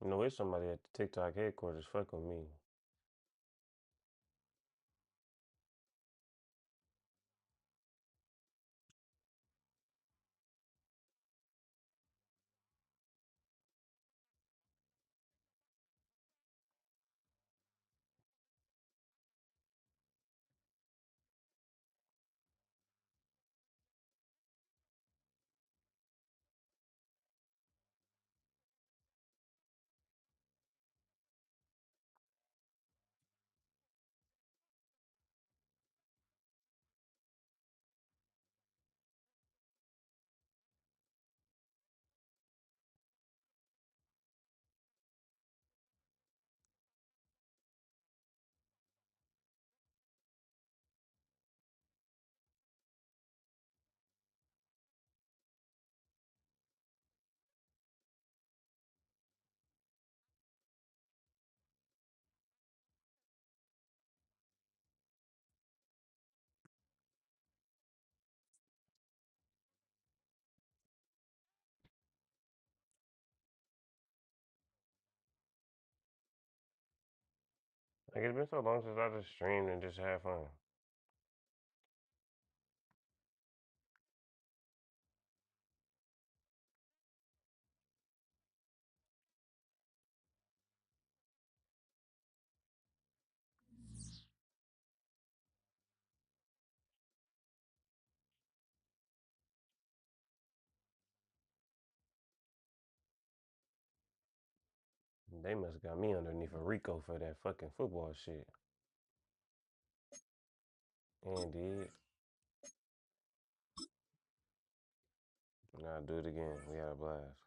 You know, it's somebody at the TikTok headquarters fucking with me. Like, it's been so long since I just streamed and just had fun. They must got me underneath a Rico for that fucking football shit. And did. Nah, do it again. We had a blast.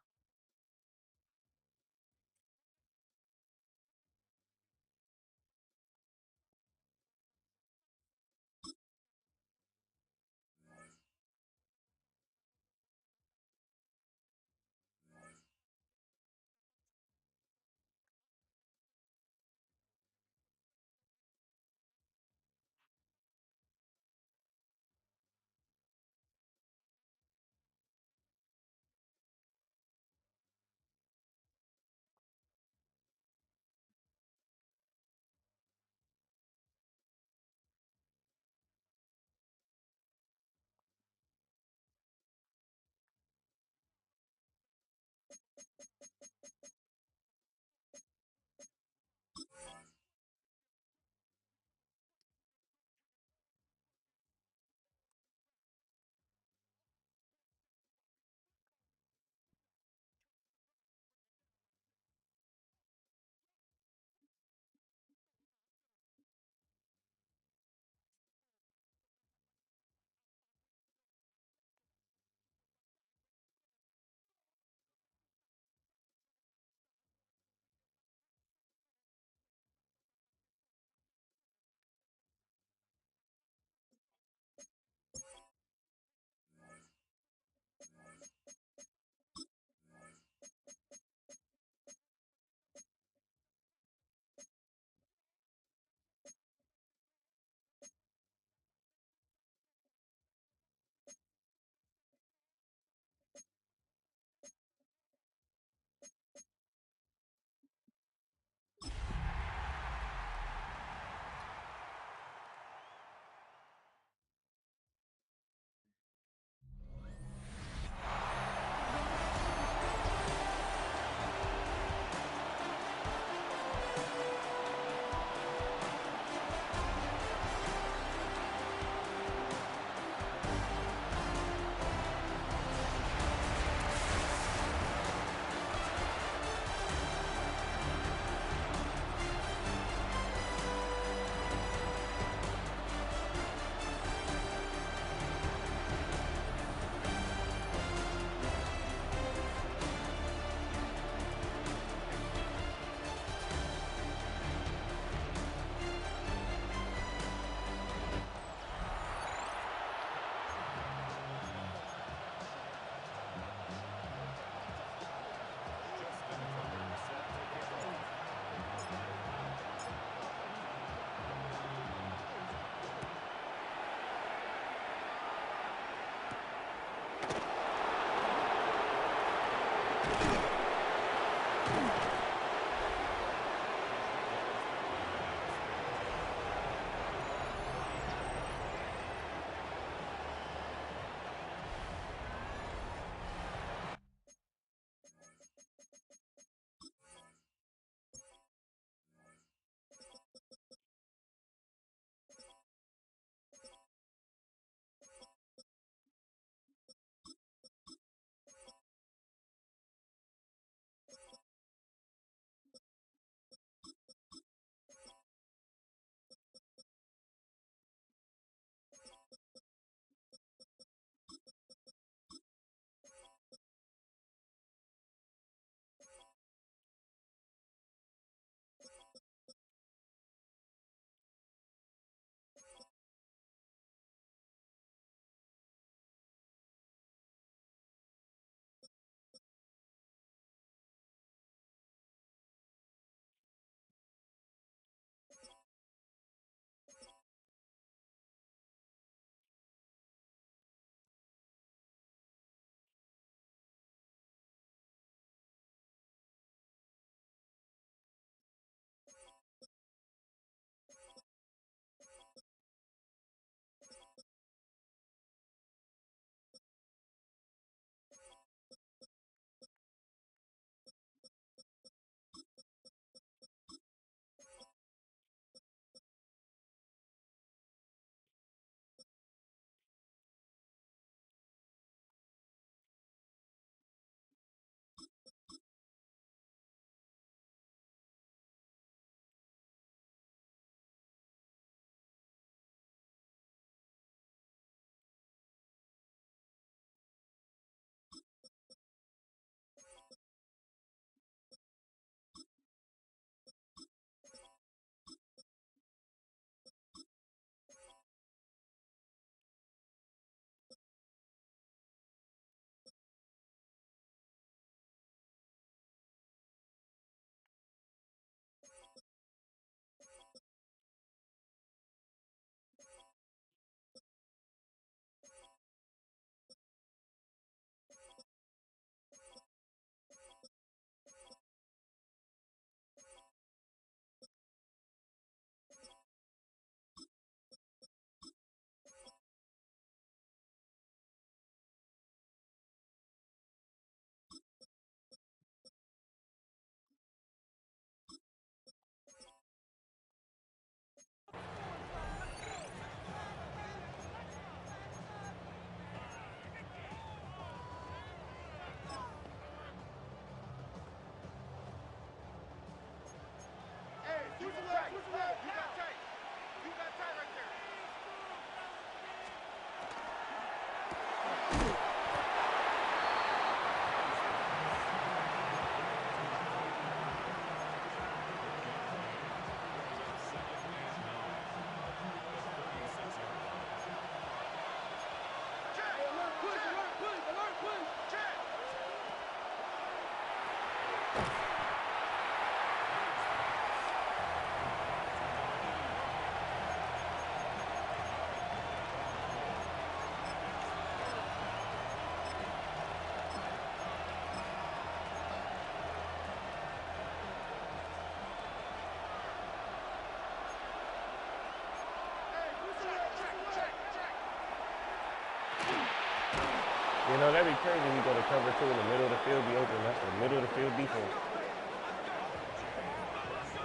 You know, that'd be crazy. We go to cover two in the middle of the field, be open. That's the middle of the field defense.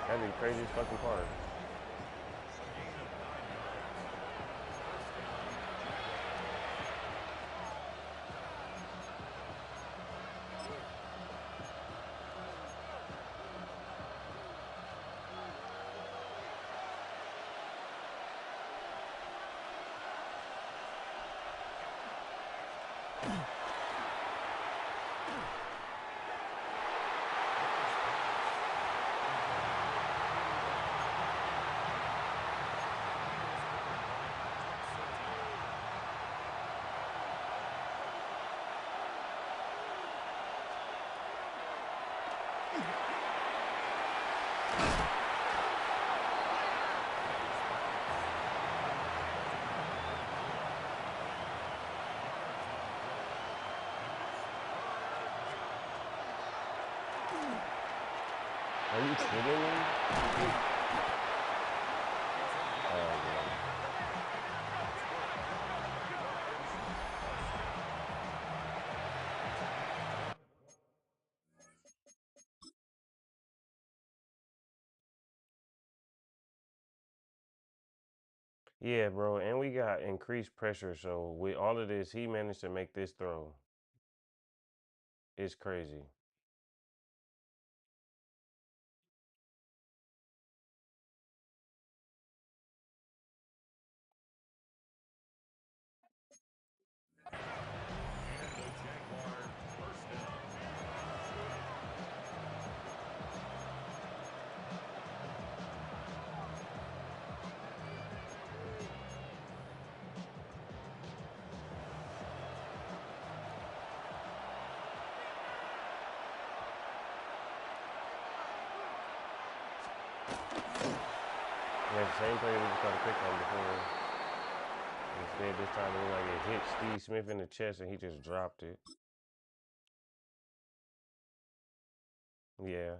That'd be the craziest fucking part. Are you kidding me? Oh, man. Yeah, bro, and we got increased pressure. So with all of this, he managed to make this throw. It's crazy. Yeah, the same play we just got to pick on before. Instead, this time it looked like it hit Steve Smith in the chest and he just dropped it. Yeah.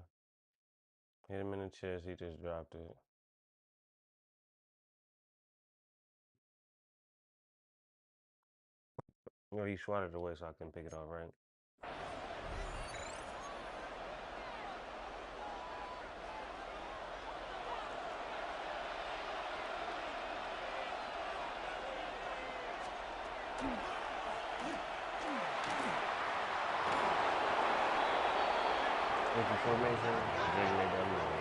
Hit him in the chest, he just dropped it. You know, he swatted away so I couldn't pick it off, right? Rookie formation, Drake made that move.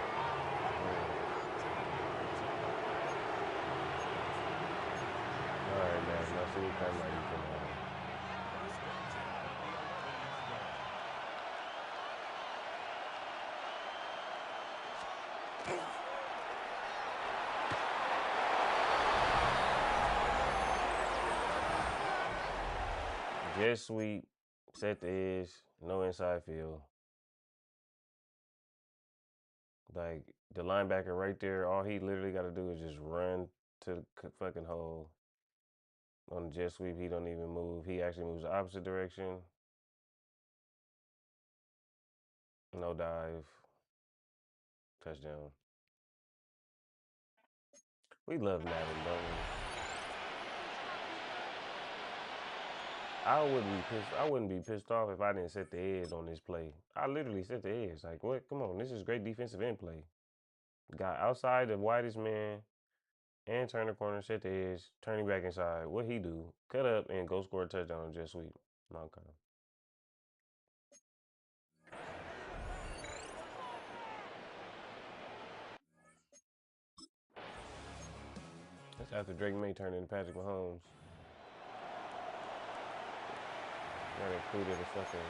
Alright, man. Now see what kind of light you can Jet sweep, set the edge, no inside field. Like, the linebacker right there, all he literally got to do is just run to the fucking hole. On the jet sweep, he don't even move. He actually moves the opposite direction. No dive. Touchdown. We love Madden, don't we? I wouldn't be pissed off if I didn't set the edge on this play. I literally set the edge. Like, what? Come on, this is great defensive end play. Got outside the widest man and turn the corner, set the edge, turning back inside. What he do? Cut up and go score a touchdown and jet sweep. Okay. That's after Drake May turned into Patrick Mahomes. That included a fucking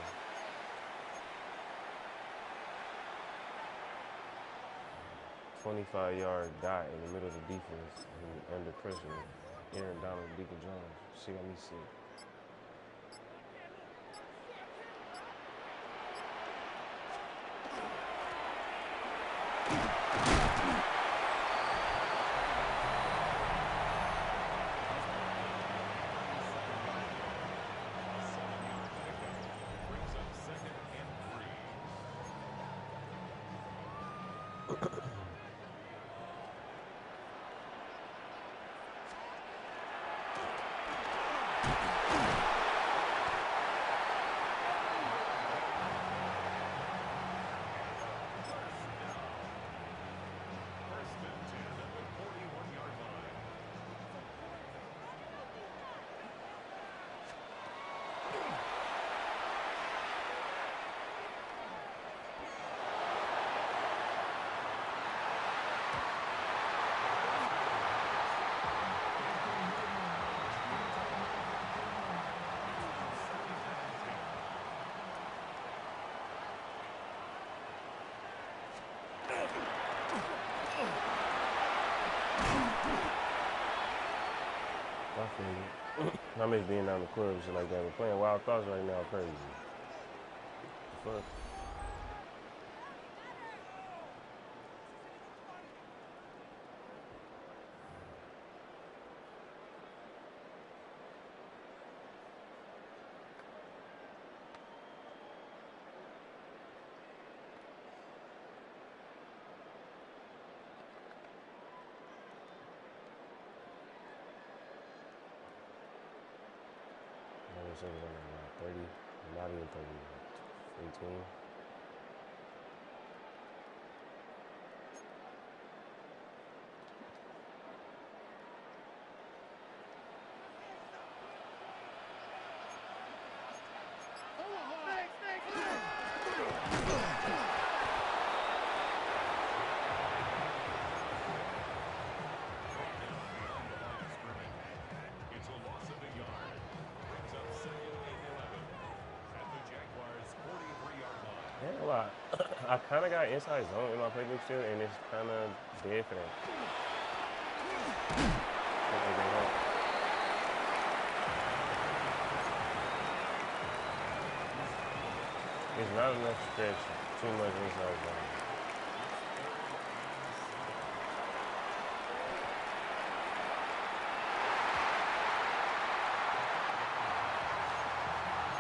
25-yard dot in the middle of the defense and under pressure. Aaron Donald, Deacon Jones. She got me sick. I miss being down the club and shit like that. But playing Wild Thoughts right now, crazy. The fuck? I was thinking like 30, not even 30, like 18. I kind of got inside zone in my playbook still, and it's kind of dead for that. It's not enough stretch, too much inside zone.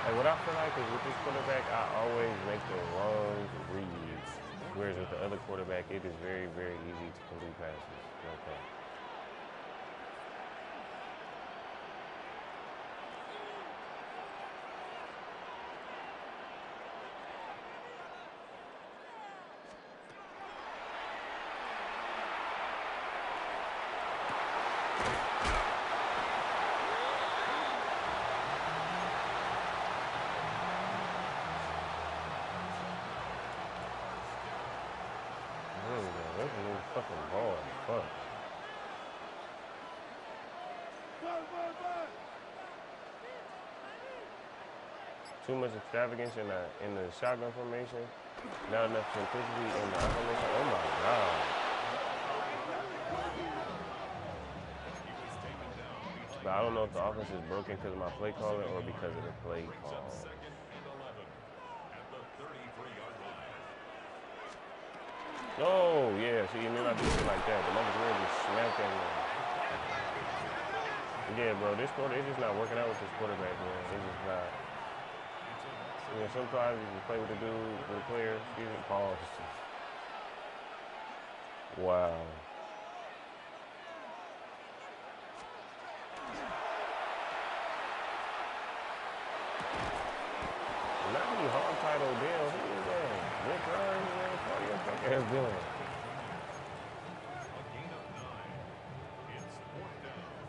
Like what I feel like is with this quarterback, I always make the wrong reads. Whereas with the other quarterback, it is very, very easy to complete passes like that. That's a little fucking ball. Fuck. Too much extravagance in the shotgun formation. Not enough simplicity in the formation. Oh my god. But I don't know if the offense is broken because of my play calling or because of the play call. Oh, yeah. See, and then I do shit like that. The mother's really just smacked that man. Yeah, bro. This quarter, it's just not working out with this quarterback, man. It's just not. You know, sometimes you play with the dude, with the player, excuse me, pause. Wow. Not any hog title deal. Who is that? Rick Ryan, man. What your fuck ass doing?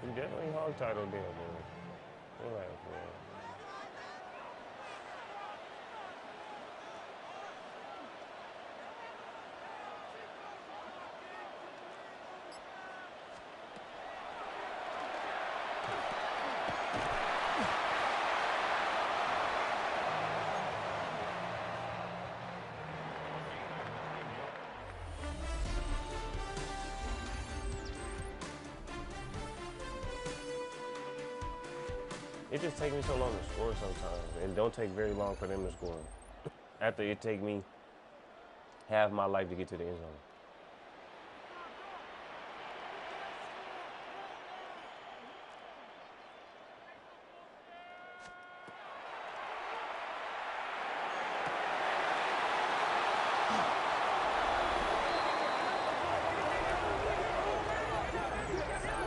He definitely hog title deal, man. Relax, man. It just takes me so long to score sometimes. And don't take very long for them to score. After it take me half my life to get to the end zone.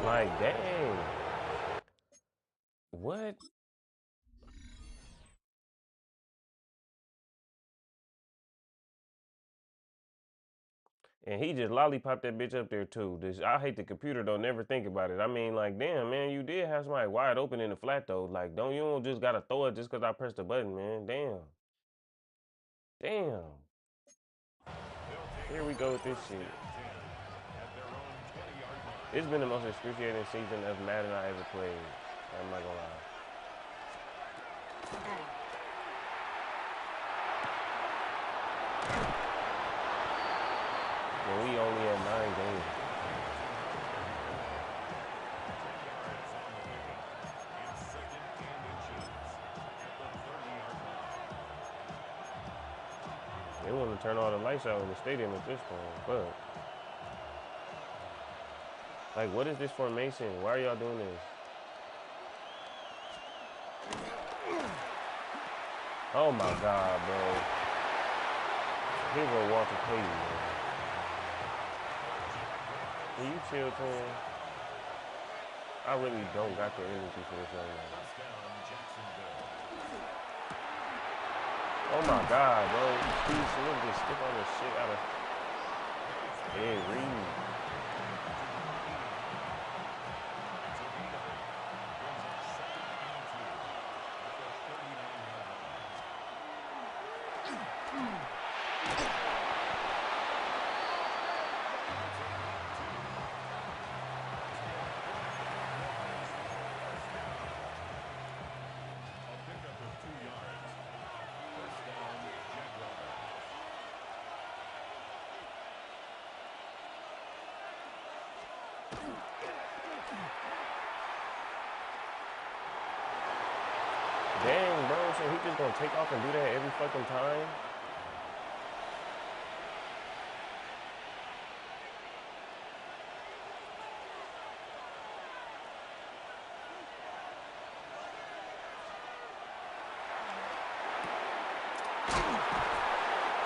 Like, dang. What? And he just lollipopped that bitch up there too. I hate the computer though, never think about it. I mean, like, damn, man, you did have somebody wide open in the flat though. Like, you don't just gotta throw it just cause I pressed the button, man. Damn. Damn. Here we go with this shit. It's been the most excruciating season of Madden I ever played. I'm not gonna lie. And we only had 9 games. They want to turn all the lights out in the stadium at this point. But, like, what is this formation? Why are y'all doing this? Oh, my God, bro. Here go Walter Payton, man. Can you chill, Twin? I really don't got the energy for this young man. Oh my God, bro. Please, someone just skip on the shit out of Ed Reed. Dang, bro, so he just gonna take off and do that every fucking time?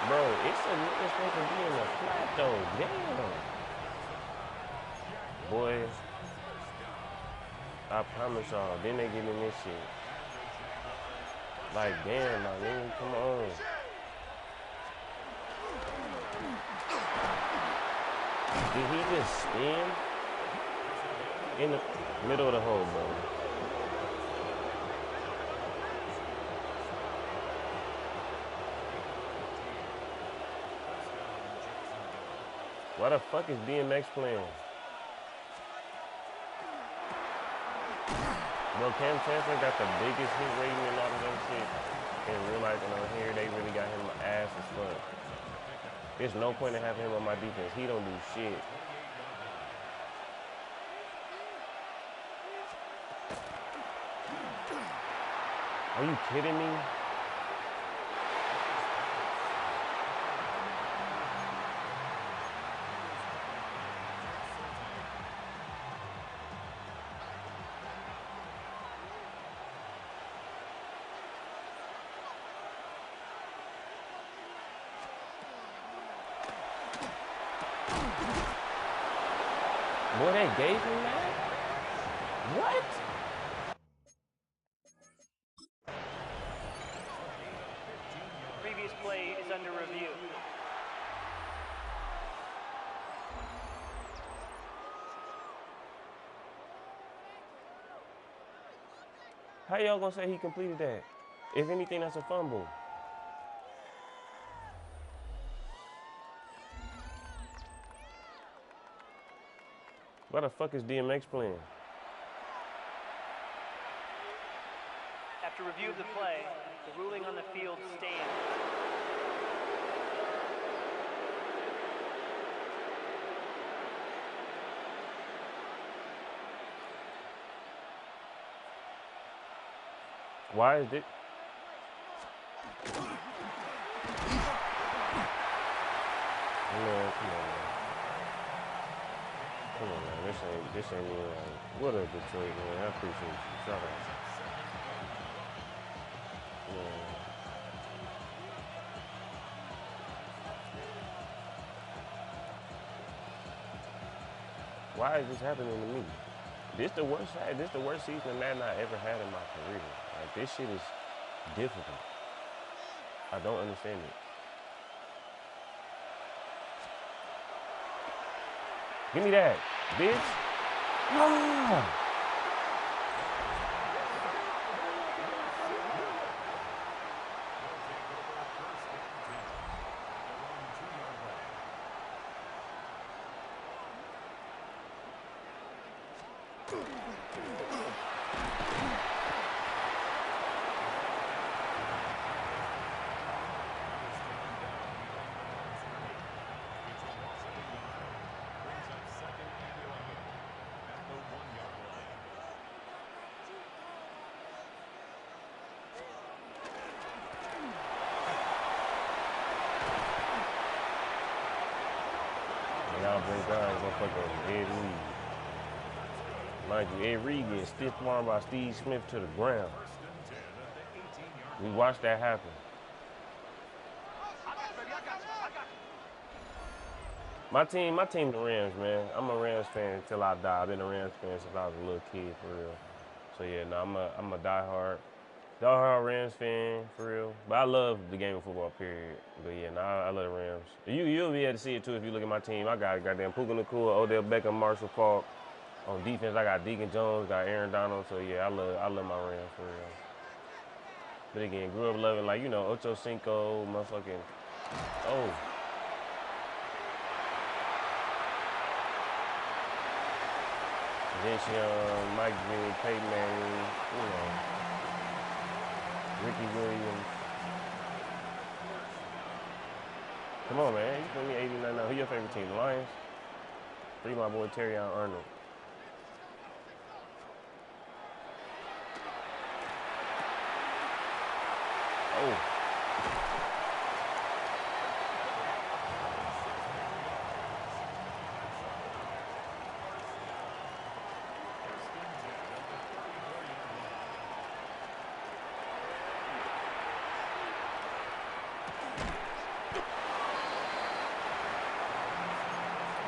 Bro, it's a nigga supposed to be in the flat though. Damn. Boy, I promise y'all, then they get in this shit. Like, damn, my nigga, come on. Did he just spin in the middle of the hole, bro? Why the fuck is DMX playing? Bro, Cam Chancellor got the biggest hit rating and all of that shit. In real life and on here, they really got him ass as fuck. There's no point in having him on my defense. He don't do shit. Are you kidding me? Boy, they gave him that? What? Previous play is under review. How y'all gonna say he completed that? If anything, that's a fumble. Why the fuck is DMX playing? After review of the play, the ruling on the field stands. Why is it? Man, come on, man. Come on, man. This ain't even like, what up, Detroit, man? I appreciate you. Shout out. Man. Why is this happening to me? This the worst season of Madden I ever had in my career. Like, this shit is difficult. I don't understand it. Give me that, bitch. Ah! great guys, motherfucker Ed Reed. Mind you, Ed Reed getting stiff armed by Steve Smith to the ground. We watched that happen. My team, the Rams, man. I'm a Rams fan until I die. I've been a Rams fan since I was a little kid, for real. So yeah, no, I'm a diehard Rams fan, for real. But I love the game of football, period. But yeah, no, I love the Rams. You'll be able to see it too if you look at my team. I got goddamn Puka Nacua, Odell Beckham, Marshall Faulk. On defense, I got Deacon Jones, got Aaron Donald. So yeah, I love my Rams, for real. But again, grew up loving, like, you know, Ocho Cinco, motherfucking, oh. Vince Young, Mike Vick, Peyton Manning, you know, Ricky Williams. Come on, man. You put me 89 now. Who your favorite team? The Lions? Free my boy Terry Arnold. Oh.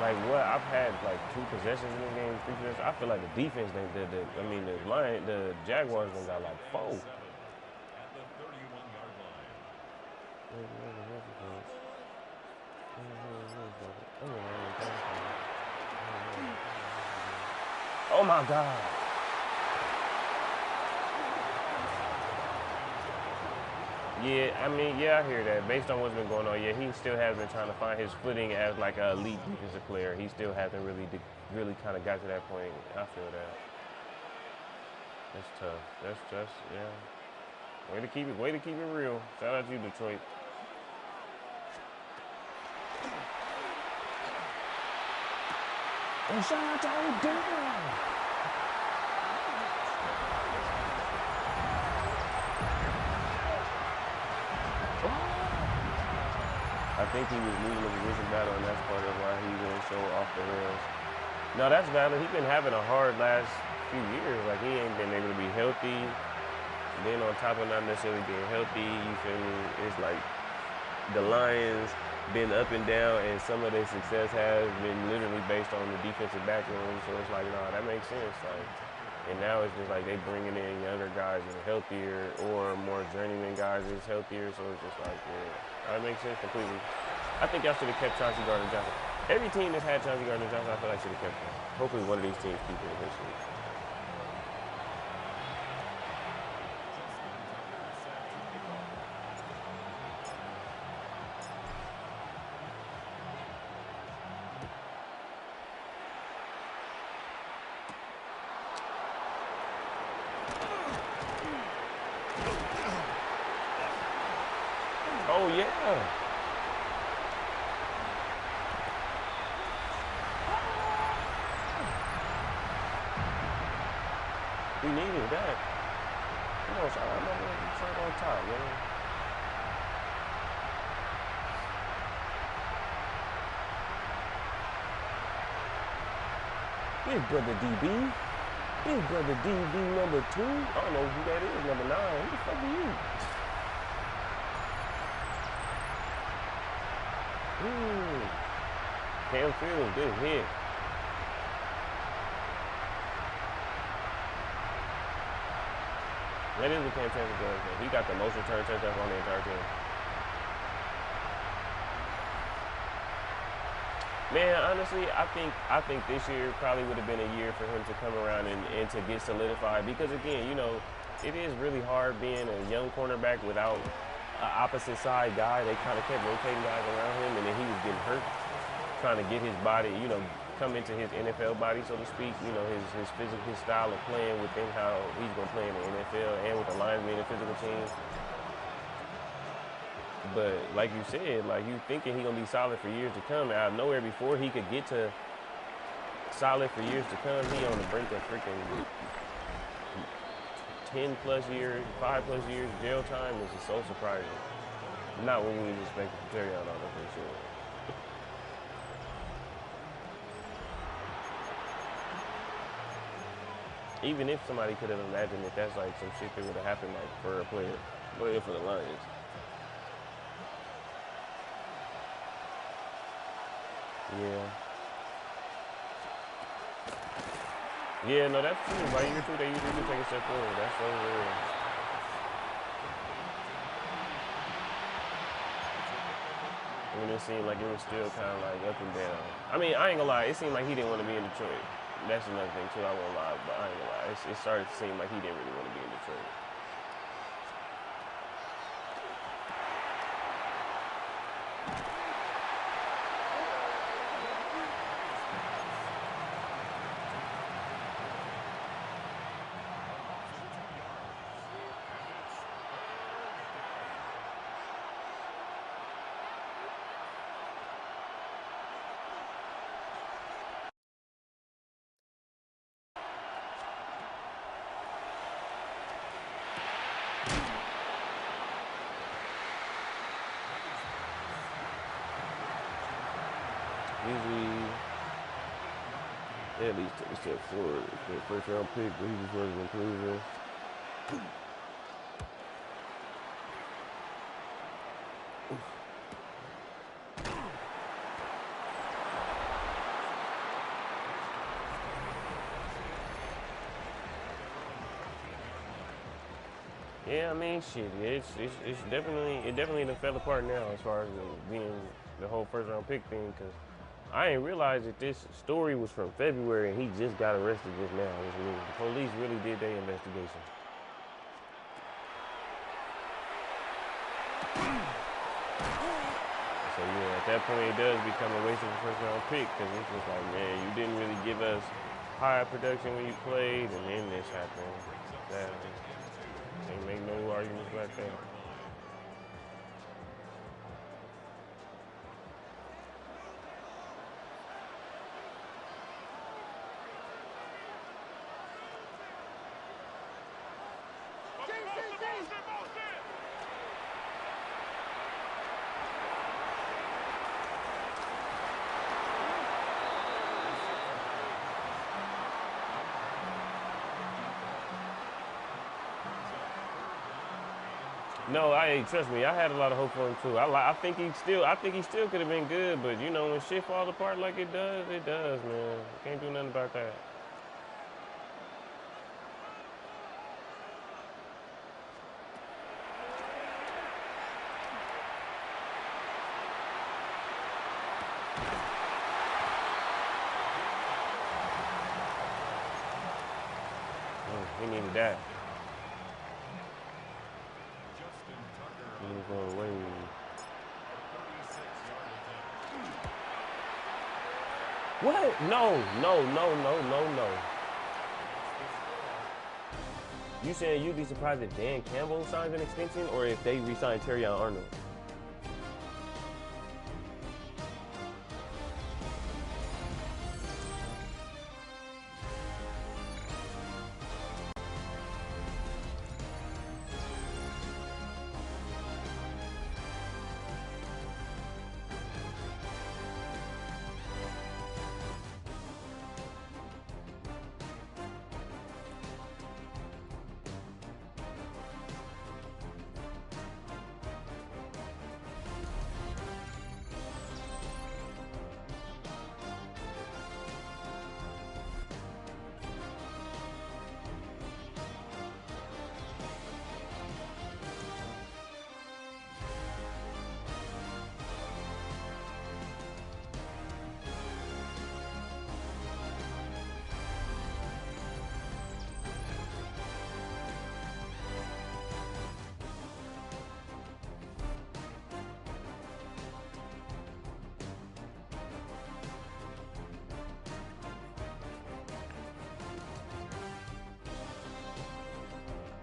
Like what I've had like 2 possessions in the game, 3 possessions. I feel like the defense, the Jaguars done got like 4. Oh my God. Yeah, I mean, yeah, I hear that. Based on what's been going on, yeah, he still has been trying to find his footing as like an elite defensive player. He still hasn't really kind of got to that point. I feel that. That's tough. That's just, yeah. Way to keep it real. Shout out to you, Detroit. And shout out to Odell. I think he was losing the position battle, and that's part of why he didn't show off the rails. No, that's valid. He's been having a hard last few years. Like, he ain't been able to be healthy. Then on top of not necessarily being healthy, you feel me? It's like the Lions been up and down, and some of their success has been literally based on the defensive backroom. So it's like, nah, that makes sense. Like, and now it's just like they bringing in younger guys that are healthier, or more journeyman guys that's healthier. So it's just like, yeah, that makes sense completely. I think y'all should have kept Chauncey Gardner-Johnson. Every team that's had Chauncey Gardner-Johnson, I feel like should have kept him. Hopefully one of these teams keep it eventually. Oh, yeah. We needed that. Come on, shout out my man. Shout on top, man. Big brother DB. Big brother DB number 2. I don't know who that is, number 9. Who the fuck are you? Cam Fields, good hit. That is what Cam Chancellor does, though. He got the most return touchdowns on the entire team. Man, honestly, I think this year probably would have been a year for him to come around and to get solidified. Because again, you know, it is really hard being a young cornerback without an opposite side guy. They kind of kept rotating guys around him, and then he was getting hurt, trying to get his body, you know, come into his NFL body, so to speak. You know, his physical, his style of playing within how he's going to play in the NFL and with the Lions being a physical team. But like you said, like you thinking he's going to be solid for years to come. Out of nowhere, before he could get to solid for years to come, he on the brink of freaking 10+ years, 5+ years jail time, which is so surprising. Not what we was expecting from Terry Arnold, for sure. Even if somebody could have imagined that that's like some shit that would have happened like for a player for the Lions. Yeah. Yeah, no, that's true. By year 2, they usually do take a step forward. That's so real. I mean, it seemed like it was still kind of like up and down. I mean, I ain't gonna lie. It seemed like he didn't want to be in Detroit. That's another thing too. I won't lie, but I ain't gonna lie. It started to seem like he didn't really want to be in Detroit. Usually, they at least take a step forward. For a first round pick, but he just wasn't improving. Yeah, I mean, shit. It's definitely done fell apart now as far as being the whole first round pick thing. Cause I didn't realize that this story was from February and he just got arrested just now. Which means the police really did their investigation. So yeah, at that point it does become a waste of a first round pick because it's just like, man, you didn't really give us high production when you played, and then this happened. Sadly. Can't make no arguments about that. No, trust me. I had a lot of hope for him too. I think he still could have been good, but you know when shit falls apart like it does, man. Can't do nothing about that. He needed that. He was going away. What? No. You saying you'd be surprised if Dan Campbell signs an extension or if they re-sign Terrion Arnold?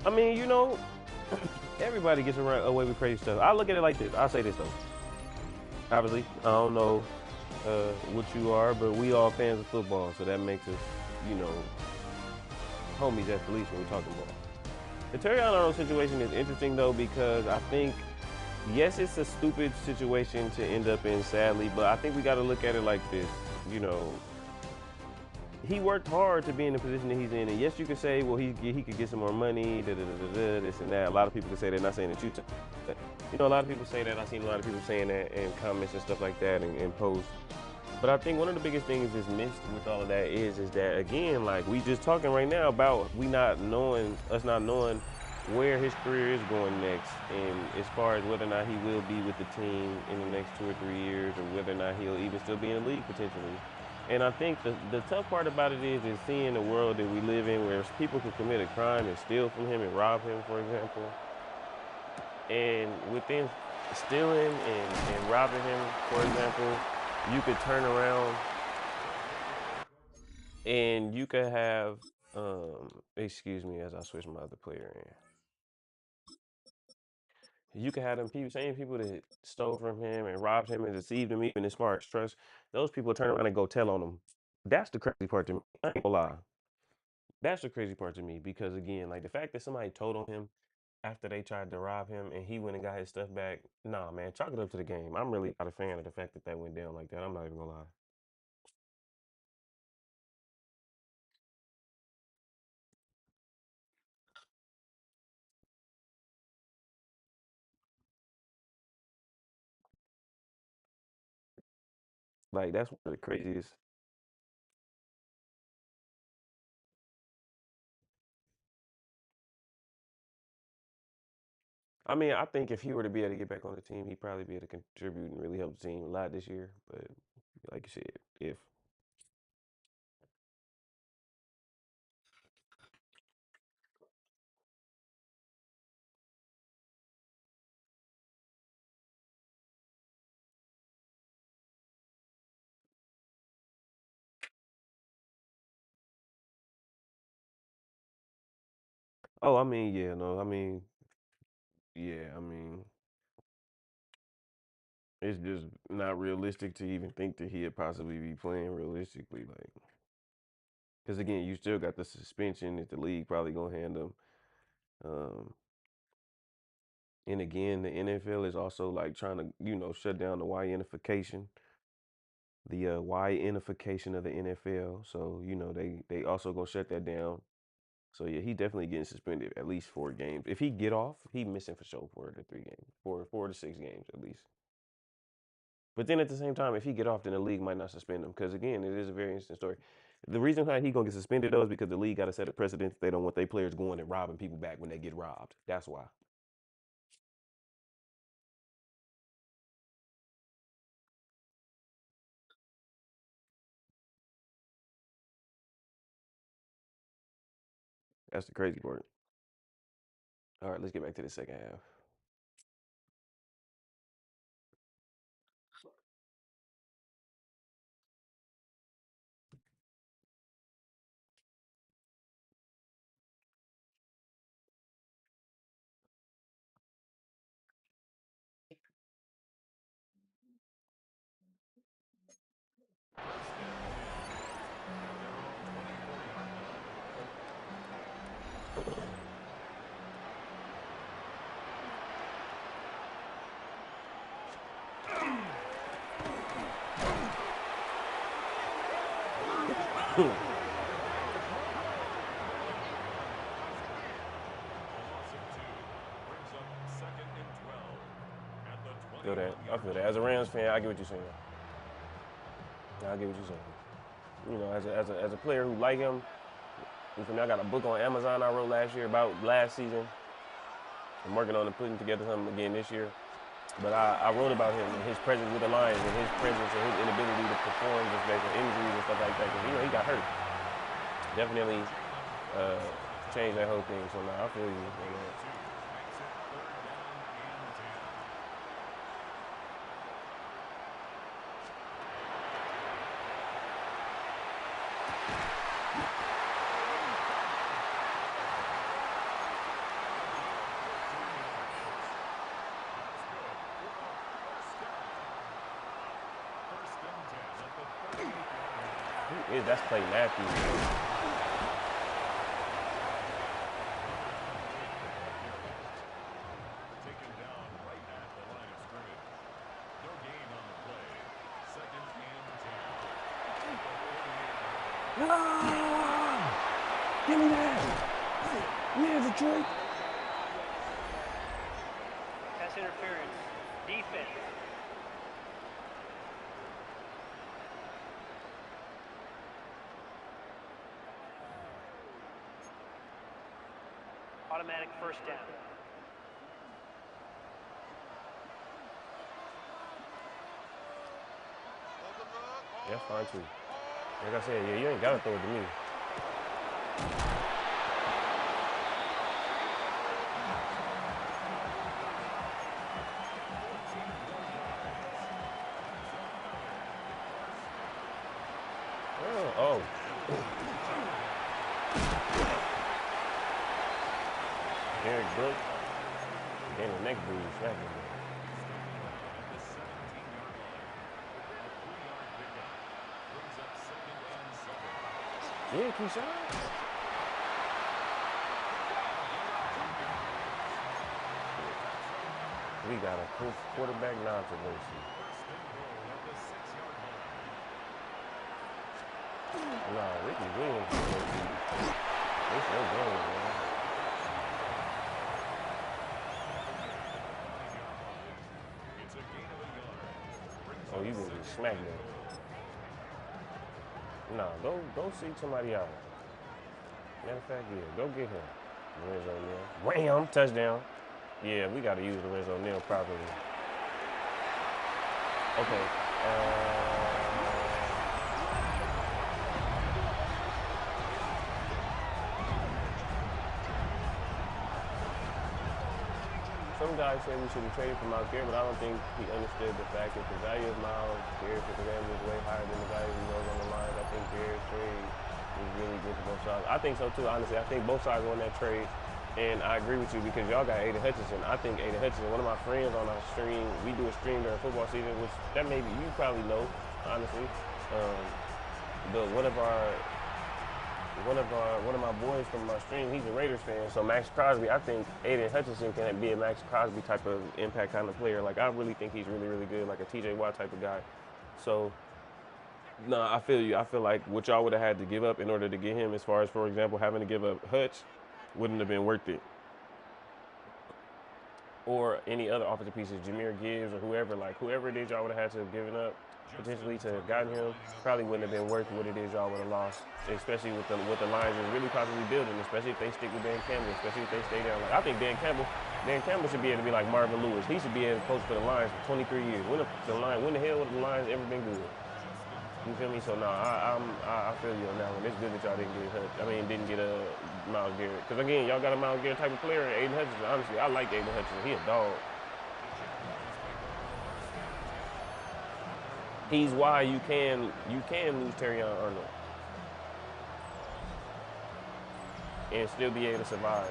I mean, you know, everybody gets away with crazy stuff. I look at it like this. I'll say this though. Obviously, I don't know what you are, but we all fans of football, so that makes us, you know, homies at the least when we're talking ball. The Terrion Arnold situation is interesting though because I think, yes, it's a stupid situation to end up in, sadly, but I think we got to look at it like this. You know, he worked hard to be in the position that he's in. And yes, you could say, well, he could get some more money, this and that. A lot of people could say that. Not saying that you, but you know, a lot of people say that. I've seen a lot of people saying that in comments and stuff like that and posts. But I think one of the biggest things that's missed with all of that is that again, like we just talking right now about us not knowing where his career is going next, and as far as whether or not he will be with the team in the next 2 or 3 years, or whether or not he'll even still be in the league potentially. And I think the tough part about it is seeing the world that we live in where people can commit a crime and steal from him and rob him, for example. And within stealing and robbing him, for example, you could turn around and you could have, excuse me as I switch my other player in. You could have them people, same people that stole from him and robbed him and deceived him, even as far as trust. Those people turn around and go tell on him. That's the crazy part to me. I ain't gonna lie. That's the crazy part to me because again, like the fact that somebody told on him after they tried to rob him and he went and got his stuff back. Nah, man, chalk it up to the game. I'm really not a fan of the fact that that went down like that. I'm not even gonna lie. Like that's one of the craziest. I mean, I think if he were to be able to get back on the team, he'd probably be able to contribute and really help the team a lot this year. But like you said, if oh, I mean, yeah, no, I mean, yeah, I mean, it's just not realistic to even think that he'd possibly be playing realistically. Like, because again, you still got the suspension that the league probably gonna hand him. Um, and again, the NFL is also like trying to, shut down the Y-ification of the NFL. So, they also gonna shut that down. So yeah, he definitely getting suspended at least 4 games. If he get off, he missing for sure 4 to 3 games, 4 to 6 games at least. But then at the same time, if he get off, then the league might not suspend him because again, it is a very interesting story. The reason why he gonna get suspended though is because the league got to set a precedent. They don't want their players going and robbing people back when they get robbed. That's why. That's the crazy part. All right, let's get back to the second half. Feel that. I feel that. As a Rams fan, I get what you're saying. I get what you're saying. As a player who like him, you feel me? I got a book on Amazon I wrote last year about last season. I'm working on putting together something again this year. But I wrote about him and his presence with the Lions and his presence and his inability to perform just based on injuries and stuff like that. Because he got hurt. Definitely uh, changed that whole thing. So now I feel you. That's Clay Matthews. Ah! Give me that. Yeah, Detroit. Pass interference. Defense. Automatic first down. That's fine too. Like I said, yeah, you ain't gotta throw it to me. Oh. Derek Brooks. Then the next dude smacking him. Yeah, Keyshawn. We got a quarterback controversy. Nah, Ricky Williams is it's no game, man. Oh, you gonna get smacked though. Nah, go seek somebody out. Matter of fact, yeah, go get him. Lorenzo Neal. Wham! Touchdown. Yeah, we gotta use Lorenzo Neal properly. Okay. Some guys say we should have traded for Myles Garrett, but I don't think he understood the fact that the value of Myles Garrett for the Rams is way higher than the value he knows on the lines. I think Garrett's trade is really good for both sides. I think so too, honestly. I think both sides won that trade, and I agree with you because y'all got Aiden Hutchinson. I think Aiden Hutchinson, one of my friends on our stream, we do a stream during football season, which that maybe you probably know, honestly. But one of my boys from my stream, he's a Raiders fan. So Max Crosby, I think Aiden Hutchinson can be a Max Crosby type of impact kind of player. Like I really think he's really, really good, like a TJ Watt type of guy. So no, I feel you. I feel like what y'all would have had to give up in order to get him, as far as, for example, having to give up Hutch, wouldn't have been worth it. Or any other offensive pieces, Jahmyr Gibbs or whoever, like whoever it is y'all would have had to have given up potentially to have gotten him, probably wouldn't have been worth what it is y'all would have lost, especially with the Lions is really possibly building, especially if they stick with Dan Campbell, especially if they stay down. Like I think Dan Campbell should be able to be like Marvin Lewis. He should be able to coach for the Lions for 23 years. When the hell have the Lions ever been good? You feel me? So no, I feel you on that one. It's good that y'all didn't get a Myles Garrett. Because again, y'all got a Myles Garrett type of player, Aiden Hutchinson. Honestly, I like Aiden Hutchinson. He a dog. He's why you can lose Terrion Arnold and still be able to survive.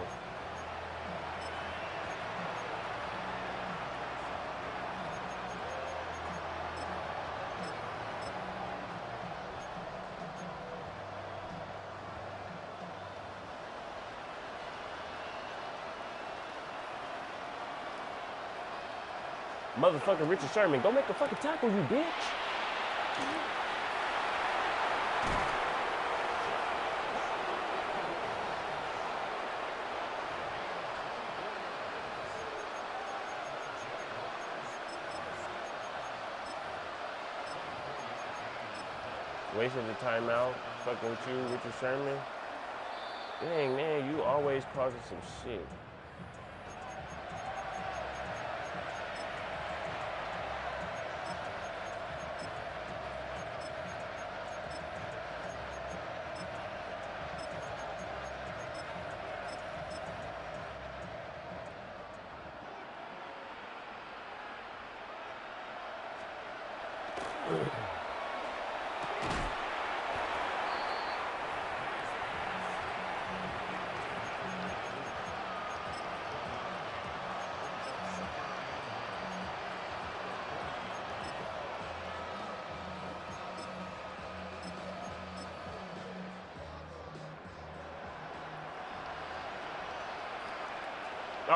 Motherfucking Richard Sherman, go make a fucking tackle, you bitch. Wasted the timeout, fucking with you, Richard Sherman. Dang, man, you always causing some shit.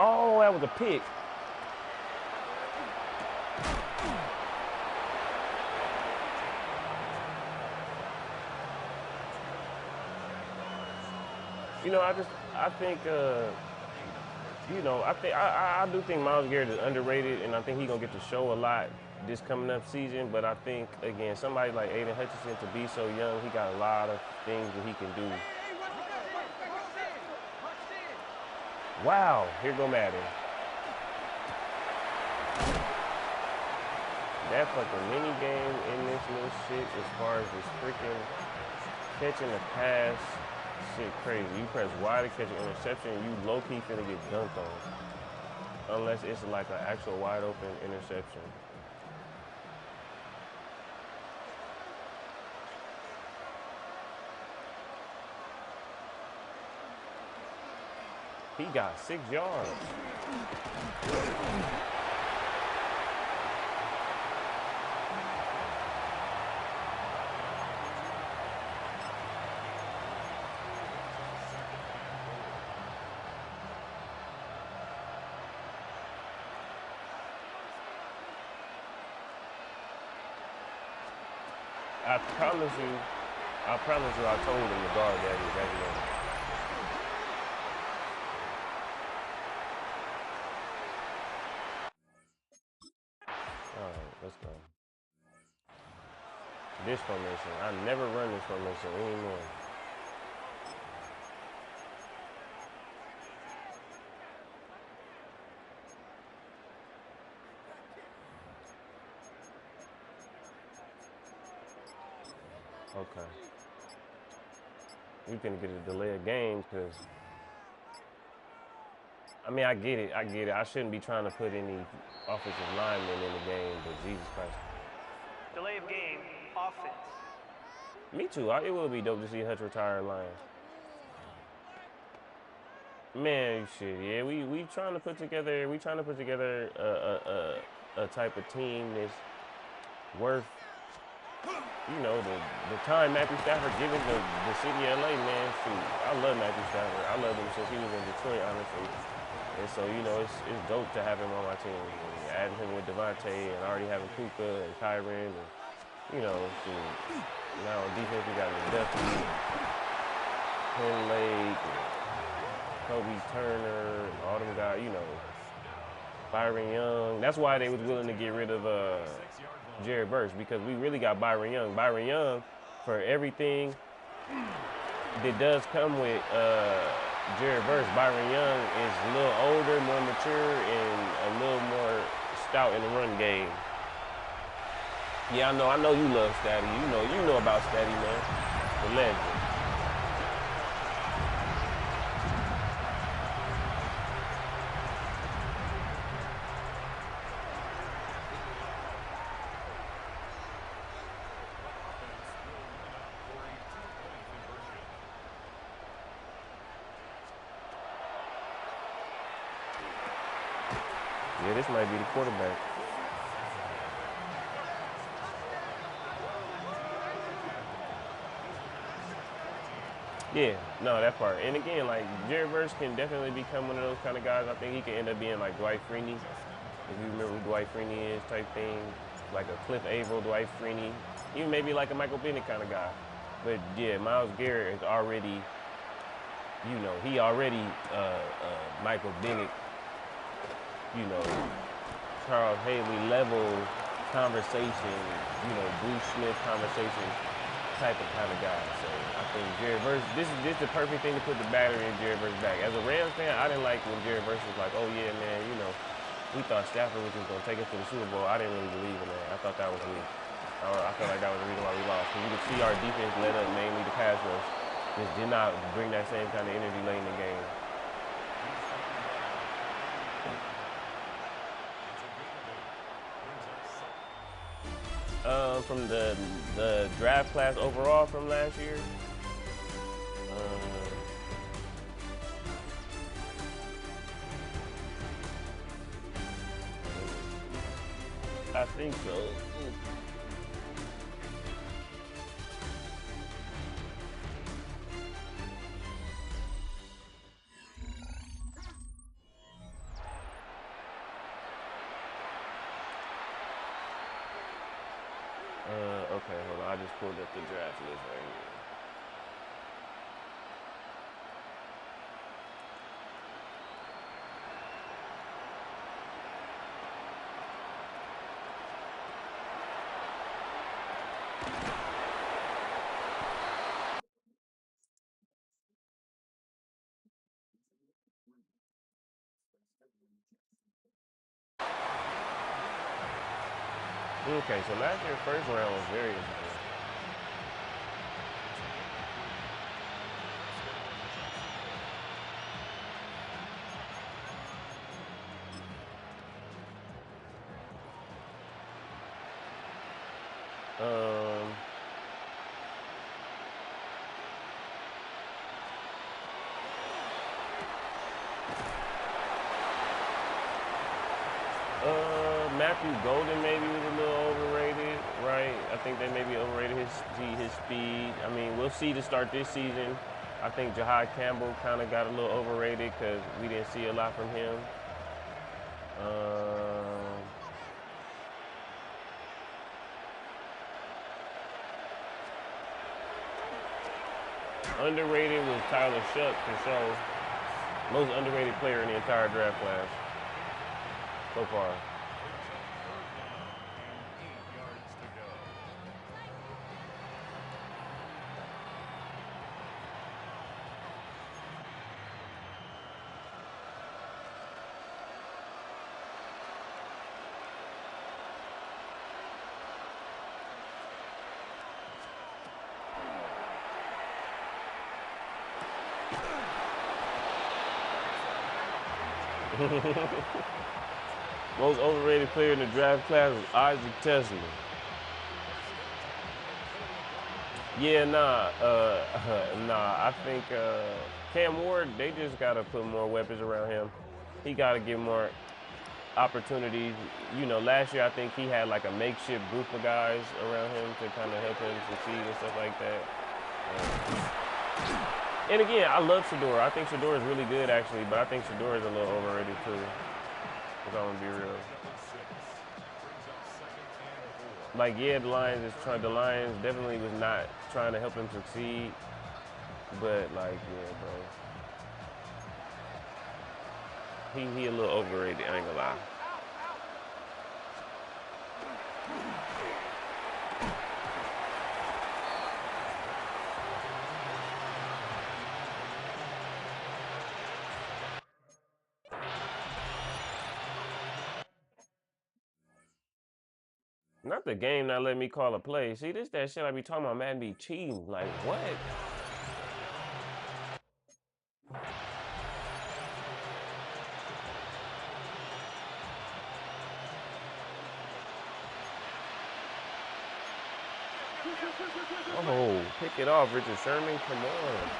Oh, that was a pick. You know, I think you know, I do think Miles Garrett is underrated, and I think he's gonna get to show a lot this coming up season. But I think again, somebody like Aiden Hutchinson, to be so young, he got a lot of things that he can do. Wow, here go Madden. That fucking mini game in this little shit, as far as this freaking catching the pass, shit crazy. You press Y to catch an interception, you low key finna get dunked on, unless it's like an actual wide open interception. He got 6 yards. I promise you, I told him to guard that man. All right, let's go. This formation, I never run this formation anymore. Okay. We can get a delay of game because, I mean, I get it. I shouldn't be trying to put any offensive linemen in the game, but Jesus Christ. Delay of game, offense. Me too. It would be dope to see Hutch retire line. Man, shit, yeah, we trying to put together a type of team that's worth, you know, the time Matthew Stafford given the city of LA, man. Shoot, I love Matthew Stafford. I love him since he was in Detroit, honestly. And so, you know, it's dope to have him on my team. And adding him with Devontae and already having Puka and Kyron and, you know, shoot, now on defense we got McDuffie, Penn Lake, Kobe Turner, and all them guys, you know, Byron Young. That's why they was willing to get rid of Jared Verse, because we really got Byron Young. Byron Young, for everything that does come with Jared Verse, Byron Young is a little older, more mature, and a little more stout in the run game. Yeah, I know you love Statty. You know about Statty, man. The legend. Yeah, this might be the quarterback. Yeah, no, that part. And again, like, Jared Verse can definitely become one of those kind of guys. I think he can end up being like Dwight Freeney, if you remember who Dwight Freeney is, type thing. Like a Cliff Averill, Dwight Freeney. Even maybe like a Michael Bennett kind of guy. But yeah, Myles Garrett is already, you know, he already Michael Bennett, you know, Charles Haley level conversation, you know, Bruce Smith conversation type of kind of guy. So I think Jared Verse, this is the perfect thing to put the battery in Jared Verse back. As a Rams fan, I didn't like when Jared Verse was like, oh yeah, man, you know, we thought Stafford was just gonna take us to the Super Bowl. I didn't really believe in that. I thought that was weak. I felt like that was the reason why we lost. Because you could see our defense led up mainly the pass rush. Just did not bring that same kind of energy late in the game. From the draft class overall from last year, I think so. Okay, hold on. I just pulled up the draft list right here. Okay, so last year's first round was very interesting. Matthew Golden maybe was a little overrated, right? I think they maybe overrated his speed. I mean, we'll see to start this season. I think Jahad Campbell kind of got a little overrated because we didn't see a lot from him. Underrated was Tyler Shuck for sure. Most underrated player in the entire draft class so far. Most overrated player in the draft class was Isaac Tesla. Yeah, nah, I think Cam Ward, they just gotta put more weapons around him. He gotta get more opportunities. You know, last year I think he had like a makeshift group of guys around him to kind of help him succeed and stuff like that. And again, I love Shedeur. I think Shedeur is really good actually, but I think Shedeur is a little overrated too. If I'm gonna be real. Like, yeah, the Lions definitely was not trying to help him succeed. But like, yeah, bro. He a little overrated, I ain't gonna lie. Not the game not letting me call a play. See, this that shit I be talking about, Madden be cheating. Like, what? Oh, pick it off, Richard Sherman. Come on.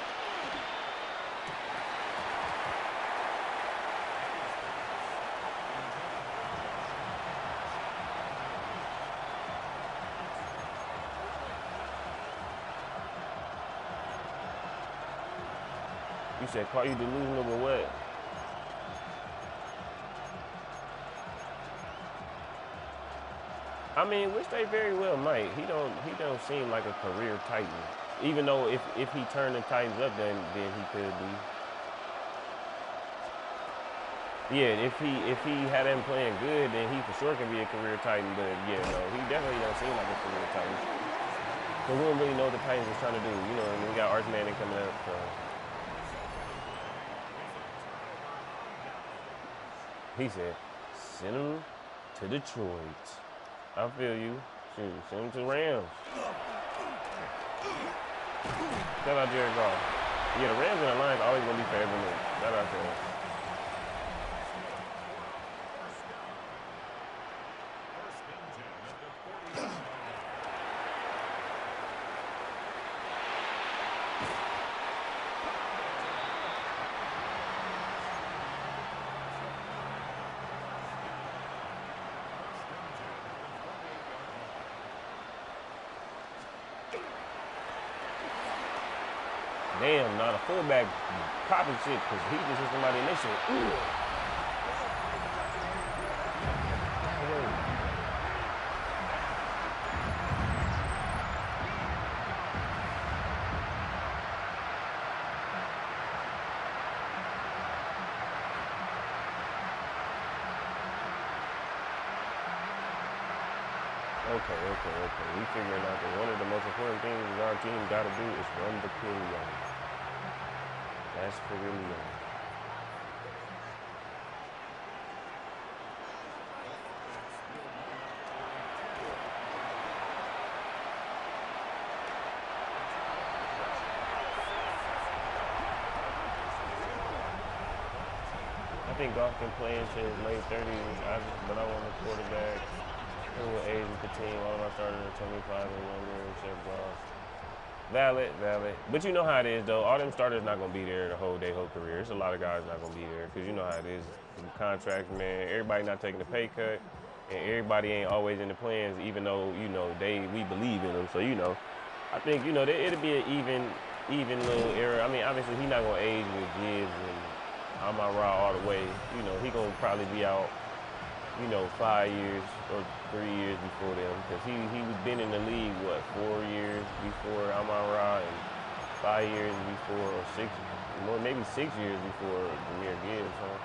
You said call you delusional, but what? I mean, which they very well might. He don't seem like a career Titan. Even though if he turned the Titans up, then he could be. Yeah, if he had him playing good, then he for sure can be a career Titan. But yeah, no, he definitely don't seem like a career Titan. But we don't really know what the Titans are trying to do. You know, and we got Arch Manning coming up. So. He said, send him to Detroit. I feel you. Shoot, send him to Rams. Shout out Jared Goff. Yeah, the Rams and the Lions always gonna be forever new. Shout out to him. Damn, not a fullback popping shit because he just hit somebody in this shit. Ooh. Okay. We figuring out that one of the most important things our team got to do is run the period. That's for really young. think Goff can play into his late 30s. But I want a quarterback who will age with the team. All of our starters are 25 and younger, except Goff. Valid, valid. But you know how it is, though. All them starters not gonna be there their whole career. There's a lot of guys not gonna be there because you know how it is. Them contracts, man. Everybody not taking a pay cut, and everybody ain't always in the plans, even though we believe in them. So I think it'll be an even little era. I mean, obviously he not gonna age with Gibbs and Amon Ra all the way. He gonna probably be out 5 years or 3 years before them because he was been in the league 4 years before Amon Ra and 5 years before or six, more maybe 6 years before Jahmyr Gibbs. Huh?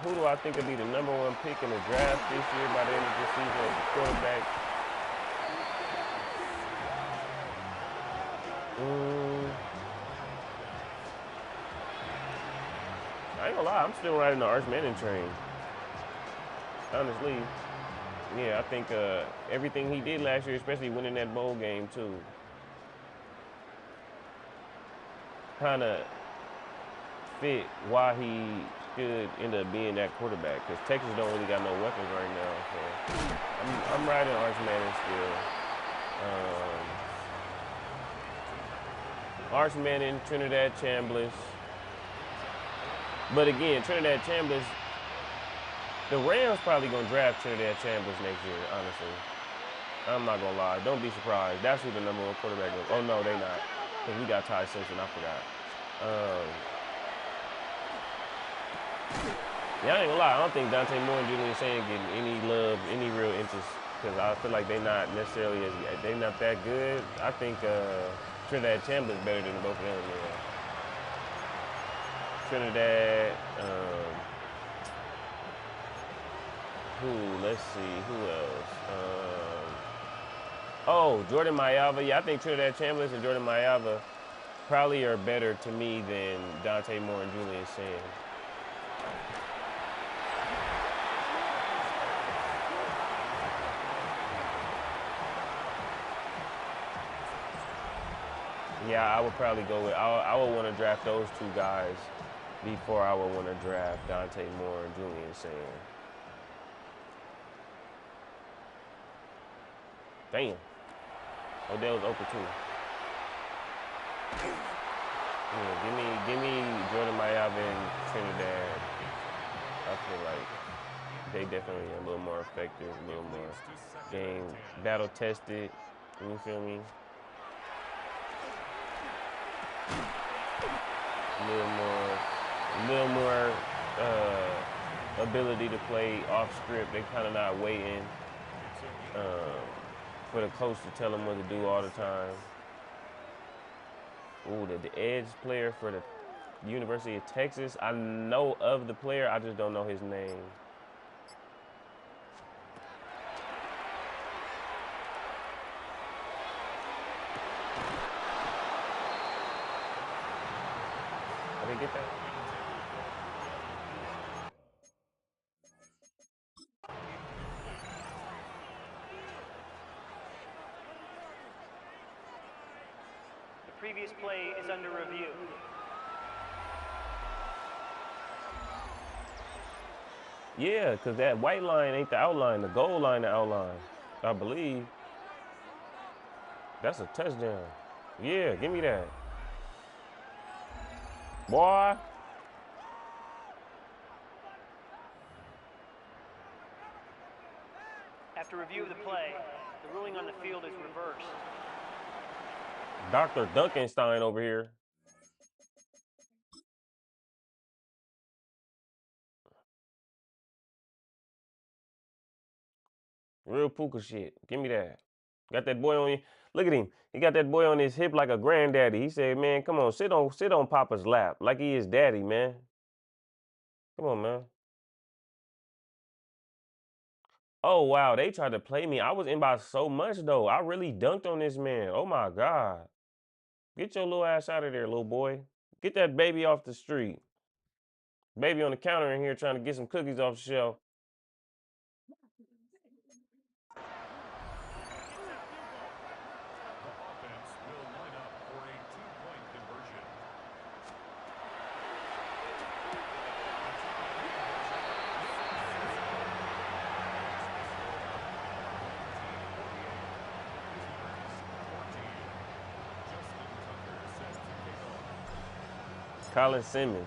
Who do I think will be the number one pick in the draft this year by the end of the season at the quarterback? I ain't gonna lie, I'm still riding the Arch Manning train. Honestly, yeah, I think everything he did last year, especially winning that bowl game too, kind of fit why he should end up being that quarterback. Because Texas don't really got no weapons right now, so I'm riding Arch Manning still. Arch Manning, Trinidad Chambliss. But again, Trinidad Chambliss, the Rams probably gonna draft Trinidad Chambliss next year. Honestly, I'm not gonna lie. Don't be surprised. That's who the number one quarterback is. Oh no, they not. Cause we got Ty Simpson. I forgot. Yeah, I ain't gonna lie. I don't think Dante Moore and Julian Sain getting any love, any real interest. Cause I feel like they not necessarily they not that good. I think Trinidad Chambliss better than both of them. Yeah. Trinidad. Let's see. Who else? Oh, Jordan Mayava. Yeah, I think Trinidad Chambliss and Jordan Mayava probably are better to me than Dante Moore and Julian Sain. Yeah, I would probably go with. I would want to draft those two guys before I would want to draft Dante Moore and Julian Sain. Damn. Odell's open too. Yeah, give me Jordan Mayava and Trinidad. I feel like they definitely a little more effective, a little more game battle tested. You feel me? A little more ability to play off script. They kind of not waiting for the coach to tell them what to do all the time. Ooh, the edge player for the University of Texas. I know of the player. I just don't know his name. I didn't get that. The previous play is under review. Yeah, because that white line ain't the outline. The goal line the outline. I believe. That's a touchdown. Yeah, give me that. Boy. After review of the play, the ruling on the field is reversed. Dr. Duncanstein over here. Real Puka shit. Give me that. Got that boy on you. Look at him. He got that boy on his hip like a granddaddy. He said, man, come on, sit on Papa's lap. Like he is daddy, man. Come on, man. Oh wow, they tried to play me. I was in by so much though. I really dunked on this man. Oh my God. Get your little ass out of there, little boy. Get that baby off the street. Baby on the counter in here trying to get some cookies off the shelf. Colin Simmons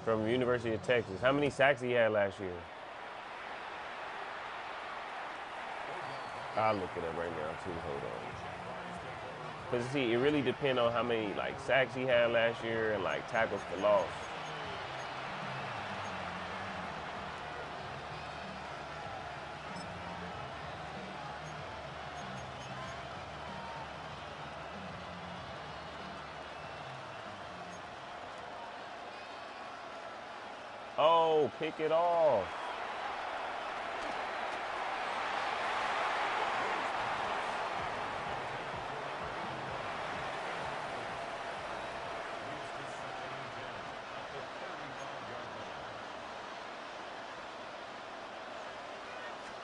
from the University of Texas. How many sacks he had last year? I'll look it up right now too. Hold on. Because see, it really depends on how many like sacks he had last year and like tackles for loss. Oh, pick it off.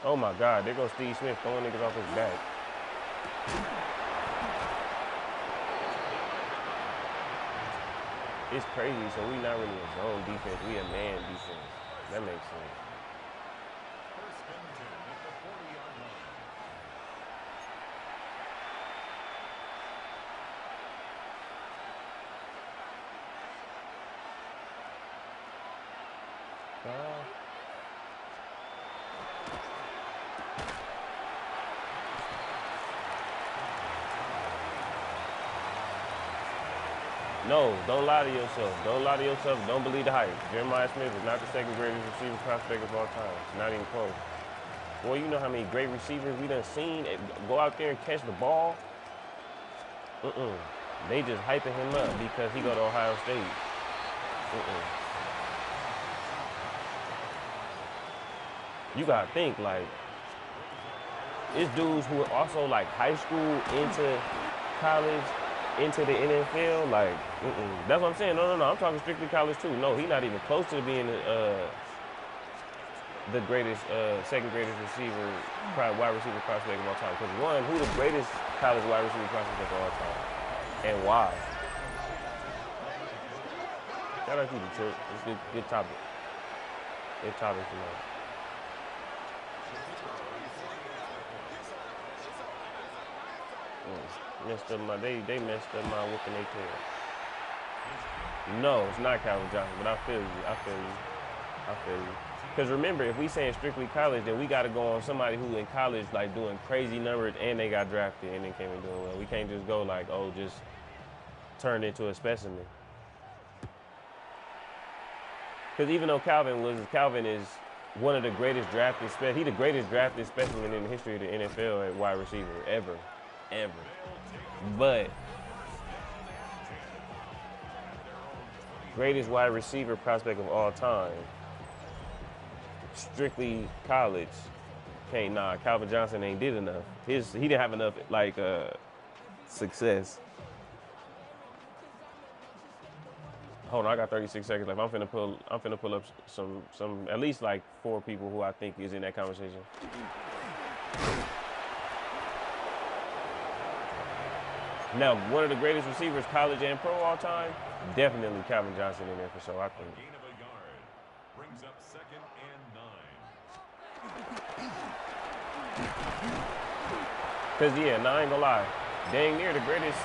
Oh my God, there goes Steve Smith throwing niggas off his back. It's crazy, so we not really a zone defense, we a man defense. That makes sense. No, don't lie to yourself. Don't lie to yourself. Don't believe the hype. Jeremiah Smith is not the second greatest receiver prospect of all time. It's not even close. Boy, you know how many great receivers we done seen go out there and catch the ball? They just hyping him up because he go to Ohio State. You gotta think, like, it's dudes who are also like high school into college, into the NFL, like, that's what I'm saying. No, I'm talking strictly college too. No, he's not even close to being the greatest, second greatest receiver, wide receiver prospect of all time. Because one, who the greatest college wide receiver prospect of all time, and why? Shout out to you, Detroit. It's a good topic. Good topic tonight. Messed up they messed up my whooping their tail. No, it's not Calvin Johnson, but I feel you. Because remember, if we saying strictly college, then we got to go on somebody who in college like doing crazy numbers and they got drafted and then came in doing well. We can't just go like, oh, just turned into a specimen. Because even though Calvin is one of the greatest drafted he the greatest drafted specimen in the history of the NFL at wide receiver ever. But greatest wide receiver prospect of all time, strictly college. Calvin Johnson ain't did enough. He didn't have enough like success. Hold on, I got 36 seconds left. I'm finna pull up some at least like 4 people who I think is in that conversation. Now, one of the greatest receivers, college and pro all time, definitely Calvin Johnson in there for sure, I think. Brings up 2nd and 9. Because, yeah, I ain't gonna lie, dang near the greatest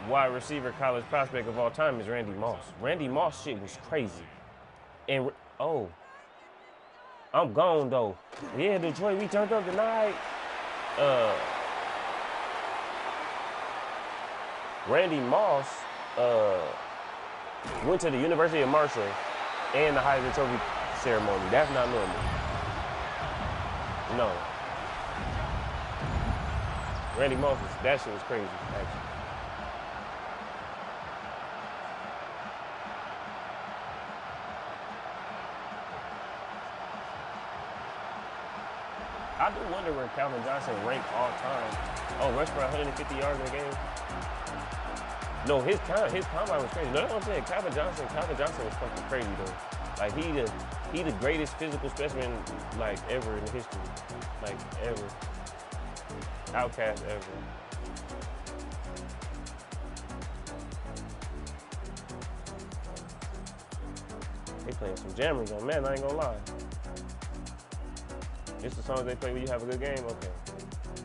wide receiver college prospect of all time is Randy Moss. Randy Moss shit was crazy. And, I'm gone, though. Yeah, Detroit, we turned up tonight. Randy Moss went to the University of Marshall and the Heisman Trophy ceremony. That's not normal. No. Randy Moss, that shit was crazy, actually. I do wonder where Calvin Johnson ranked all time. Oh, rushed for 150 yards in a game. No, his combine was crazy. No, that's what I'm saying. Calvin Johnson was fucking crazy though. Like he the greatest physical specimen like ever in history, like ever. Outcast ever. They playing some jammers on man. I ain't gonna lie. It's the songs they play when you have a good game. Okay.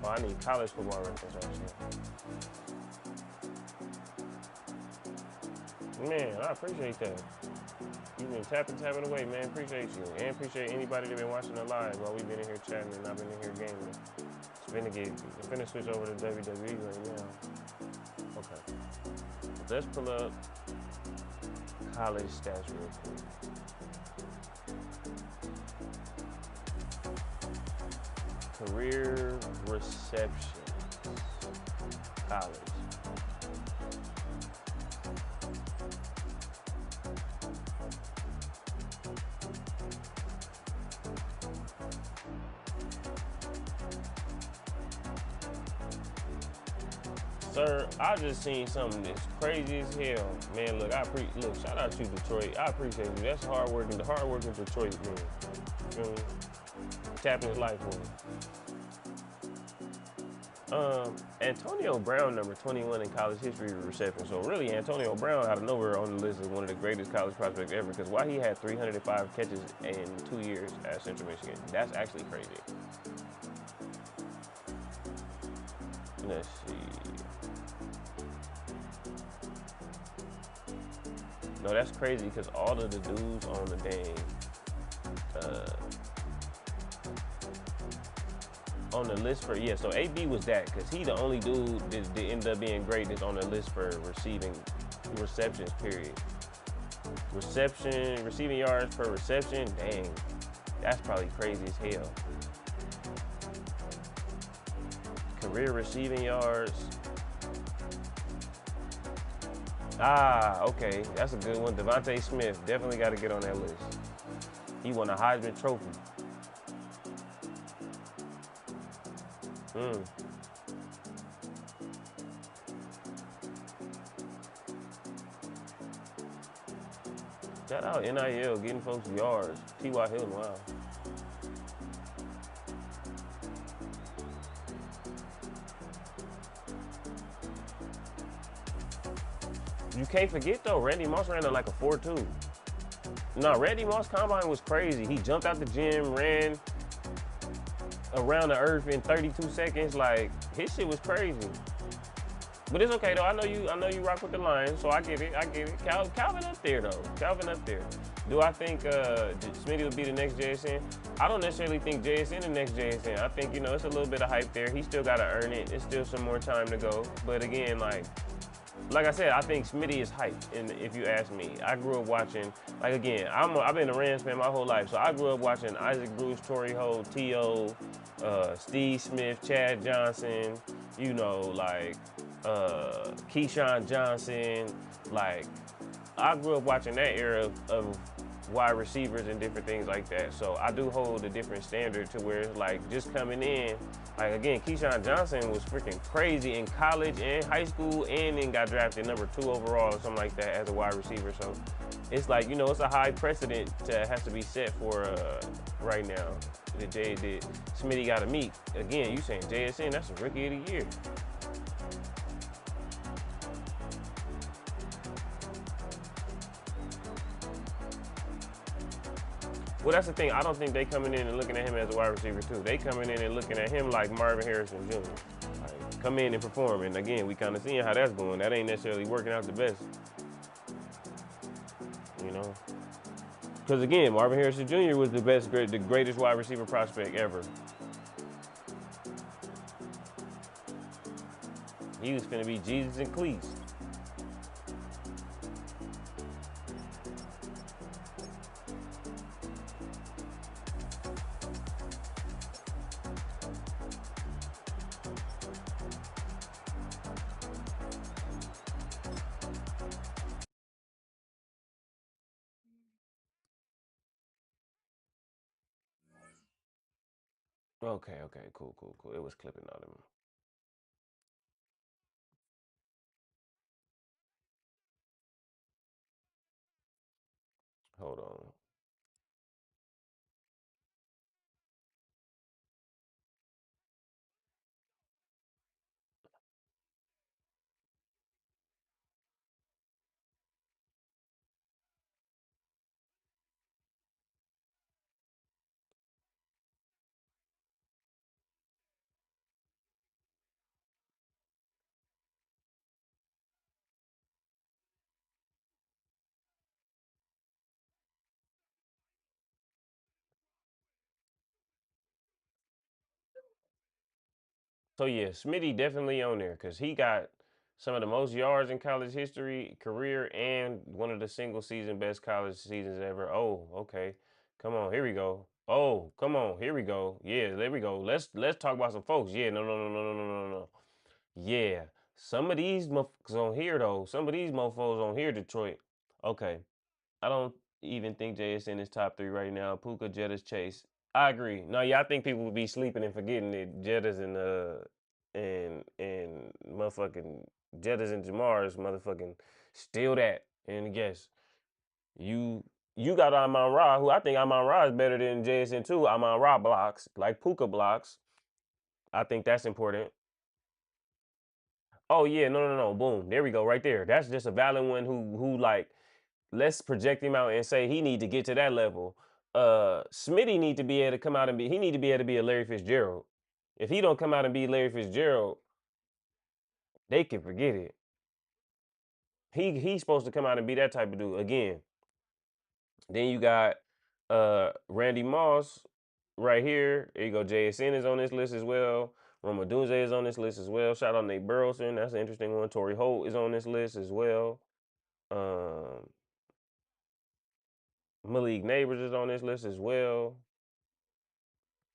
Oh, I need college football reference actually. Man, I appreciate that. You been tapping away, man. Appreciate you. And appreciate anybody that been watching the live while we been in here chatting and I've been in here gaming. I'm finna switch over to WWE right now. Okay. Let's pull up college stats real quick. Career receptions. College. Sir, I just seen something that's crazy as hell. Man, look, shout out to Detroit. I appreciate you. That's the hard working Detroit man. You feel me? Tapping his life for Antonio Brown, number 21 in college history reception. So really, Antonio Brown out of nowhere on the list is one of the greatest college prospects ever. Because why he had 305 catches in 2 years at Central Michigan? That's actually crazy. Let's see. No, that's crazy because all of the dudes on the dang on the list for so AB was that because he the only dude that ended up being great that's on the list for receptions period. Receiving yards per reception, dang, that's probably crazy as hell. Career receiving yards. Okay, that's a good one. Devontae Smith definitely got to get on that list. He won a Heisman Trophy. Shout out NIL getting folks yards. T.Y. Hilton, wow. You can't forget though, Randy Moss ran like a 4.2. No, Randy Moss combine was crazy. He jumped out the gym, ran around the earth in 32 seconds. Like his shit was crazy. But it's okay though. I know you rock with the Lions, so I get it. Calvin up there though. Calvin up there. Do I think Smitty will be the next JSN? I don't necessarily think JSN the next JSN. I think it's a little bit of hype there. He still got to earn it. It's still some more time to go. But again, like I said, I think Smitty is hype. And if you ask me, I grew up watching. Like again, I've been a Rams fan my whole life, so I grew up watching Isaac Bruce, Torrey Holt, T.O., Steve Smith, Chad Johnson. Keyshawn Johnson. Like I grew up watching that era of wide receivers and different things like that. So I do hold a different standard to where it's like just coming in. Like again, Keyshawn Johnson was freaking crazy in college and high school and then got drafted number 2 overall or something like that as a wide receiver. So it's like, it's a high precedent that has to be set for right now that Smitty got to meet. Again, you saying JSN, that's a rookie of the year. Well, that's the thing. I don't think they coming in and looking at him as a wide receiver too. They coming in and looking at him like Marvin Harrison Jr. Like, come in and perform. And again, we kind of seeing how that's going. That ain't necessarily working out the best. Because again, Marvin Harrison Jr. was the greatest wide receiver prospect ever. He was finna be Jesus and Cleats. Okay, cool. It was clipping out of him. Hold on. So yeah, Smitty definitely on there because he got some of the most yards in college history, career, and one of the single season best college seasons ever. Oh, okay. Come on, here we go. Oh, come on, here we go. Yeah, there we go. Let's talk about some folks. Yeah, no, no, no, no, no, no, no, no. Yeah, some of these motherfuckers on here though. Some of these mofos on here, Detroit. Okay, I don't even think JSN is top three right now. Puka, Jettas, Chase. I agree. No, yeah, I think people would be sleeping and forgetting that Jettas and motherfucking Jettas and Jamar's motherfucking still that. And guess you you got Amon Ra, who I think Amon Ra is better than JSN too. Amon Ra blocks like Puka blocks. I think that's important. Oh yeah, no, no, no, boom, there we go, right there. That's just a valid one who like let's project him out and say he need to get to that level. Smitty need to be able to come out and be he need to be able to be a Larry Fitzgerald. If he don't come out and be Larry Fitzgerald, they can forget it. He's supposed to come out and be that type of dude again. Then you got Randy Moss right here. There you go. JSN is on this list as well. Roma Dunze is on this list as well. Shout out Nate Burleson. That's an interesting one. Torrey Holt is on this list as well. Um, Malik Neighbors is on this list as well.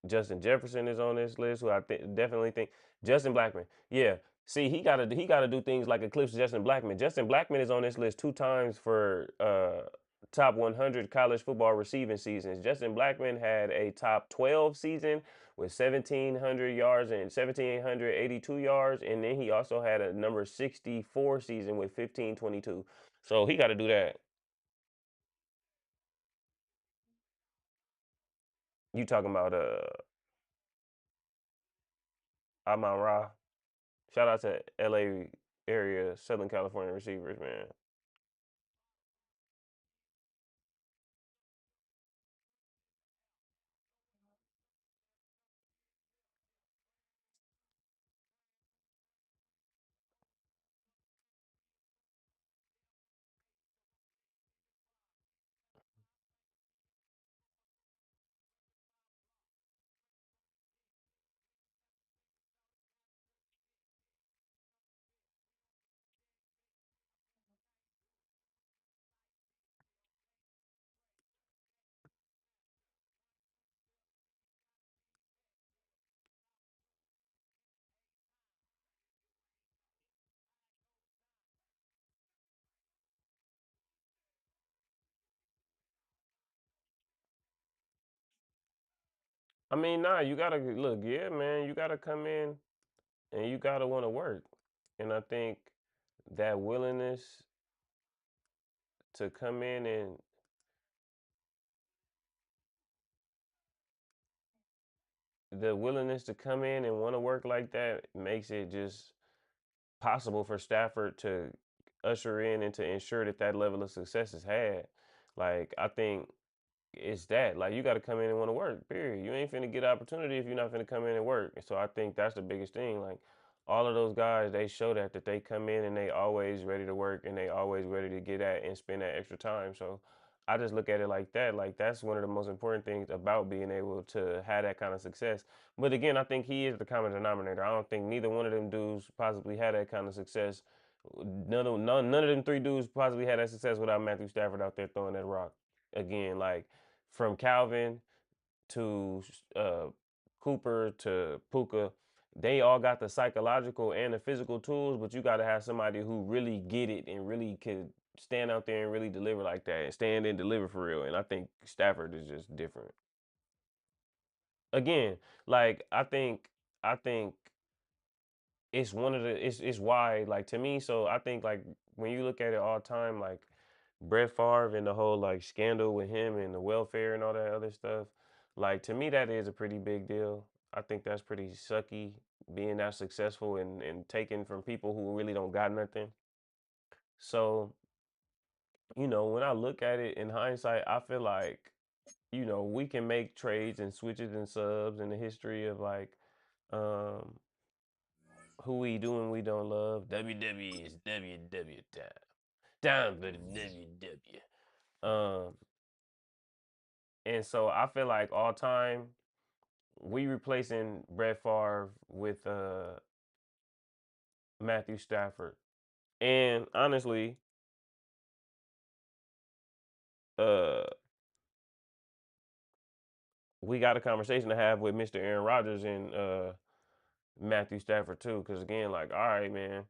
Justin Jefferson is on this list, who definitely think Justin Blackman. Yeah, see, he gotta do things like eclipse Justin Blackman. Justin Blackman is on this list 2 times for top 100 college football receiving seasons. Justin Blackman had a top 12 season with 1,700 yards and 1,782 yards, and then he also had a number 64 season with 1,522. So he got to do that. You talking about Amon Ra? Shout out to LA area, Southern California receivers, man. I mean, nah, you gotta look, yeah, man. You gotta come in and you gotta want to work, and I think that willingness to come in and the willingness to come in and want to work like that makes it just possible for Stafford to usher in and to ensure that that level of success is had. Like I think it's that like you got to come in and want to work. Period. You ain't finna get opportunity if you're not finna come in and work. And so I think that's the biggest thing. Like all of those guys, they show that they come in and they always ready to work and they always ready to get at and spend that extra time. So I just look at it like that. Like that's one of the most important things about being able to have that kind of success. But again, I think he is the common denominator. I don't think neither one of them dudes possibly had that kind of success. None of them three dudes possibly had that success without Matthew Stafford out there throwing that rock. Again, like from Calvin to uh, Cooper to Puka, they all got the psychological and the physical tools, but you got to have somebody who really get it and really can stand out there and really deliver like that and stand and deliver for real. And I think Stafford is just different. Again, like I think it's one of the it's why like to me. So I think like when you look at it all time, like Brett Favre and the whole like scandal with him and the welfare and all that other stuff, like to me that is a pretty big deal. I think that's pretty sucky being that successful and taken from people who really don't got nothing. So, when I look at it in hindsight, I feel like, we can make trades and switches and subs in the history of like um who we do and we don't love. WWE is WW time. Down for the WW. Um, and so I feel like all time. we replacing Brett Favre with Matthew Stafford. And honestly, uh, we got a conversation to have with Mr. Aaron Rodgers and Matthew Stafford too. Because again, like, all right, man,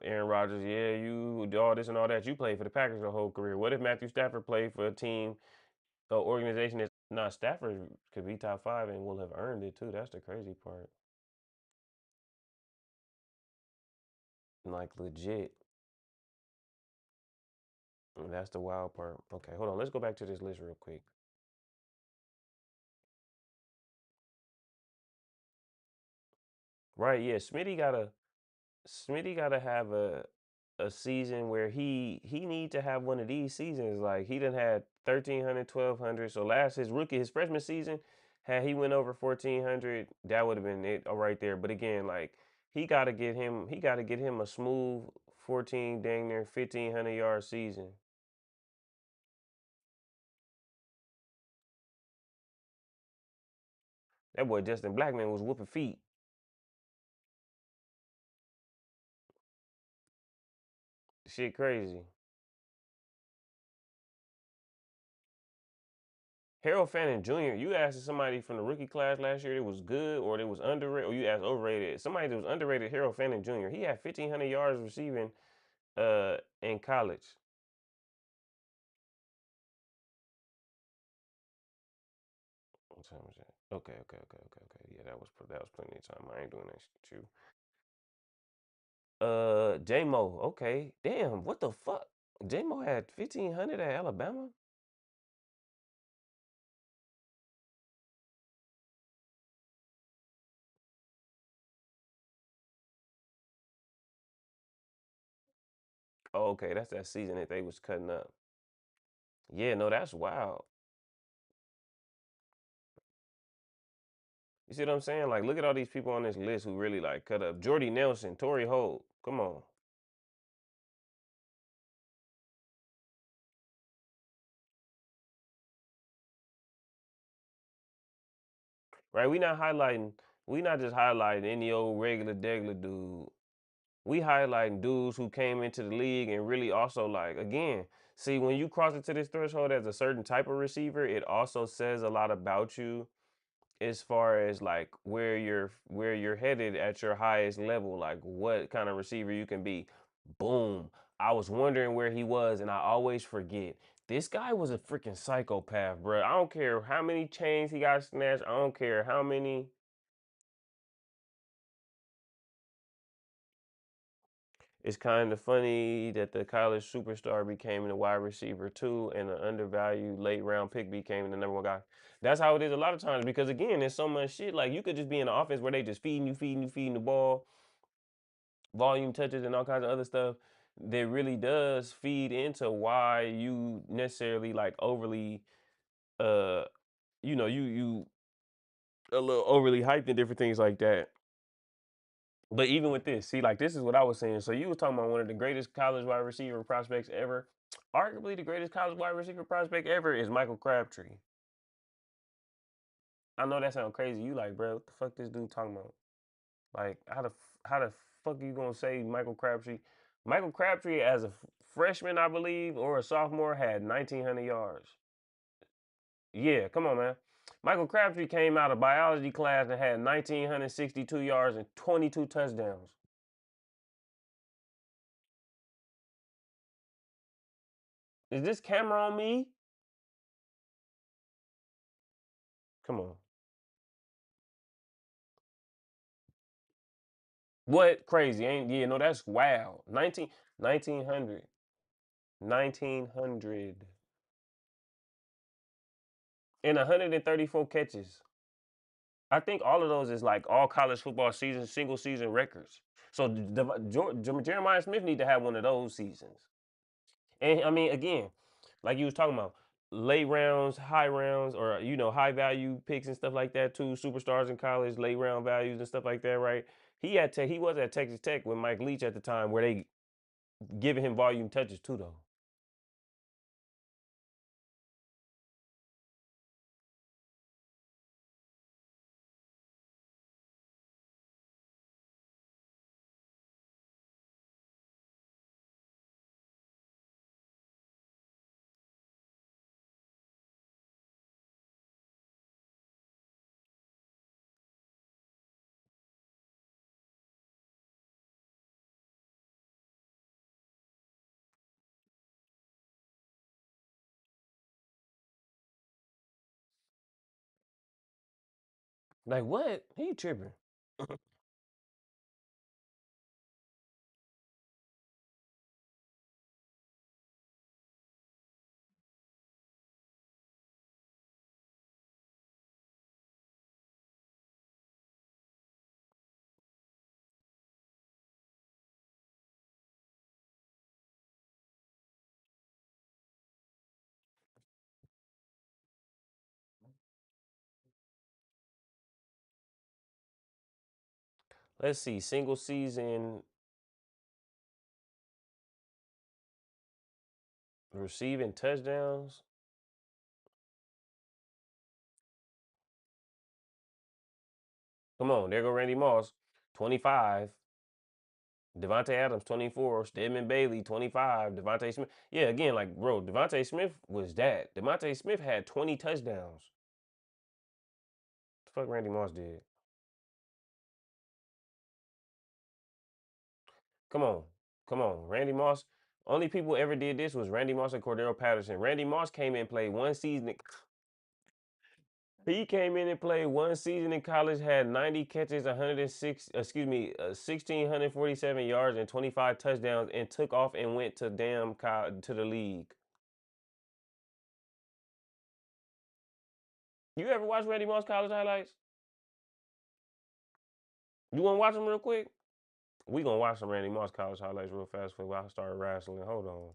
Aaron Rodgers, yeah, you do all this and all that. You played for the Packers your whole career. What if Matthew Stafford played for a team, organization that's not Stafford could be top five and will have earned it too. That's the crazy part. Like legit. That's the wild part. Okay, hold on. Let's go back to this list real quick. Right, yeah. Smitty gotta have a season where he need to have one of these seasons. Like he done had 1,300, 1,200. So his freshman season, had he went over 1,400, that would have been it right there. But again, like he gotta get him a smooth 14, dang near 1,500 yard season. That boy Justin Blackman was whooping feet. Shit crazy. Harold Fanning Jr., you asked somebody from the rookie class last year that was good or that was underrated, or you asked overrated. Somebody that was underrated, Harold Fanning Jr., he had 1,500 yards receiving in college. What time was that? Okay. Yeah, that was plenty of time. I ain't doing that shit with you. J-Mo, okay. Damn, what the fuck? J-Mo had 1,500 at Alabama? Oh, okay, that's that season that they was cutting up. Yeah, no, that's wild. You see what I'm saying? Like, look at all these people on this list who really like cut up. Jordy Nelson, Torrey Holt. Come on. Right? We not just highlighting any old regular degular dude. We highlighting dudes who came into the league and really also like again, see when you cross into this threshold as a certain type of receiver, it also says a lot about you as far as like where you're headed at your highest level, like what kind of receiver you can be. Boom. I was wondering where he was, and I always forget. This guy was a freaking psychopath, bro. I don't care how many chains he got snatched. I don't care how many. It's kind of funny that the college superstar became the wide receiver too, and an undervalued late round pick became the number one guy. That's how it is a lot of times because again, there's so much shit. Like you could just be in an offense where they just feeding the ball, volume touches, and all kinds of other stuff. That really does feed into why you necessarily like overly, uh, you a little overly hyped and different things like that. But even with this, see, like this is what I was saying. So you was talking about one of the greatest college wide receiver prospects ever. Arguably the greatest college wide receiver prospect ever is Michael Crabtree. I know that sounds crazy. You like, bro, what the fuck this dude talking about? Like, how the fuck you gonna say Michael Crabtree? Michael Crabtree as a freshman, I believe, or a sophomore had 1,900 yards. Yeah, come on, man. Michael Crabtree came out of biology class and had 1,962 yards and 22 touchdowns. Is this camera on me? Come on. What crazy? Ain't yeah, no, that's wow. 1900, 1900, and 134 catches. I think all of those is like all college football season, single season records. So Jeremiah Smith need to have one of those seasons. And I mean, again, like you was talking about, late rounds, high rounds, or high value picks and stuff like that too. Superstars in college, late round values and stuff like that, right? He was at Texas Tech with Mike Leach at the time, where they giving him volume touches too, though. Like what? He tripping. Let's see. Single season receiving touchdowns. Come on, there go Randy Moss, 25. Devontae Adams, 24. Stedman Bailey, 25. Devontae Smith. Yeah, again, like, bro, Devontae Smith was that. Devontae Smith had 20 touchdowns. The fuck Randy Moss did. Come on. Come on. Randy Moss. Only people ever did this was Randy Moss and Cordero Patterson. Randy Moss came in and played one season. He came in and played one season in college, had 90 catches, 106, 1,647 yards, and 25 touchdowns, and took off and went to to the league. You ever watch Randy Moss college highlights? You want to watch them real quick? We gonna watch some Randy Moss college highlights real fast before I start wrestling. Hold on.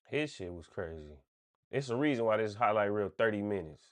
His shit was crazy. It's the reason why this highlight reel 30 minutes.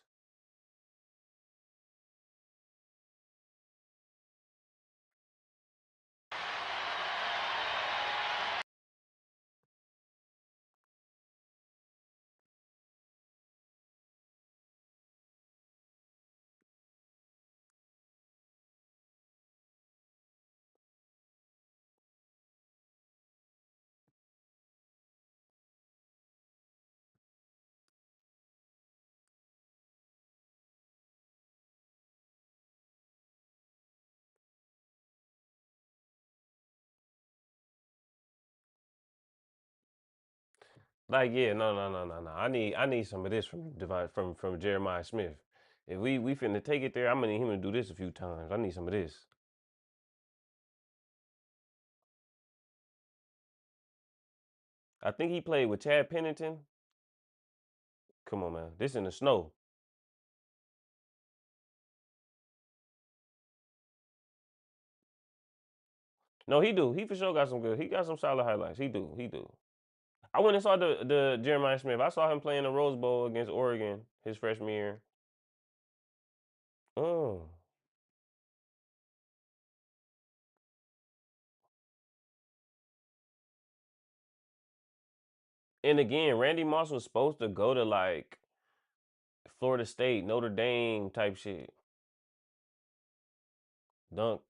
Like, yeah, no. I need some of this from Jeremiah Smith. If we finna take it there, I'm gonna need him to do this a few times. I need some of this. I think he played with Chad Pennington. Come on, man. This in the snow. No, he do. He for sure got some good. He got some solid highlights. He do. He do. I went and saw the Jeremiah Smith. I saw him playing the Rose Bowl against Oregon his freshman year. Oh. And again, Randy Moss was supposed to go to like Florida State, Notre Dame type shit. Dunk.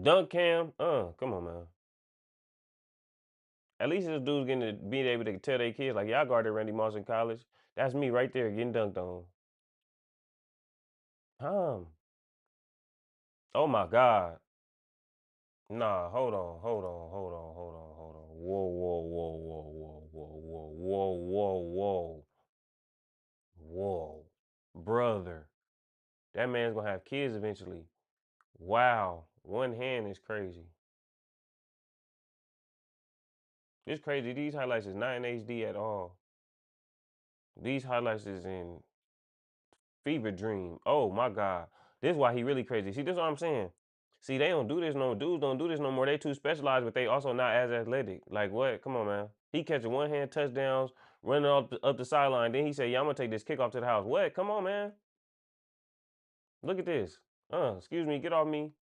Dunk Cam. Come on, man. At least this dude's getting to be able to tell their kids, like, y'all guarded Randy Moss in college. That's me right there getting dunked on. Oh my God. Nah, hold on. Whoa. Whoa. Brother. That man's gonna have kids eventually. Wow. One hand is crazy. It's crazy. These highlights is not in HD at all. These highlights is in fever dream. Oh my God. This is why he really crazy. See, this is what I'm saying. See, they don't do this no dudes don't do this no more. They too specialized, but they also not as athletic. Like what? Come on, man. He catching one hand touchdowns, running up the sideline. Then he say, "Yeah, I'm gonna take this kickoff to the house." What? Come on, man. Look at this. Excuse me, get off me.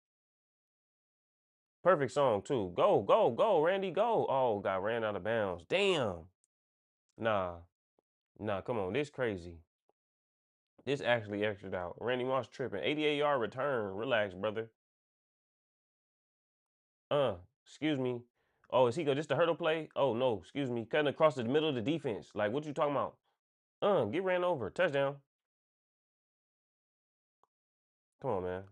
Perfect song too. Go, go, go, Randy, go. Oh, got ran out of bounds. Damn. Nah, nah. Come on, this crazy. This actually extra out. Randy Moss tripping. 88-yard return. Relax, brother. Uh, excuse me. Oh, is he go just a hurdle play? Oh no, excuse me. Cutting across the middle of the defense. Like what you talking about? Get ran over. Touchdown. Come on, man.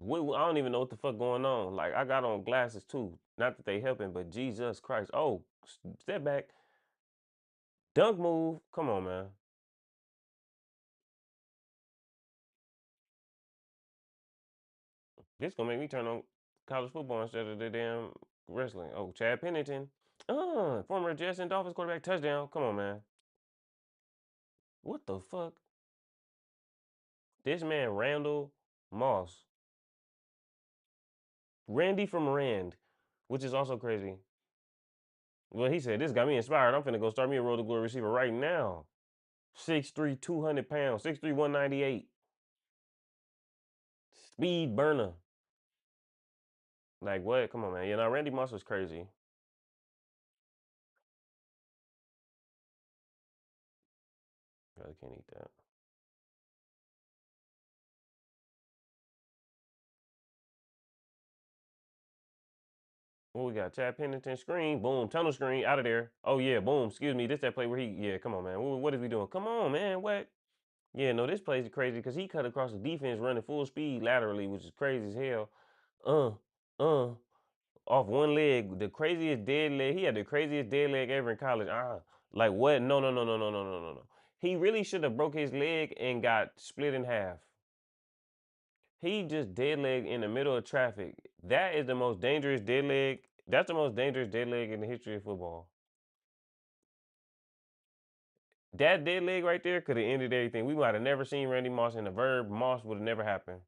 I don't even know what the fuck going on. Like I got on glasses too. Not that they helping, but Jesus Christ. Oh, step back. Dunk move. Come on, man. This gonna make me turn on college football instead of the damn wrestling. Oh, Chad Pennington. Former Jets and Dolphins quarterback touchdown. Come on, man. What the fuck? This man Randall Moss. Randy from Rand, which is also crazy. Well, he said, this got me inspired. I'm finna go start me a road to glory receiver right now. 6'3", 200 pounds. 6'3", 198. Speed burner. Like what? Come on, man. You know, Randy Moss was crazy. Probably can't eat that. What we got? Chad Pennington screen. Boom. Tunnel screen. Out of there. Oh, yeah. Boom. Excuse me. This that play where he. Yeah, come on, man. What is we doing? Come on, man. What? Yeah, no, this play's crazy because he cut across the defense running full speed laterally, which is crazy as hell. Uh, uh, off one leg, the craziest dead leg. He had the craziest dead leg ever in college. Like what? No, no, no, no, no, no, no, no, no. He really should have broke his leg and got split in half. He just dead leg in the middle of traffic. That is the most dangerous dead leg. That's the most dangerous dead leg in the history of football. That dead leg right there could have ended everything. We might have never seen Randy Moss in the verb. Moss would have never happened.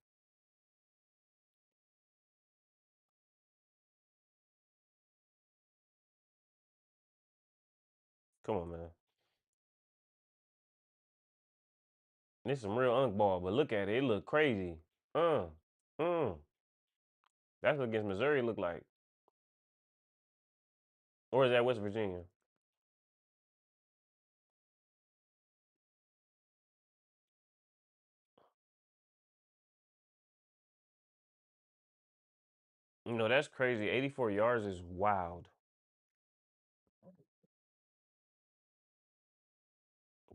Come on, man. This is some real unk ball, but look at it. It look crazy. Uh, uh. That's what against Missouri look like. Or is that West Virginia? You know, that's crazy. 84 yards is wild.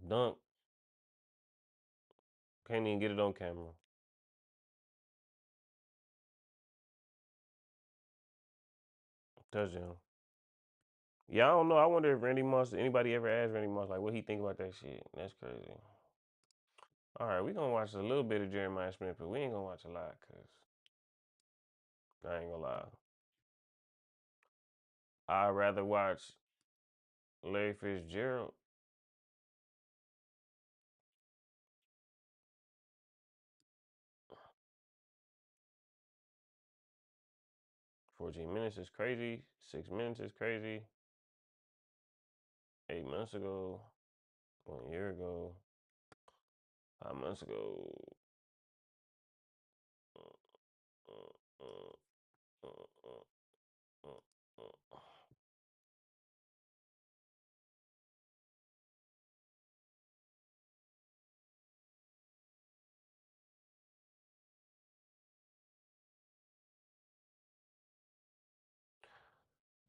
Dunk. Can't even get it on camera. Touchdown. Yeah, I don't know. I wonder if Randy Moss, anybody ever asked Randy Moss, like, what he think about that shit. That's crazy. All right, we going to watch a little bit of Jeremiah Smith, but we ain't going to watch a lot because I ain't going to lie. I'd rather watch Larry Fitzgerald. 14 minutes is crazy. 6 minutes is crazy. 8 months ago. 1 year ago. 5 months ago.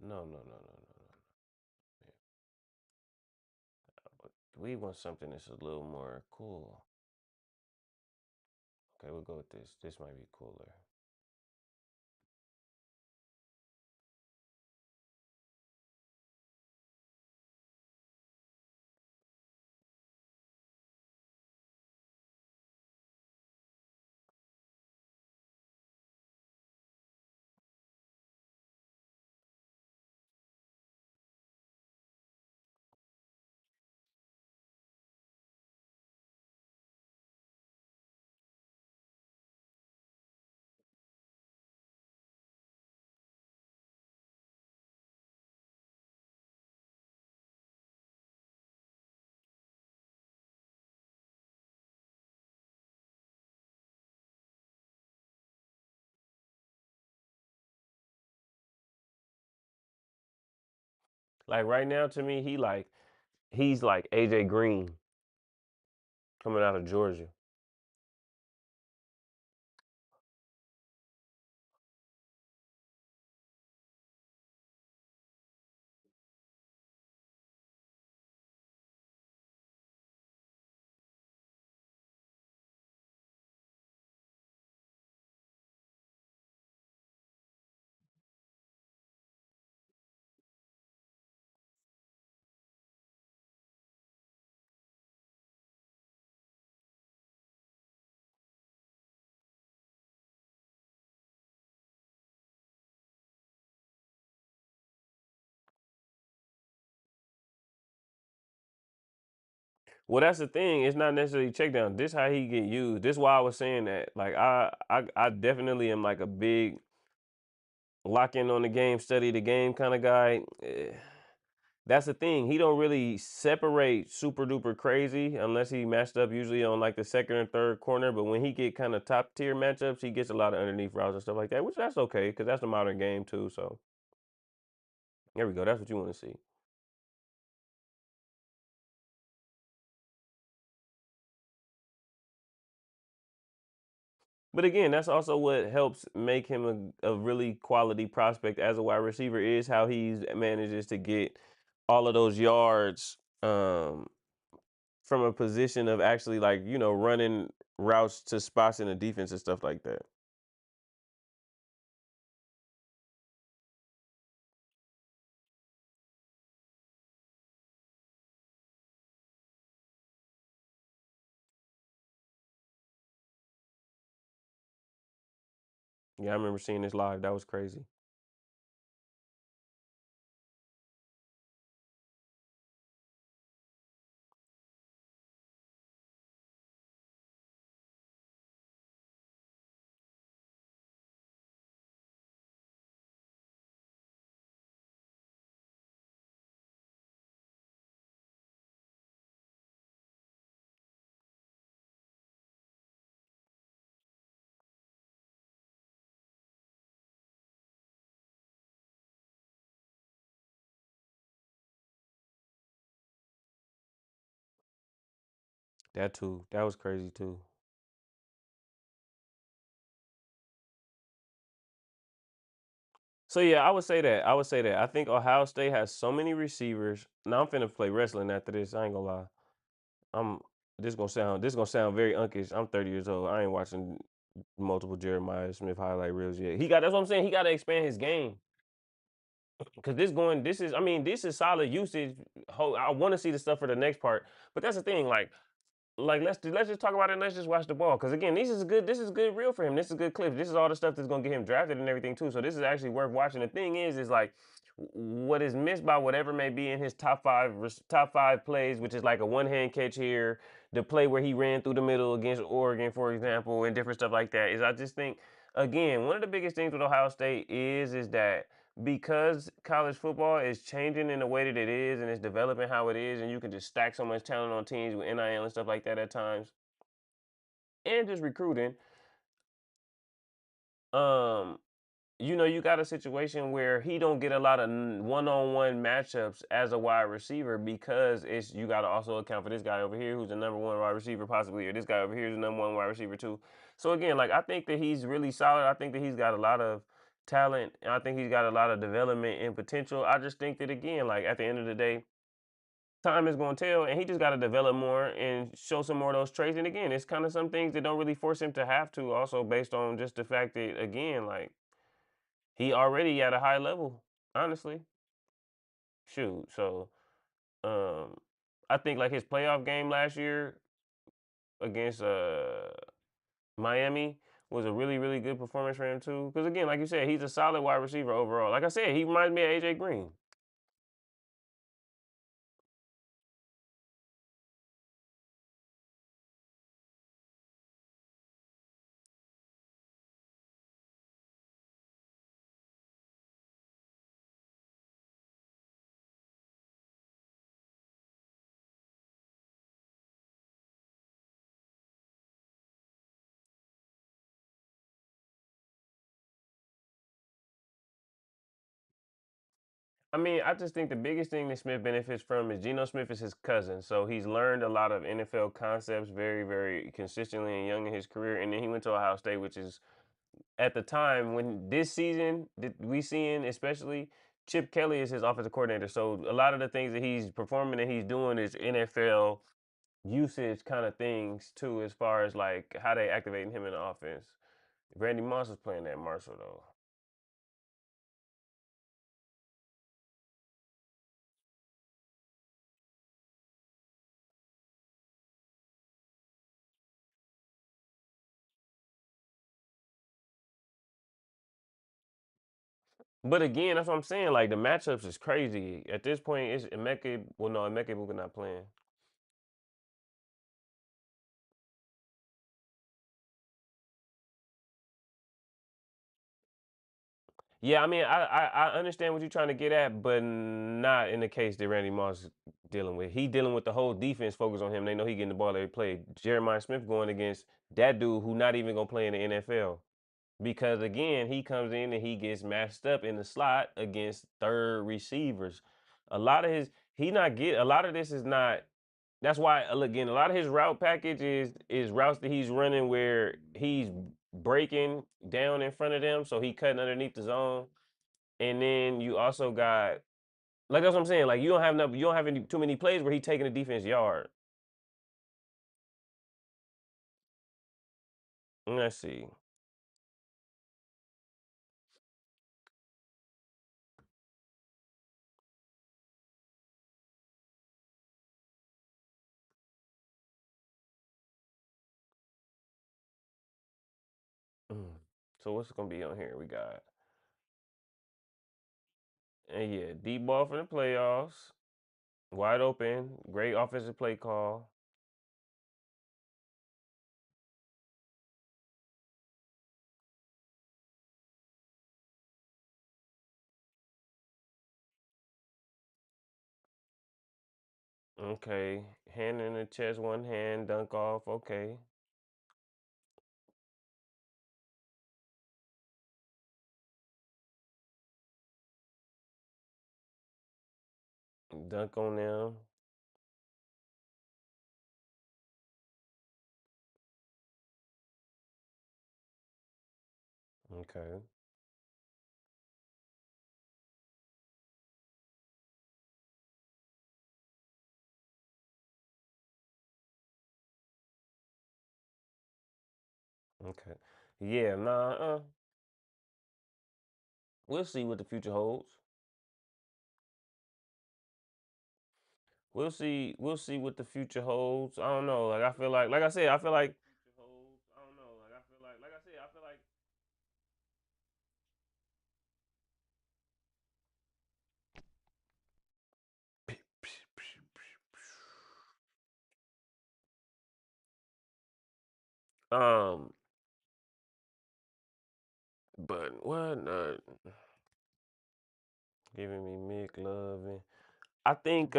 No, no, no, no, no, no. We want something that's a little more cool. Okay, we'll go with this. This might be cooler. Like right now, to me, he's like AJ Green coming out of Georgia. Well, that's the thing. It's not necessarily check down. This how he get used. This why I was saying that. Like I definitely am like a big lock in on the game, study the game kind of guy. That's the thing. He don't really separate super duper crazy unless he matched up usually on like the second or third corner. But when he get kind of top tier matchups, he gets a lot of underneath routes and stuff like that, which that's okay because that's the modern game too. So there we go. That's what you want to see. But again, that's also what helps make him a really quality prospect as a wide receiver is how he manages to get all of those yards from a position of actually like running routes to spots in the defense and stuff like that. Yeah, I remember seeing this live. That was crazy. That too. That was crazy too. So yeah, I would say that. I would say that. I think Ohio State has so many receivers. Now I'm finna play wrestling after this. I ain't gonna lie. I'm this gonna sound very unkish. I'm 30 years old. I ain't watching multiple Jeremiah Smith highlight reels yet. He got that's what I'm saying. He got to expand his game because this is solid usage. I want to see the stuff for the next part, but that's the thing. Like let's just talk about it and let's just watch the ball. Because again, this is good real for him. This is good clips. This is all the stuff that's gonna get him drafted and everything too. So this is actually worth watching. The thing is like what is missed by whatever may be in his top five plays, which is like a one hand catch here, the play where he ran through the middle against Oregon, for example, and different stuff like that. Is I just think again one of the biggest things with Ohio State is that because college football is changing in the way that it is and it's developing how it is, and you can just stack so much talent on teams with NIL and stuff like that at times, and just recruiting. Um, you got a situation where he don't get a lot of one-on-one matchups as a wide receiver because it's you got to also account for this guy over here who's the number one wide receiver possibly, or this guy over here is the number one wide receiver too. So again, like I think that he's really solid. I think that he's got a lot of talent. And I think he's got a lot of development and potential. I just think that again, like at the end of the day, time is going to tell, and he just got to develop more and show some more of those traits. And again, it's kind of some things that don't really force him to have to. Also, based on just the fact that again, like he already at a high level, honestly. Shoot. So, um, I think like his playoff game last year against Miami was a really really good performance for him too. Because again, like you said, he's a solid wide receiver overall. Like I said, he reminds me of AJ Green. I mean, I just think the biggest thing that Smith benefits from is Geno Smith is his cousin, so he's learned a lot of NFL concepts very, very consistently and young in his career. And then he went to Ohio State, which is at the time when this season that we seeing, especially Chip Kelly is his offensive coordinator. So a lot of the things that he's performing and he's doing is NFL usage kind of things too, as far as like how they activating him in the offense. Randy Moss is playing that Marshall though. But again, that's what I'm saying. Like the matchups is crazy. At this point, it's Emeka. Well, no, Emeka Buka not playing. Yeah, I mean, I understand what you're trying to get at, but not in the case that Randy Moss dealing with. He dealing with the whole defense focus on him. They know he getting the ball every play. Jeremiah Smith going against that dude who not even gonna play in the NFL because again he comes in and he gets matched up in the slot against third receivers. A lot of his he not get a lot of this is not. That's why again a lot of his route package is routes that he's running where he's breaking down in front of them, so he cutting underneath the zone. And then you also got like that's what I'm saying. Like you don't have any too many plays where he taking the defense yard. Let's see. Mm. So what's gonna be on here? We got and yeah, deep ball for the playoffs, wide open, great offensive play call. Okay, hand in the chest, one hand, dunk off. Okay, dunk on them. Okay, okay, yeah, nah. We'll see what the future holds. We'll see. We'll see what the future holds. I don't know. Like I feel like I said, I feel like. I don't know. Like I said, I feel like. Um, but what? Giving me Mick love and I think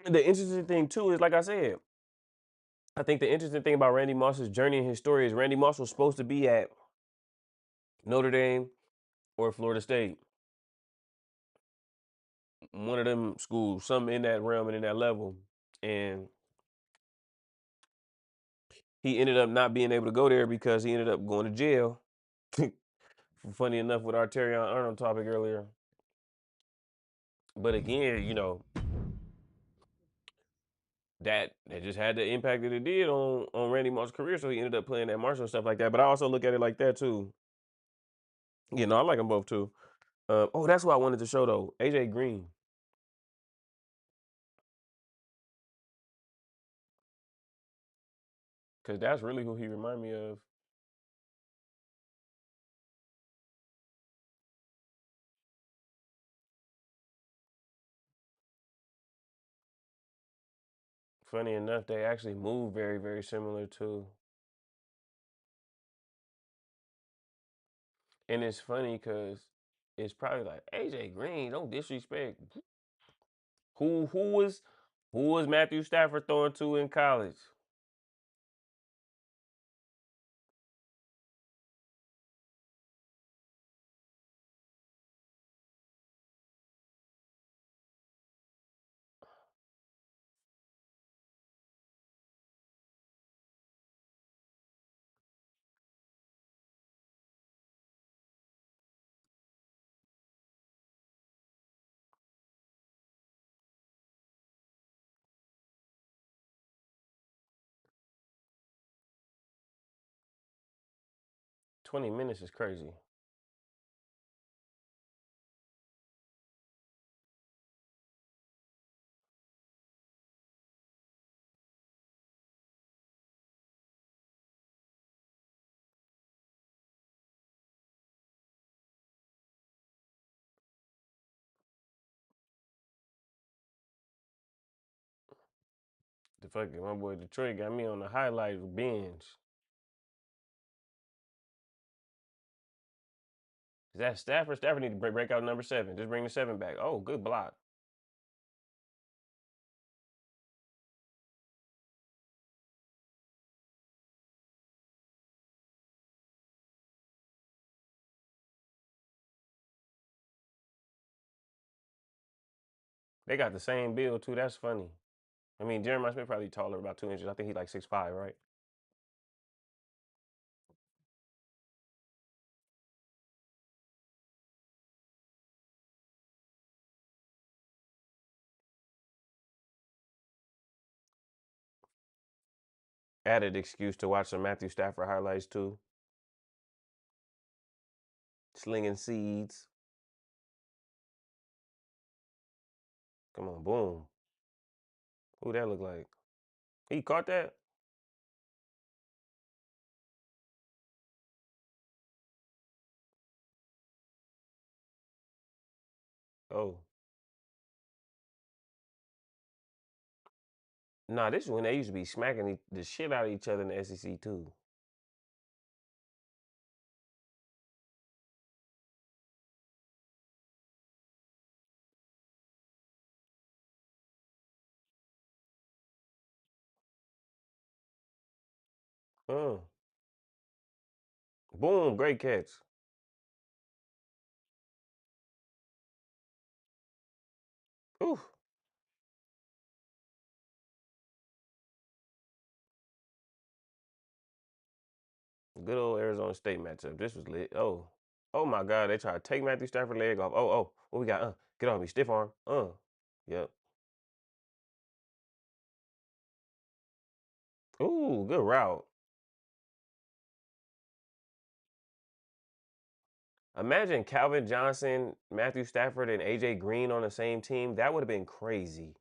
the interesting thing too is like I said, I think the interesting thing about Randy Moss's journey and his story is Randy Moss was supposed to be at Notre Dame or Florida State, one of them schools, something in that realm and in that level, and he ended up not being able to go there because he ended up going to jail. Funny enough, with our Terrion Arnold topic earlier, but again, that just had the impact that it did on Randy Moss's career. So he ended up playing that Marshall and stuff like that. But I also look at it like that too. I like them both too. Oh, that's what I wanted to show though. AJ Green, because that's really who he remind me of. Funny enough, they actually move very, very similar too. And it's funny because it's probably like AJ Green, don't disrespect. Who was Matthew Stafford throwing to in college? 20 minutes is crazy. The fucking my boy Detroit got me on the highlight binge. Is that Stafford? Stafford need to break out number 7. Just bring the 7 back. Oh, good block. They got the same build too. That's funny. I mean, Jeremiah Smith probably taller, about 2 inches. I think he like 6'5", right? Added excuse to watch some Matthew Stafford highlights too. Slinging seeds. Come on, boom. Who that look like? He caught that? Oh. Nah, this is when they used to be smacking the shit out of each other in the SEC too. Boom, great catch. Ooh. Good old Arizona State matchup. This was lit. Oh. Oh my God, they tried to take Matthew Stafford leg off. Oh. What we got? Get off me. Stiff arm. Yep. Ooh, good route. Imagine Calvin Johnson, Matthew Stafford, and AJ Green on the same team. That would have been crazy.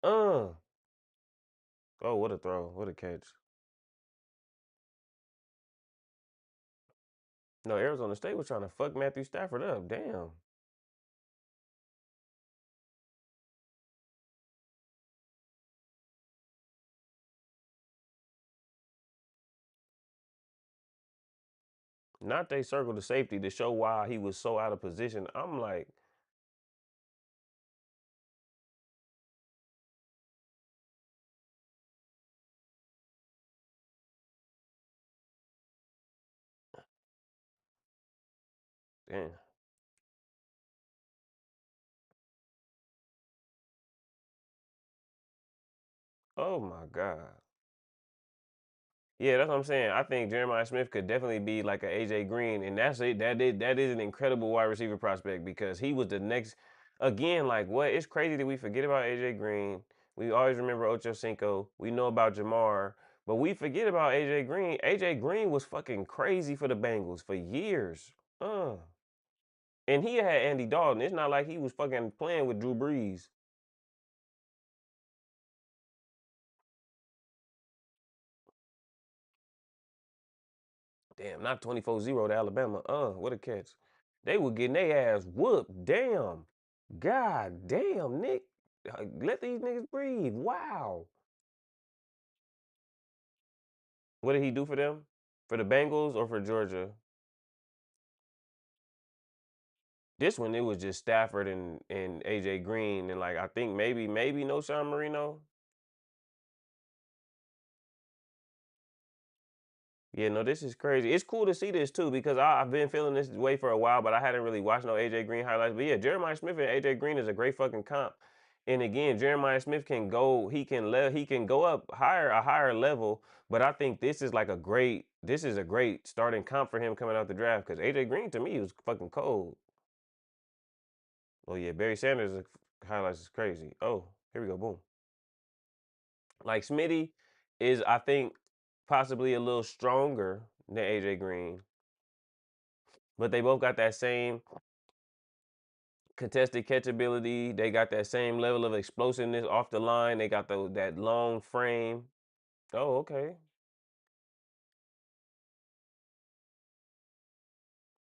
Oh, what a throw. What a catch. No, Arizona State was trying to fuck Matthew Stafford up. Damn. Not they circled the safety to show why he was so out of position. I'm like, damn. Oh my God. Yeah, that's what I'm saying. I think Jeremiah Smith could definitely be like a AJ Green, and that's it. That is an incredible wide receiver prospect because he was the next. Again, like what? It's crazy that we forget about AJ Green. We always remember Ocho Cinco. We know about Jamar, but we forget about AJ Green. AJ Green was fucking crazy for the Bengals for years. And he had Andy Dalton. It's not like he was fucking playing with Drew Brees. Damn, not 24-0 to Alabama. What a catch. They were getting their ass whooped. Damn. God damn, Nick. Let these niggas breathe. Wow. What did he do for them? For the Bengals or for Georgia? This one, it was just Stafford and AJ Green. And like I think maybe no Sean Marino. Yeah, no, this is crazy. It's cool to see this too because I've been feeling this way for a while, but I hadn't really watched no AJ Green highlights. But yeah, Jeremiah Smith and AJ Green is a great fucking comp. And again, Jeremiah Smith can go, he can go up higher, a higher level. But I think this is a great starting comp for him coming out the draft because AJ Green to me was fucking cold. Oh yeah, Barry Sanders highlights is crazy. Oh, here we go, boom. Like Smitty is, I think, possibly a little stronger than AJ Green. But they both got that same contested catchability. They got that same level of explosiveness off the line. They got that long frame. Oh, okay.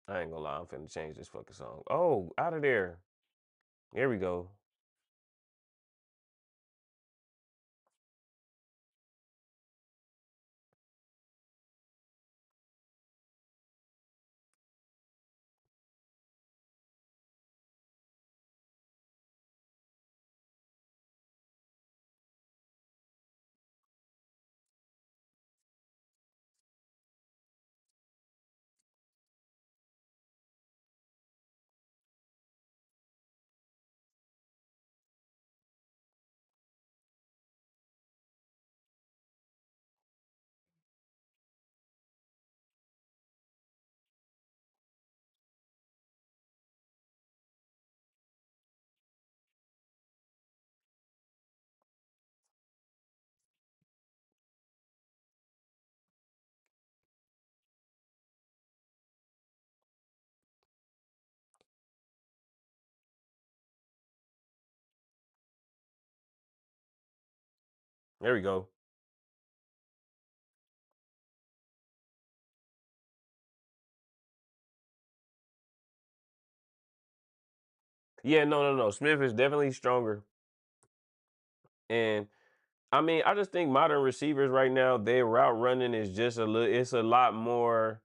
I ain't gonna lie, I'm finna change this fucking song. Oh, out of there. Here we go. There we go. Yeah, no. Smith is definitely stronger. And I mean, I just think modern receivers right now, their route running is just it's a lot more,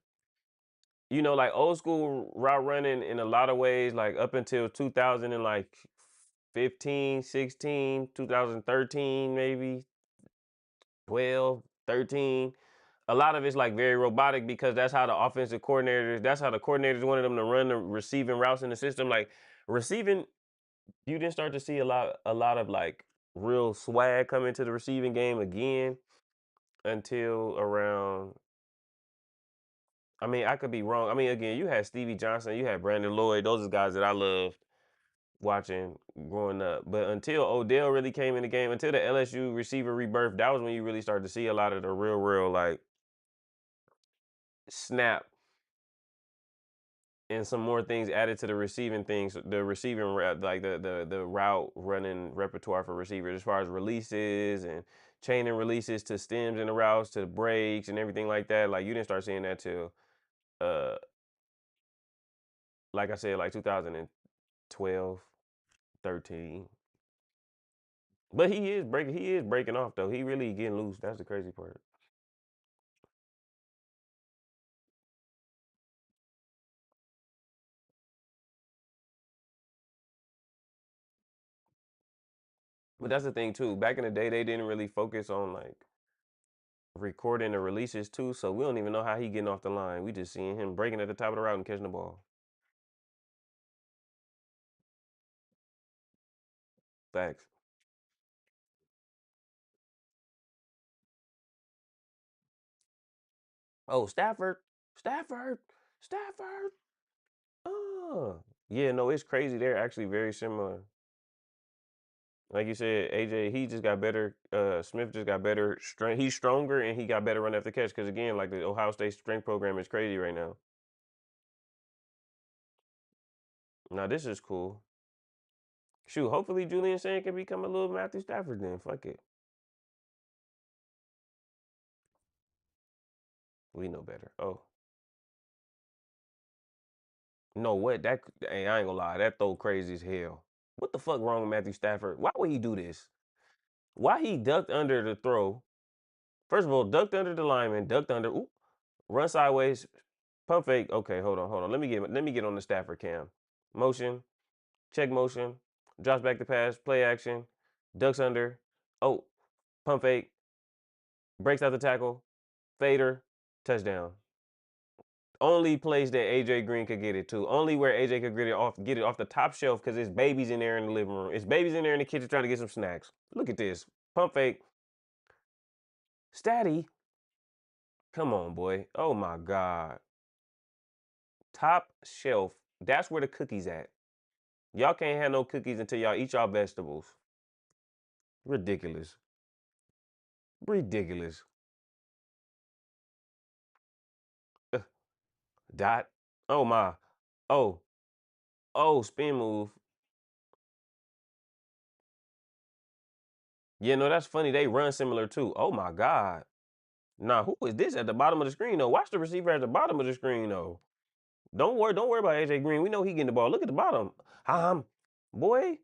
like old school route running in a lot of ways, like up until 2000 and like 15, 16, 2013, maybe 12, 13. A lot of it's like very robotic because that's how the coordinators wanted them to run the receiving routes in the system. Like receiving, you didn't start to see a lot of like real swag come into the receiving game again until around. I mean, I could be wrong. I mean, again, you had Stevie Johnson, you had Brandon Lloyd. Those are guys that I loved watching growing up. But until Odell really came in the game, until the LSU receiver rebirth, that was when you really started to see a lot of the real like snap and some more things added to the receiving things, the receiving like the route running repertoire for receivers as far as releases and chaining releases to stems and the routes to the breaks and everything like that. Like you didn't start seeing that till uh like I said, like 2012, 13. But he is breaking off though. He really getting loose. That's the crazy part. But that's the thing too. Back in the day, they didn't really focus on like recording the releases too, so we don't even know how he getting off the line. We just seeing him breaking at the top of the route and catching the ball. Facts. Oh, Stafford, Stafford. Oh, yeah. No, it's crazy. They're actually very similar. Like you said, AJ, he just got better. Smith just got better strength. He's stronger and he got better run after catch. Because again, like the Ohio State strength program is crazy right now. Now this is cool. Shoot, hopefully Julian Sand can become a little Matthew Stafford then. Fuck it. We know better. Oh. No, what? Hey, I ain't gonna lie. That throw crazy as hell. What the fuck wrong with Matthew Stafford? Why would he do this? Why he ducked under the throw? First of all, ducked under the lineman, ducked under, oop, run sideways, pump fake. Okay, hold on. Let me get on the Stafford cam. Motion, check motion, drops back to pass, play action, ducks under. Oh, pump fake, breaks out the tackle, fader, touchdown. Only place that AJ Green could get it to. Only where AJ could get it off the top shelf because it's babies in there in the living room. It's babies in there in the kitchen trying to get some snacks. Look at this. Pump fake. Statty. Come on, boy. Oh my God. Top shelf. That's where the cookies at. Y'all can't have no cookies until y'all eat y'all vegetables. Ridiculous. Ridiculous. Dot. Oh my. Oh. Oh, spin move. Yeah, no, that's funny. They run similar too. Oh my God. Nah, who is this at the bottom of the screen though? Watch the receiver at the bottom of the screen though. Don't worry about AJ Green. We know he getting the ball. Look at the bottom. Boy.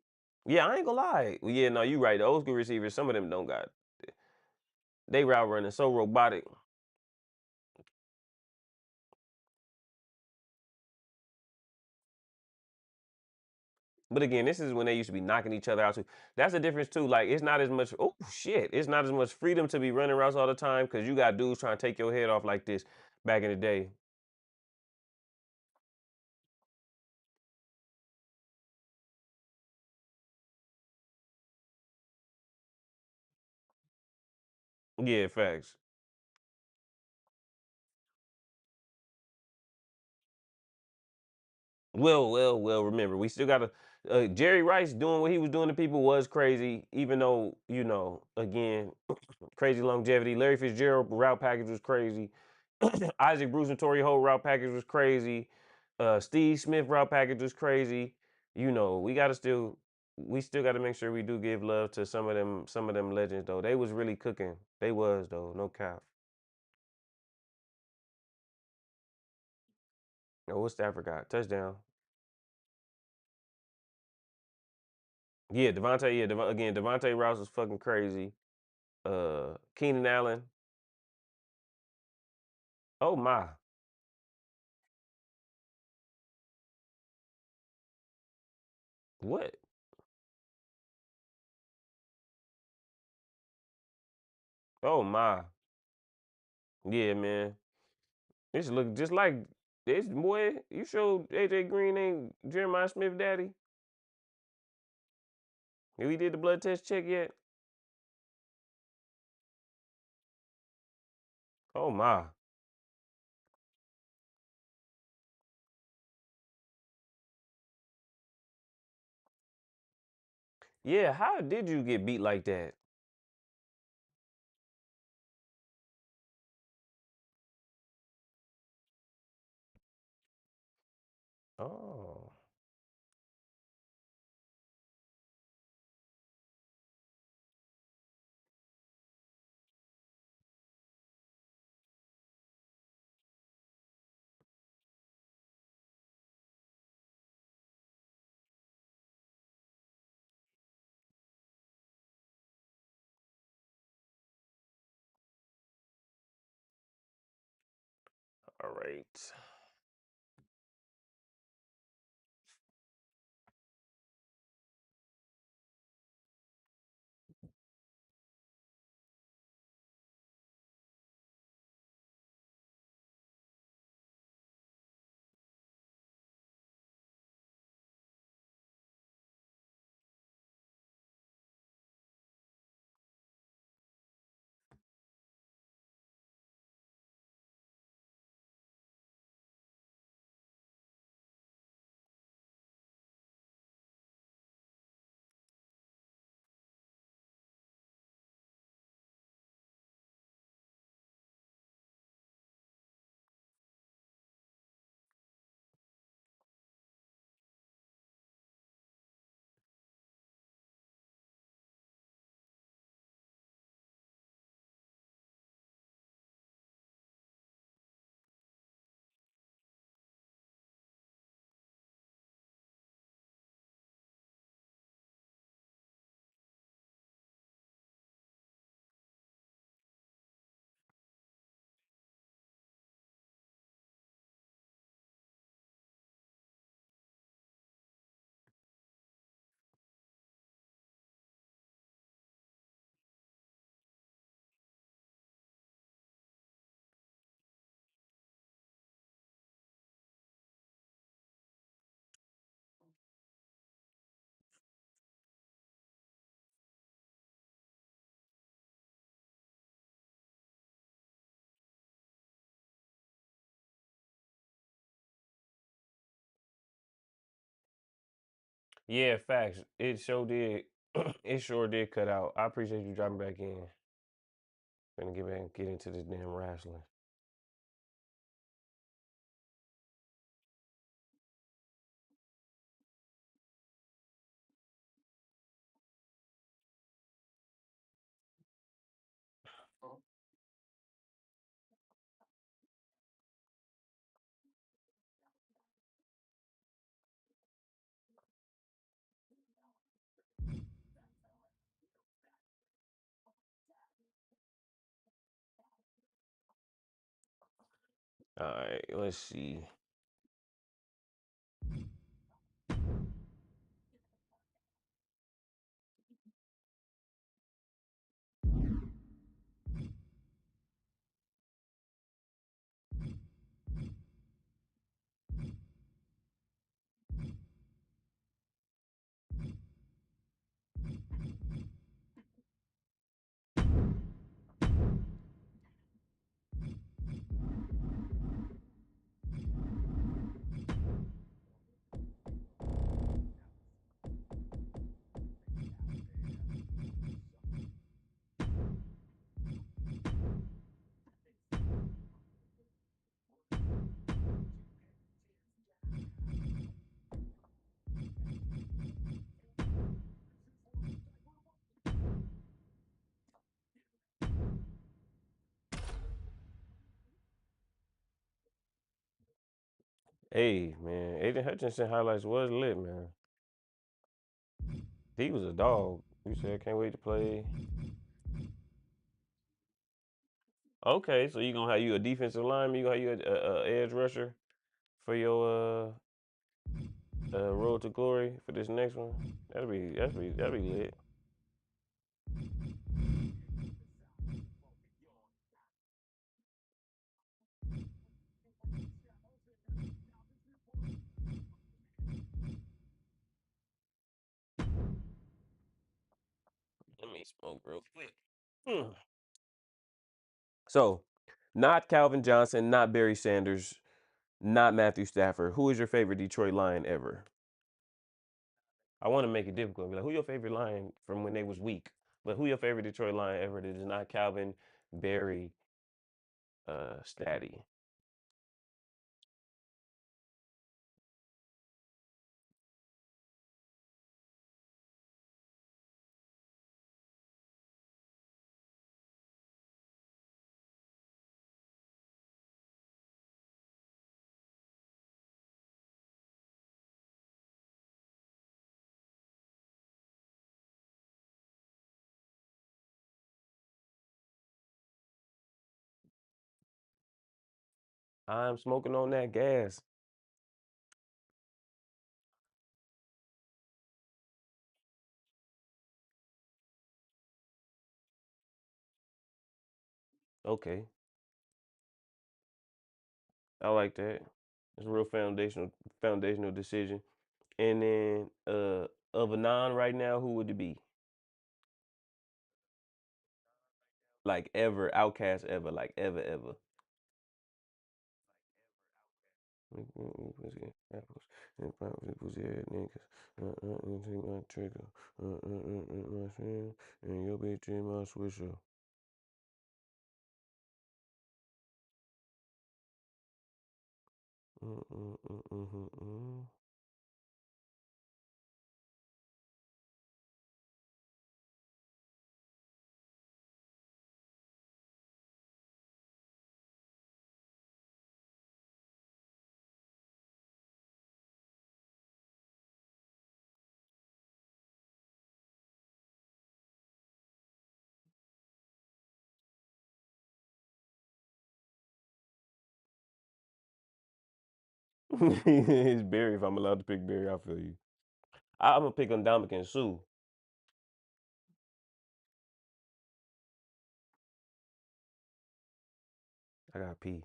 Yeah, I ain't gonna lie. Well, yeah, no, you right. The old school receivers, some of them don't got. They route running so robotic. But again, this is when they used to be knocking each other out too. That's the difference too. Like it's not as much. Oh shit! It's not as much freedom to be running routes all the time because you got dudes trying to take your head off like this back in the day. Yeah, facts. Well. Remember, we still got to. Jerry Rice doing what he was doing to people was crazy. Even though again, crazy longevity. Larry Fitzgerald route package was crazy. Isaac Bruce and Torrey Holt route package was crazy. Steve Smith route package was crazy. We still got to make sure we do give love to some of them legends though. They was really cooking. They was though, no cap. Oh, what Stafford got? Touchdown. Yeah, Devontae. Yeah, again, Devontae Rouse was fucking crazy. Keenan Allen. Oh my. What? Oh my. Yeah, man. This look just like this boy. You showed AJ Green ain't Jeremiah Smith daddy. Have we did the blood test check yet? Oh my. Yeah, how did you get beat like that? Oh. All right. Yeah, facts. It sure did. It sure did cut out. I appreciate you dropping back in. Gonna get back and get into this damn wrestling. All right, let's see. Hey, man, Aiden Hutchinson highlights was lit, man. He was a dog. You said can't wait to play. Okay, so you gonna have you a defensive lineman, you gonna have you a edge rusher for your road to glory for this next one. That'd be lit. Let me smoke real quick. Mm. So, not Calvin Johnson, not Barry Sanders, not Matthew Stafford. Who is your favorite Detroit Lion ever? I want to make it difficult. Be like, who your favorite Lion from when they was weak? But who your favorite Detroit Lion ever that is not Calvin, Barry, Statty? I'm smoking on that gas. Okay, I like that. It's a real foundational decision. And then of a non right now, who would it be? Like ever, outcast ever, like ever, ever. Pussy apples and probably pussy head niggas. Take my trigger. My friend, and your bitch in my swisher. It's Barry. If I'm allowed to pick Barry, I feel you. I'm gonna pick on Dominic and Sue. I got P.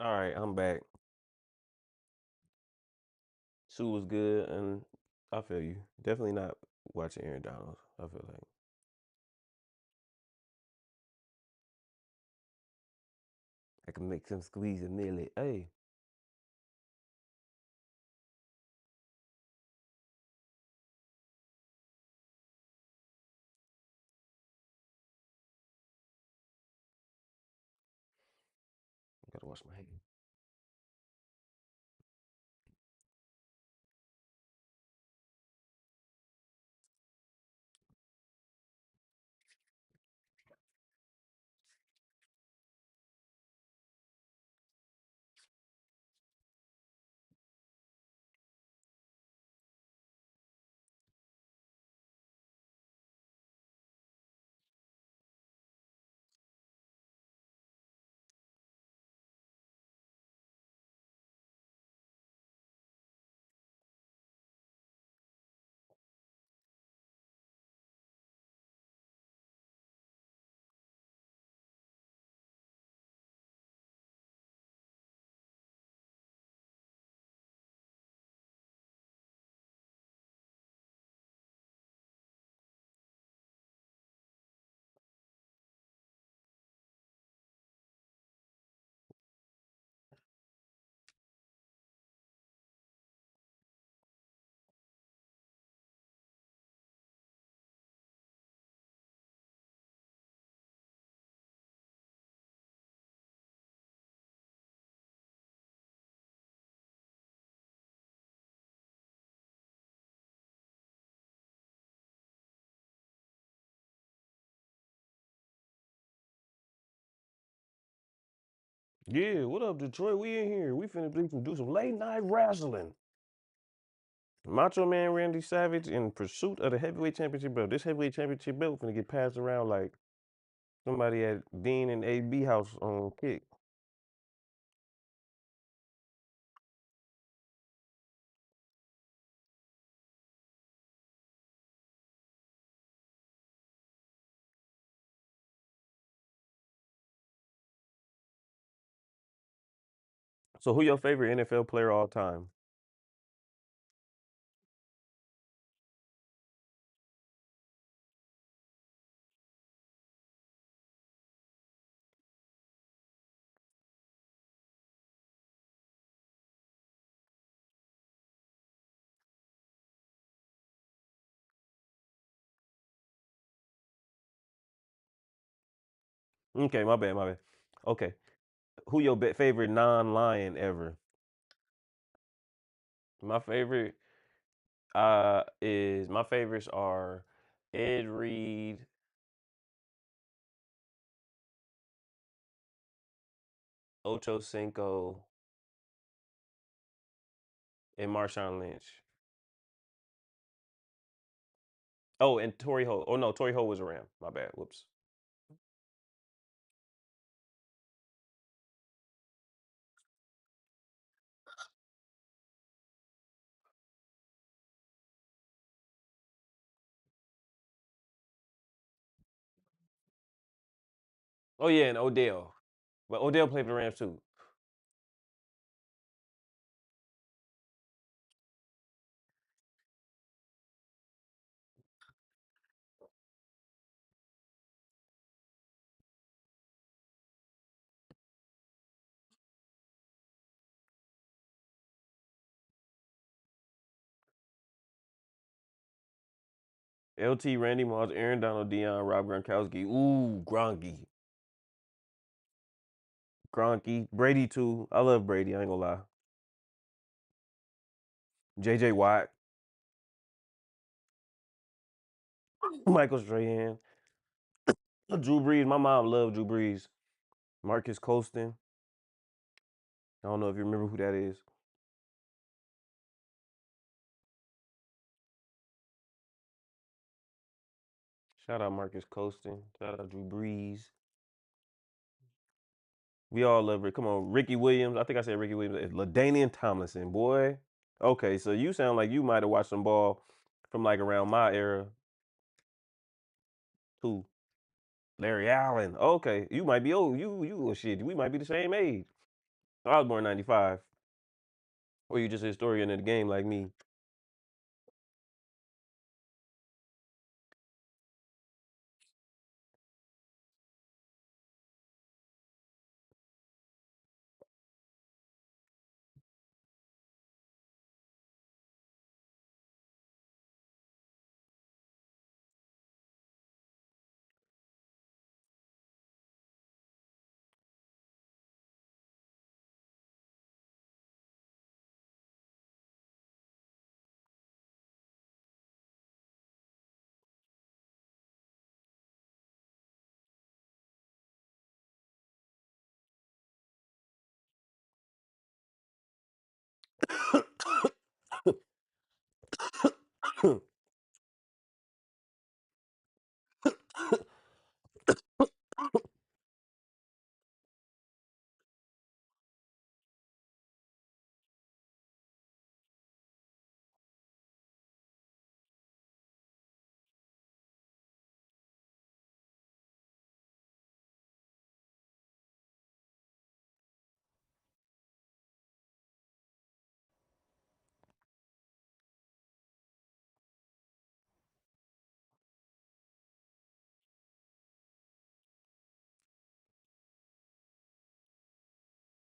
All right, I'm back. Sue was good, and I feel you. Definitely not watching Aaron Donald. I feel like I can make some squeeze a millet. Hey, I gotta wash my hands. Yeah, what up, Detroit? We in here. We finna do some late night wrestling. Macho Man Randy Savage in pursuit of the heavyweight championship belt. This heavyweight championship belt finna get passed around like somebody at Dean and AB house on kick. So who your favorite NFL player all time? Okay, my bad, my bad. Okay, who your favorite non-lion ever? My favorite is my favorites are Ed Reed, Ocho Cinco, and Marshawn Lynch. Oh, and Torrey Ho. Oh no, Torrey Ho was a Ram. My bad. Whoops. Oh yeah, and Odell. But Odell played for the Rams too. LT, Randy Moss, Aaron Donald, Dion, Rob Gronkowski. Ooh, Gronky, Brady too. I love Brady. I ain't gonna lie. JJ Watt, Michael Strahan, Drew Brees. My mom loved Drew Brees. Marcus Colston. I don't know if you remember who that is. Shout out Marcus Colston. Shout out Drew Brees. We all love it. Come on, Ricky Williams. I think I said Ricky Williams. It's LaDainian Tomlinson, boy. Okay, so you sound like you might have watched some ball from like around my era. Who? Larry Allen. Okay, you might be old. You shit. We might be the same age. I was born '95. Or you just a historian of the game like me?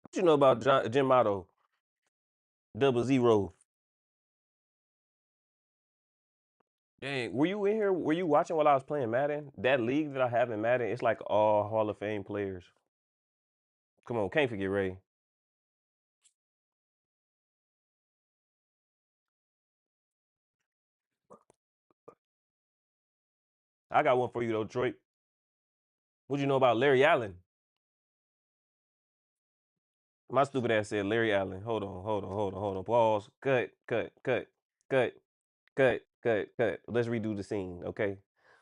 What you know about Jim Otto, 00? Dang, were you in here? Were you watching while I was playing Madden? That league that I have in Madden, it's like all Hall of Fame players. Come on, can't forget Ray. I got one for you though, Detroit. What you know about Larry Allen? My stupid ass said Larry Allen. Hold on. Pause. Cut. Let's redo the scene, okay?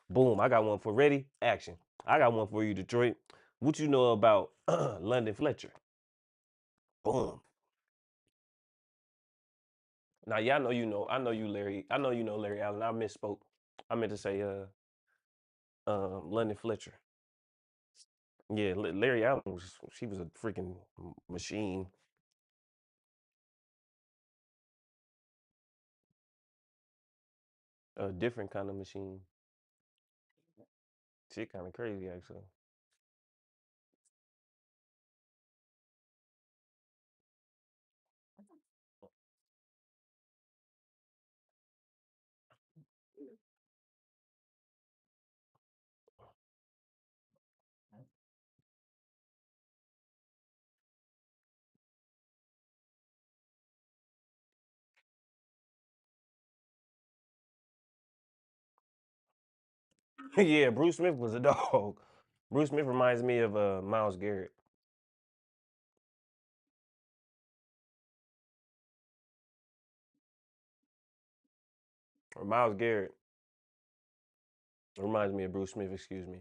Boom. I got one for ready. Action. I got one for you, Detroit. What you know about London Fletcher? Boom. Now, yeah, I know you know. I know you, Larry. I know you know Larry Allen. I misspoke. I meant to say London Fletcher. Yeah, Larry Allen was she was a freaking machine. A different kind of machine. Shit kind of crazy actually. Yeah, Bruce Smith was a dog. Bruce Smith reminds me of Miles Garrett. Or Miles Garrett reminds me of Bruce Smith, excuse me.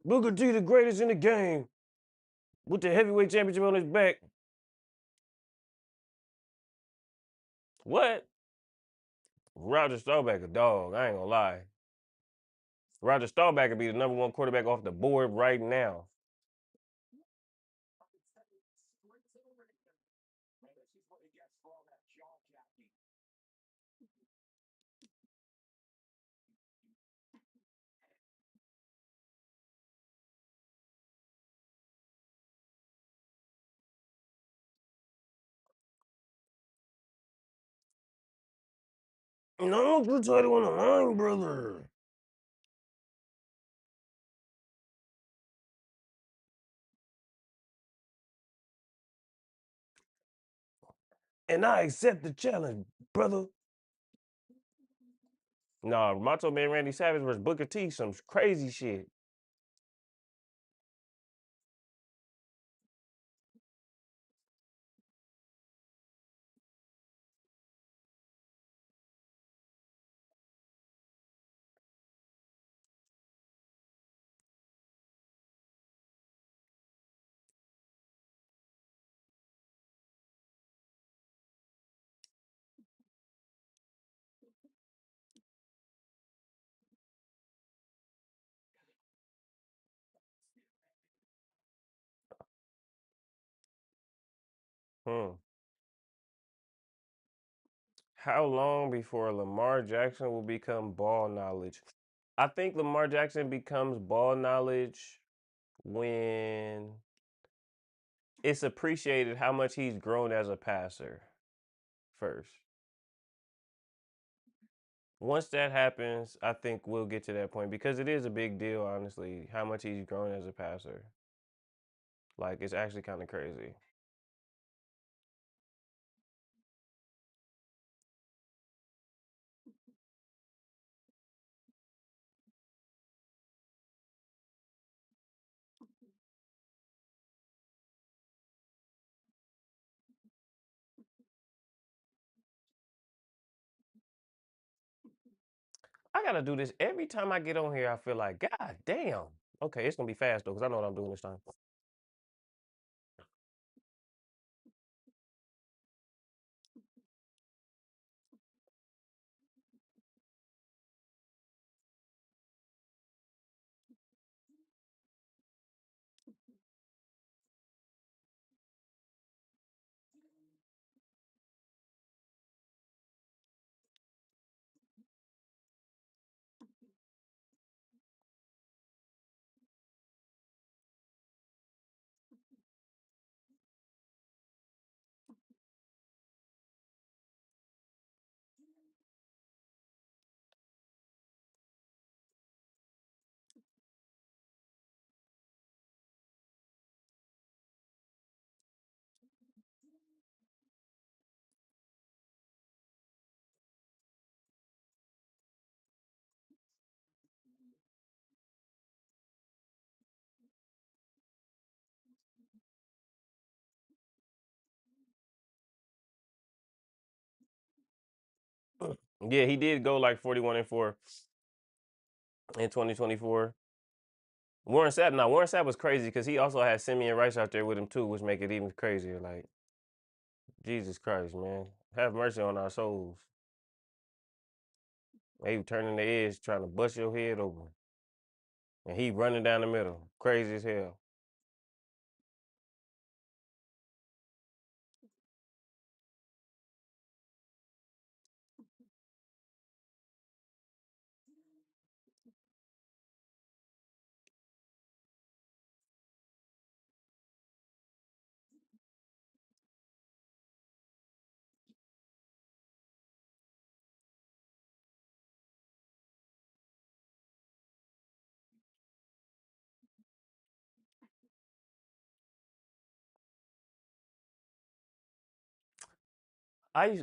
Booker T, the greatest in the game, with the heavyweight championship on his back. What? Roger Staubach a dog. I ain't gonna lie. Roger Staubach could be the number one quarterback off the board right now. No, put title on the line, brother. And I accept the challenge, brother. Nah, Macho Man Randy Savage versus Booker T, some crazy shit. Hmm. How long before Lamar Jackson will become ball knowledge? I think Lamar Jackson becomes ball knowledge when it's appreciated how much he's grown as a passer first. Once that happens, I think we'll get to that point because it is a big deal, honestly, how much he's grown as a passer. Like, it's actually kind of crazy. I gotta do this every time I get on here. I feel like, God damn. Okay, it's gonna be fast though, because I know what I'm doing this time. Yeah, he did go like 41-4 in 2024. Warren Sapp was crazy because he also had Simeon Rice out there with him too, which make it even crazier. Like, Jesus Christ, man. Have mercy on our souls. They turning the edge trying to bust your head open. And he running down the middle. Crazy as hell.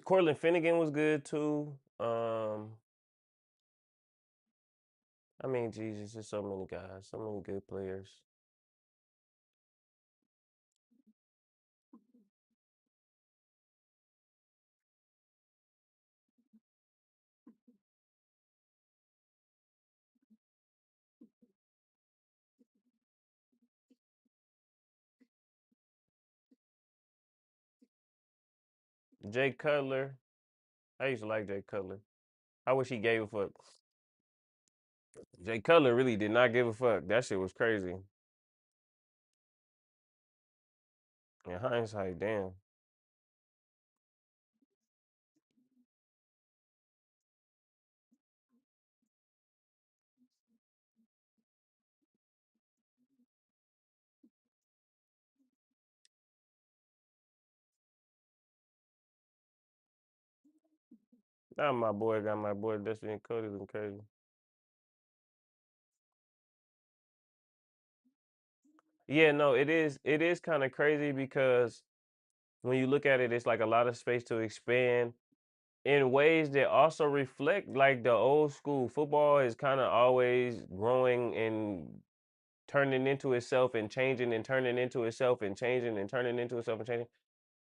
Cortland Finnegan was good too. I mean, Jesus, there's so many guys, so many good players. Jay Cutler. I used to like Jay Cutler. I wish he gave a fuck. Jay Cutler really did not give a fuck. That shit was crazy. In hindsight, damn. Now my boy got my boy Destiny and Cody looking crazy. Yeah, no, it is kind of crazy because when you look at it, it's like a lot of space to expand in ways that also reflect like the old school football is kind of always growing and turning into itself and changing and turning into itself and changing and turning into itself and changing.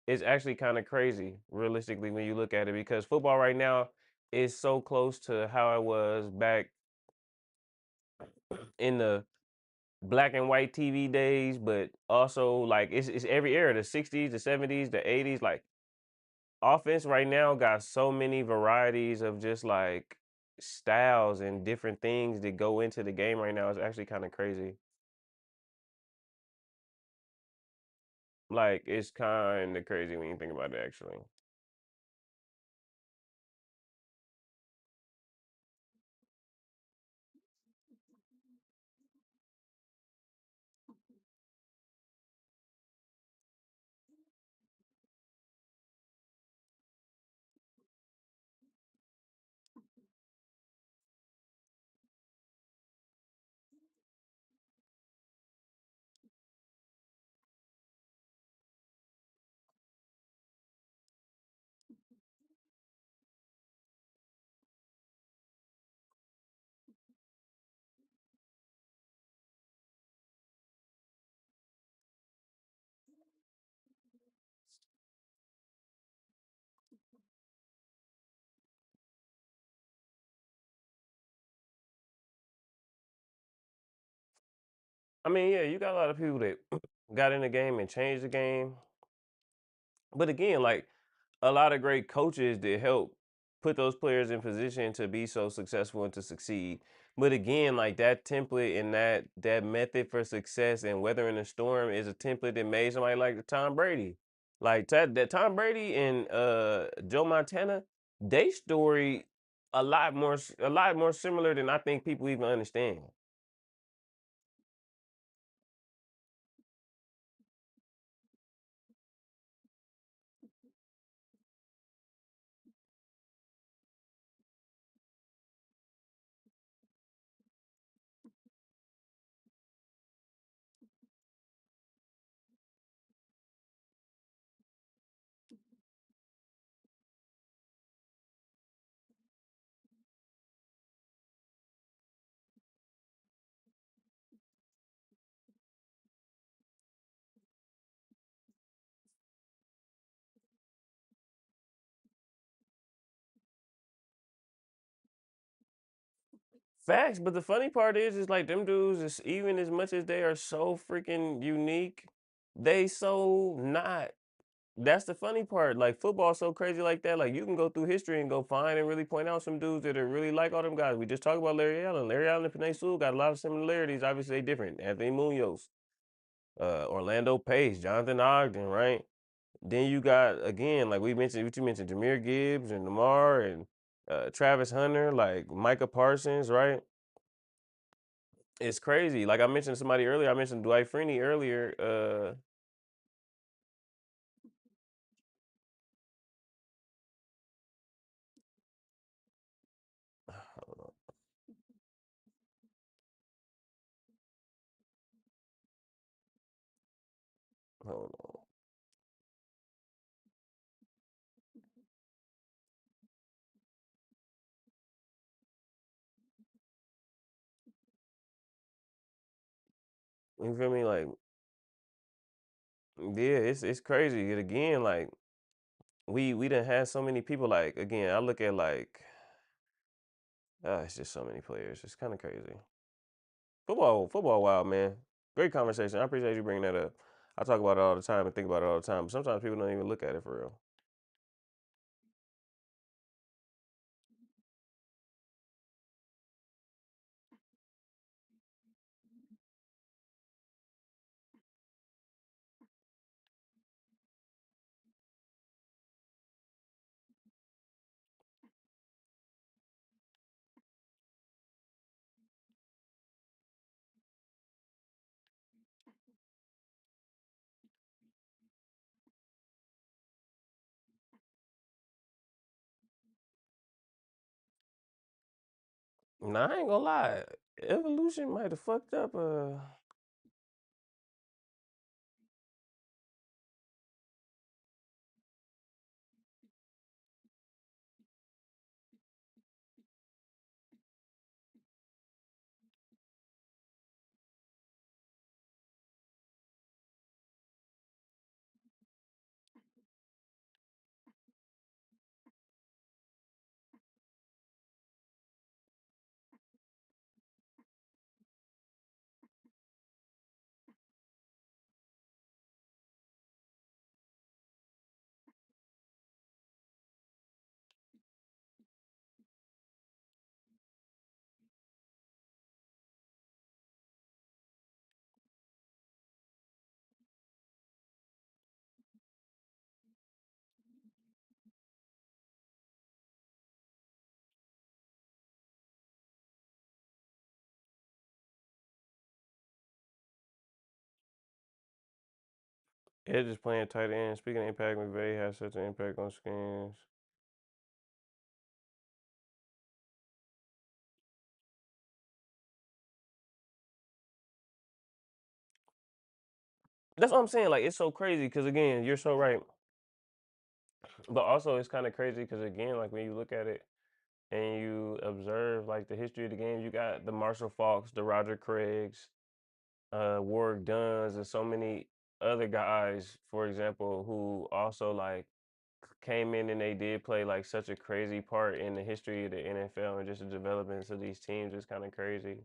It's actually kind of crazy, realistically, when you look at it, because football right now is so close to how it was back in the black and white TV days, but also like it's every era, the 60s, the 70s, the 80s. Like offense right now got so many varieties of just like styles and different things that go into the game right now. It's actually kind of crazy. Like it's kind of crazy when you think about it, actually. I mean, yeah, you got a lot of people that got in the game and changed the game. But again, like a lot of great coaches that help put those players in position to be so successful and to succeed. But again, like that template and that method for success and weathering the storm is a template that made somebody like Tom Brady. Like that Tom Brady and Joe Montana, they story a lot more similar than I think people even understand. Facts, but the funny part is like them dudes is even as much as they are so freaking unique, they so not. That's the funny part. Like football's so crazy like that. Like you can go through history and go find and really point out some dudes that are really like all them guys. We just talked about Larry Allen. Larry Allen and Panay Sewell got a lot of similarities. Obviously, they different. Anthony Munoz, Orlando Pace, Jonathan Ogden, right? Then you got again, like we mentioned, what you mentioned, Jameer Gibbs and Lamar and Travis Hunter, like Micah Parsons, right? It's crazy. Like I mentioned somebody earlier. I mentioned Dwight Freeney earlier. Hold on, hold on. You feel me? Like, yeah, it's crazy. And again, like we done had so many people. Like again, I look at like, it's just so many players. It's kind of crazy. Football, wild man. Great conversation. I appreciate you bringing that up. I talk about it all the time and think about it all the time. But sometimes people don't even look at it for real. Nah, I ain't gonna lie. Evolution might have fucked up. Edge is playing tight end. Speaking of impact, McVay has such an impact on skins. That's what I'm saying. Like it's so crazy because again, you're so right. But also it's kind of crazy because again, like when you look at it and you observe like the history of the game, you got the Marshall Falks, the Roger Craigs, Warwick Dunns, and so many other guys, for example, who also like came in and they did play like such a crazy part in the history of the NFL and just the development of these teams is kind of crazy.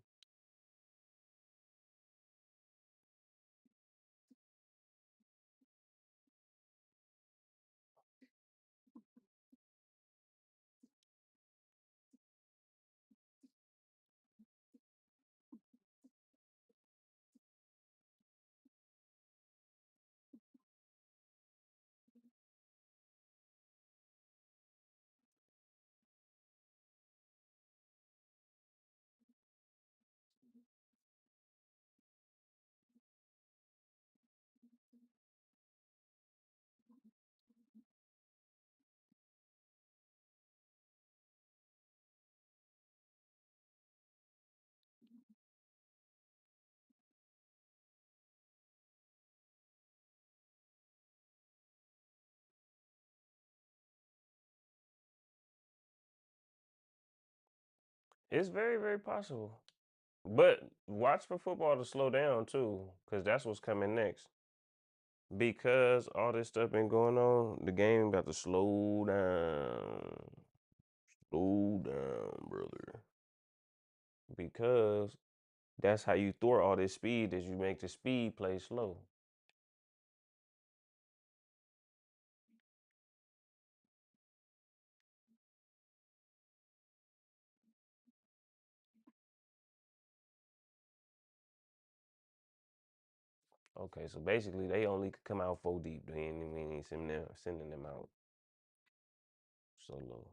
It's very, very possible. But watch for football to slow down too, because that's what's coming next. Because all this stuff been going on, the game about to slow down. Slow down, brother. Because that's how you thwart all this speed is you make the speed play slow. Okay, so basically they only could come out 4 deep. They ain't sending them out solo.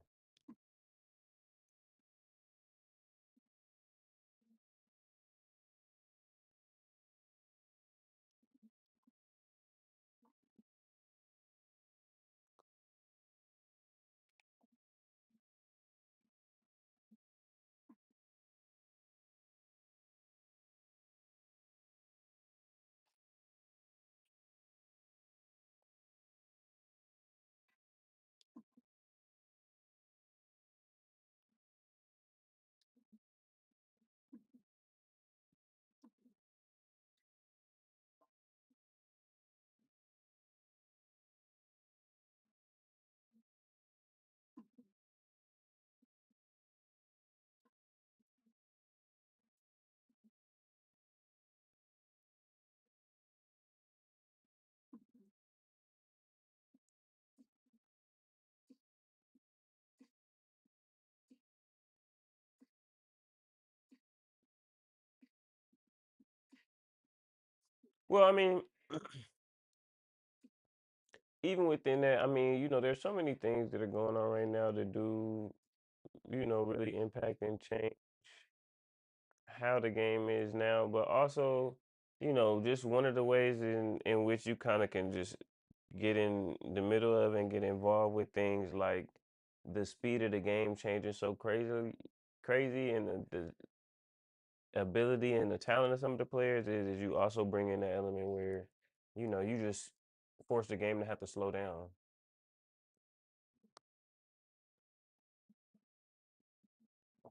Well, I mean, even within that, I mean, there's so many things that are going on right now that do, really impact and change how the game is now, but also, just one of the ways in which you kind of can just get in the middle of and get involved with things like the speed of the game changing so crazy, and the ability and the talent of some of the players is you also bring in the element where, you just force the game to have to slow down.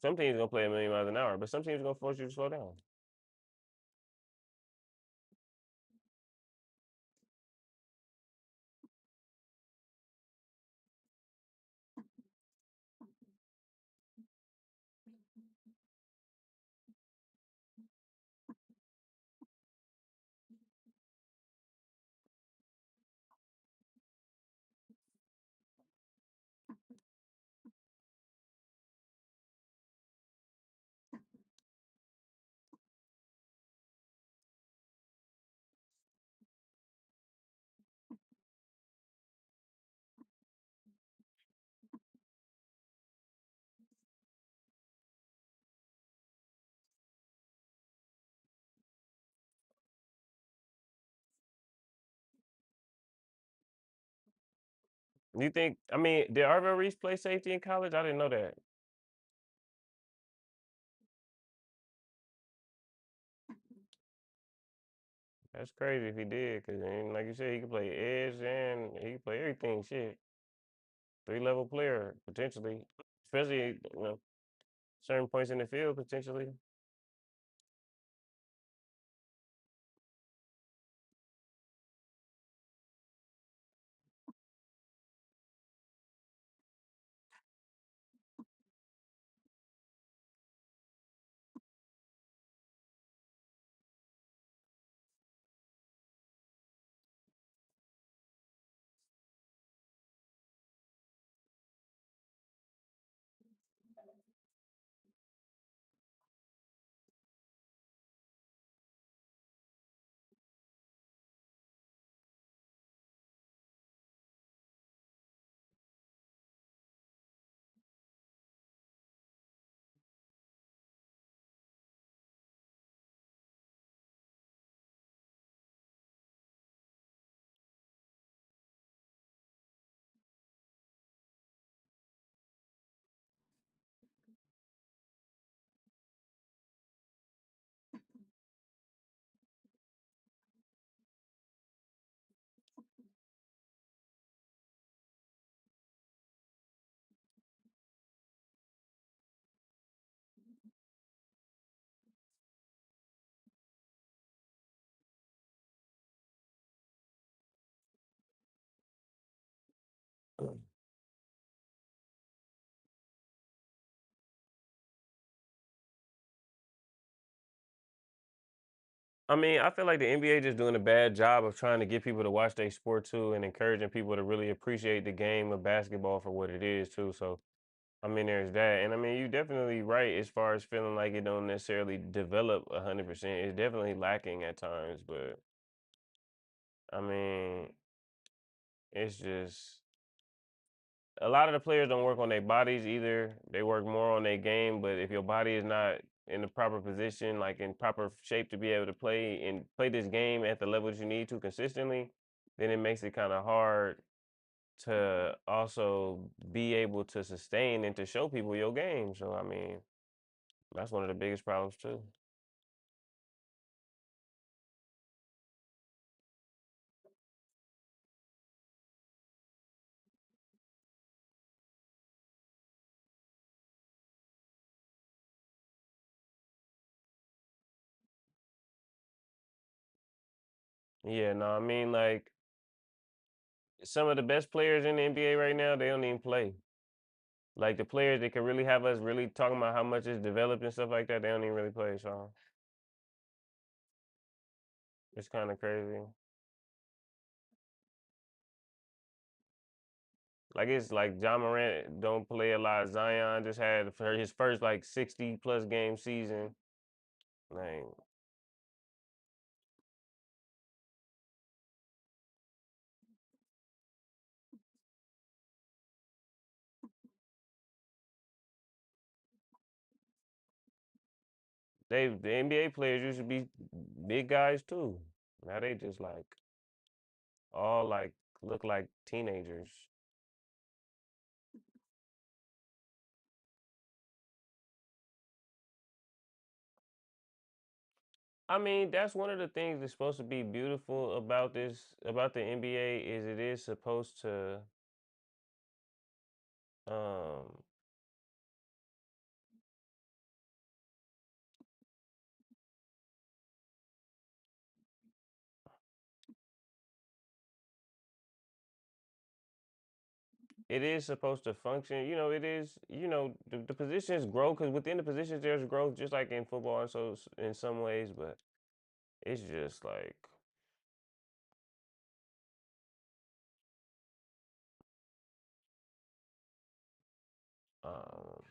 Some teams gonna play a million miles an hour, but some teams gonna force you to slow down. You think? I mean, did Arvell Reese play safety in college? I didn't know that. That's crazy if he did, because like you said, he could play edge and he could play everything. Shit, 3-level player potentially, especially certain points in the field potentially. I mean, I feel like the NBA just doing a bad job of trying to get people to watch their sport too, and encouraging people to really appreciate the game of basketball for what it is too. So, I mean, there's that, and I mean, you definitely right as far as feeling like it don't necessarily develop 100%. It's definitely lacking at times, but I mean, it's just a lot of the players don't work on their bodies either. They work more on their game, but if your body is not in the proper position, like in proper shape to be able to play and play this game at the levels you need to consistently, then it makes it kind of hard to also be able to sustain and to show people your game. So I mean, that's one of the biggest problems too. Yeah, no, I mean like some of the best players in the NBA right now, they don't even play. Like the players that can really have us really talking about how much it's developed and stuff like that, they don't even really play. So it's kind of crazy. Like it's like John Morant don't play a lot. Zion just had for his first like 60 plus game season. Like the NBA players used to be big guys too. Now they just like all like look like teenagers. I mean, that's one of the things that's supposed to be beautiful about about the NBA is it is supposed to um it is supposed to function. It is, the positions grow because within the positions there's growth just like in football and so in some ways, but it's just like um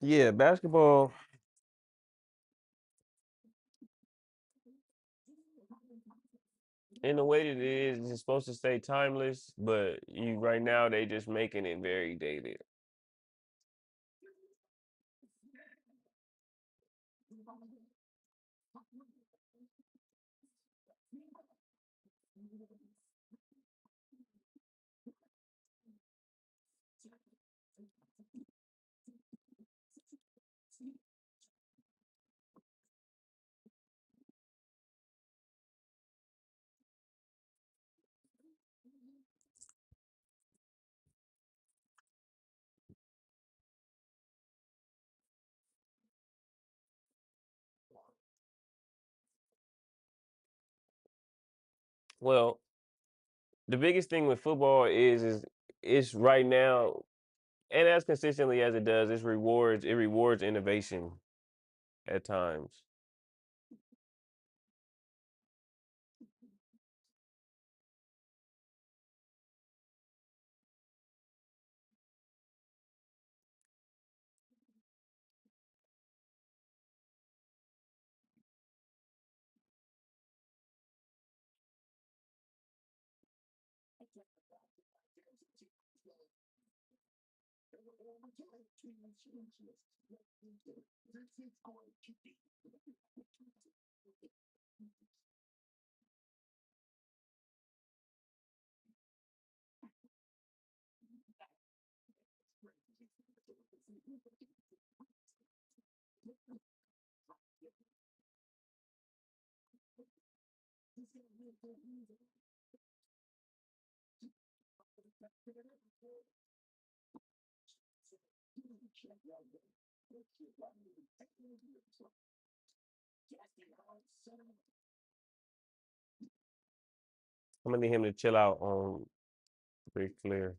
yeah, basketball in the way that it is, it's supposed to stay timeless, but you right now they just making it very dated. Well, the biggest thing with football is it's right now, and as consistently as it does, it rewards innovation at times. I'm gonna need him to chill out on Big Clear.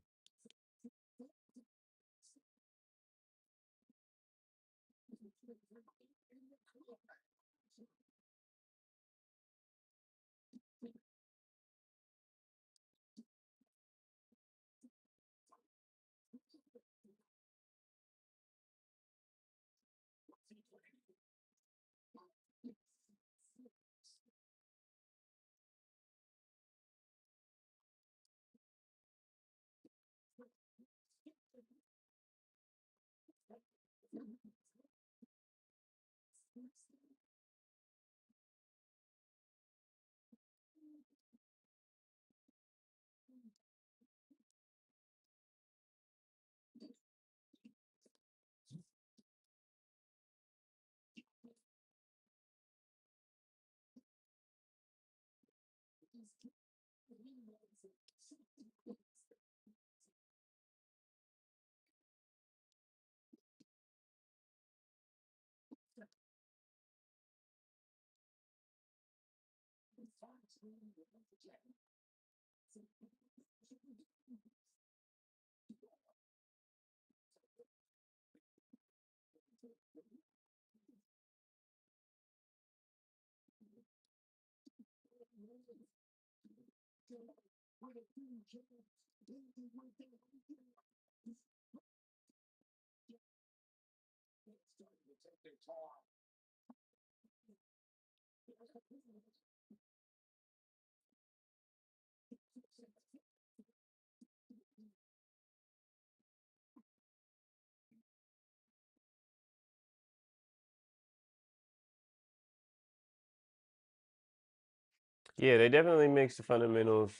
Yeah, they definitely mix the fundamentals,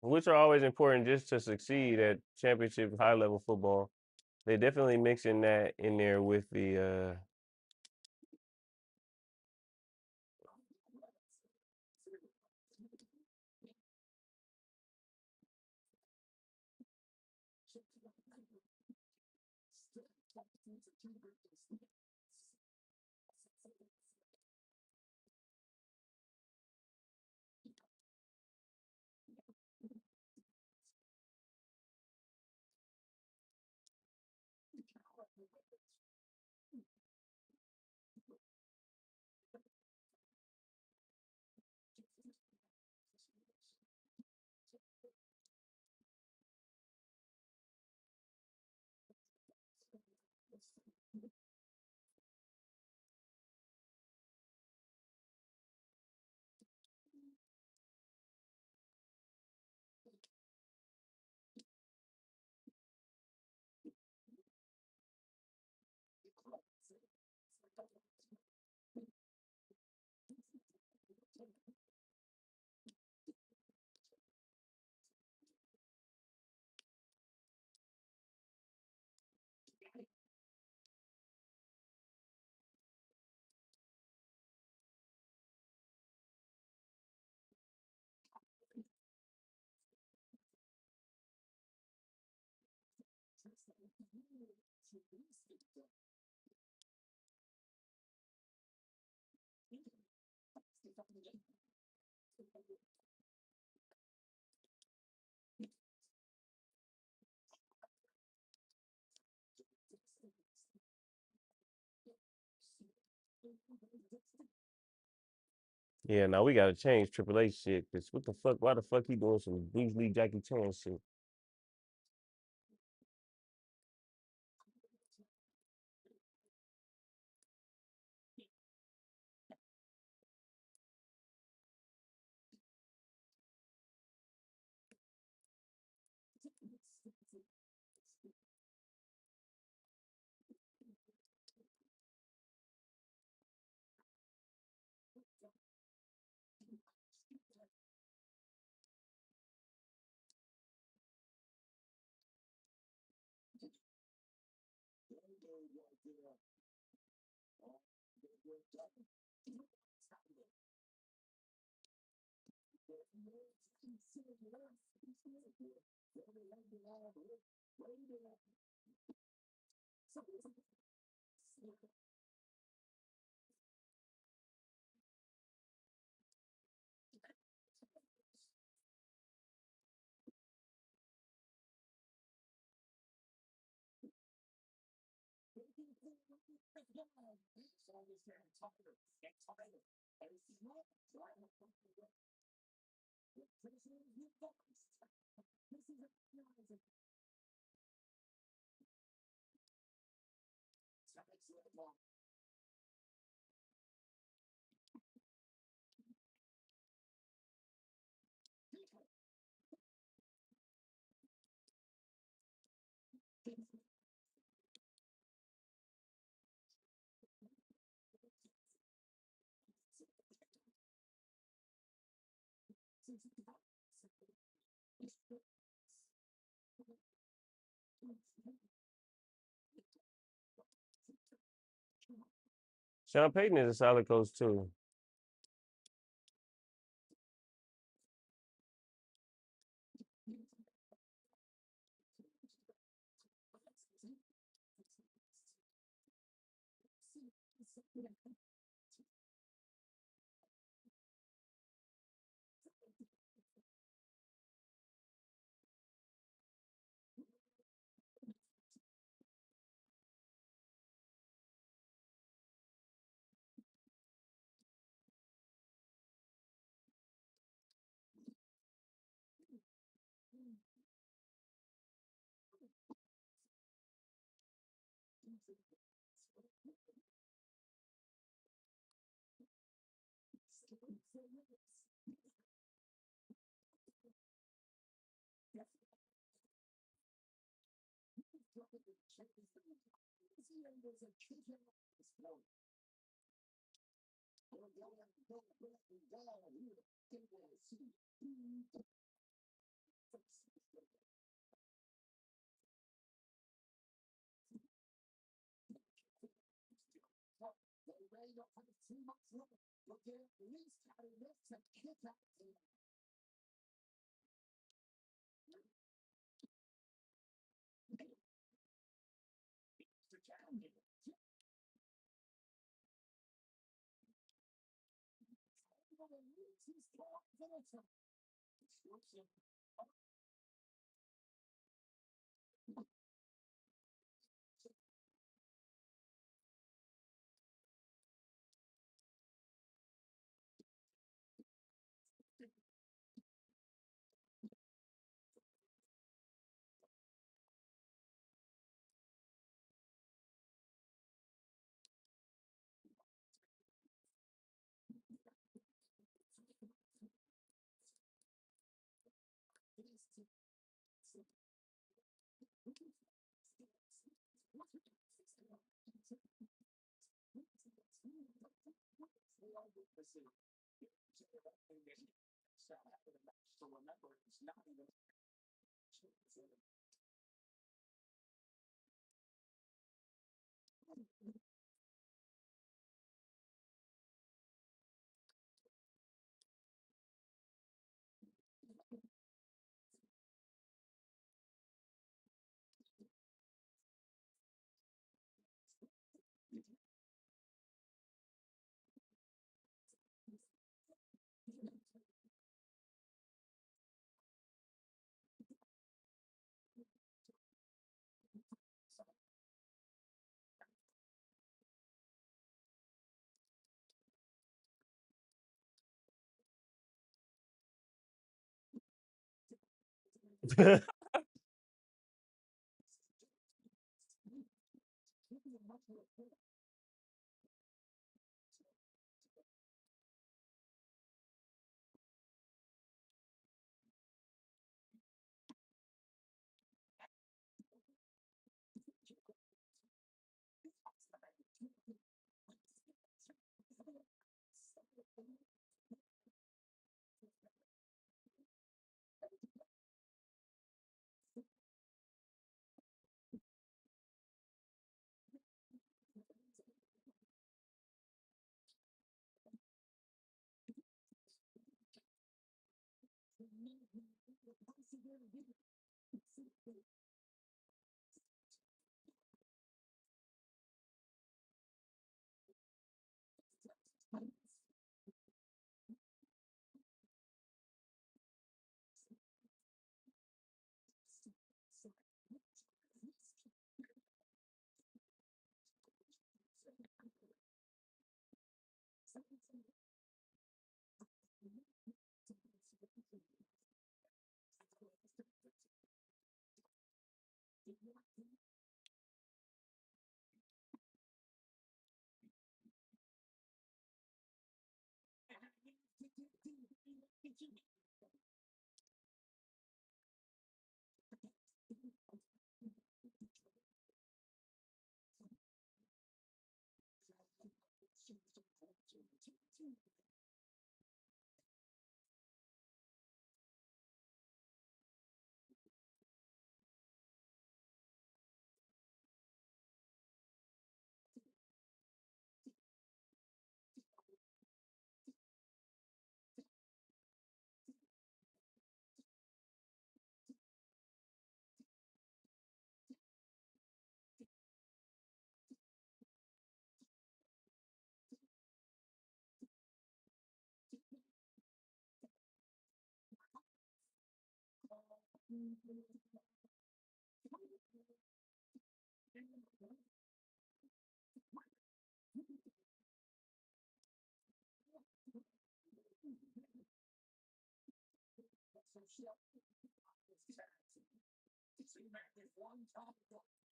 which are always important just to succeed at championship high level football. They definitely mixing that in there with the Yeah, now we gotta change Triple H shit. Cause what the fuck? Why the fuck he doing some Lgnds Lg Jackie Chan shit? Sean Payton is a solid coach too.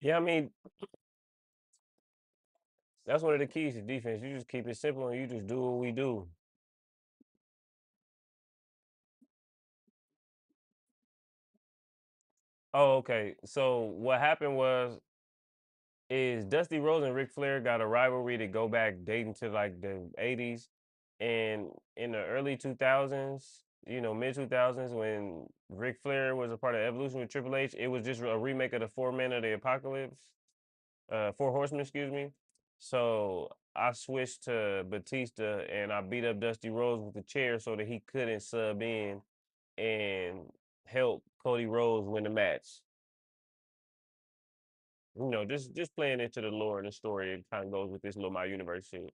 Yeah, I mean, that's one of the keys to defense. You just keep it simple and you just do what we do. Oh, okay. So what happened was is Dusty Rose and Ric Flair got a rivalry to go back dating to like the 80s and in the early 2000s, mid 2000s when Ric Flair was a part of Evolution with Triple H, it was just a remake of the Four Men of the Apocalypse, Four Horsemen, excuse me. So I switched to Batista and I beat up Dusty Rose with the chair so that he couldn't sub in and help Cody Rhodes win the match. Just playing into the lore and the story, it kind of goes with this little my universe shit.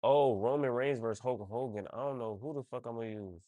Oh, Roman Reigns versus Hulk Hogan. I don't know who the fuck I'm gonna use.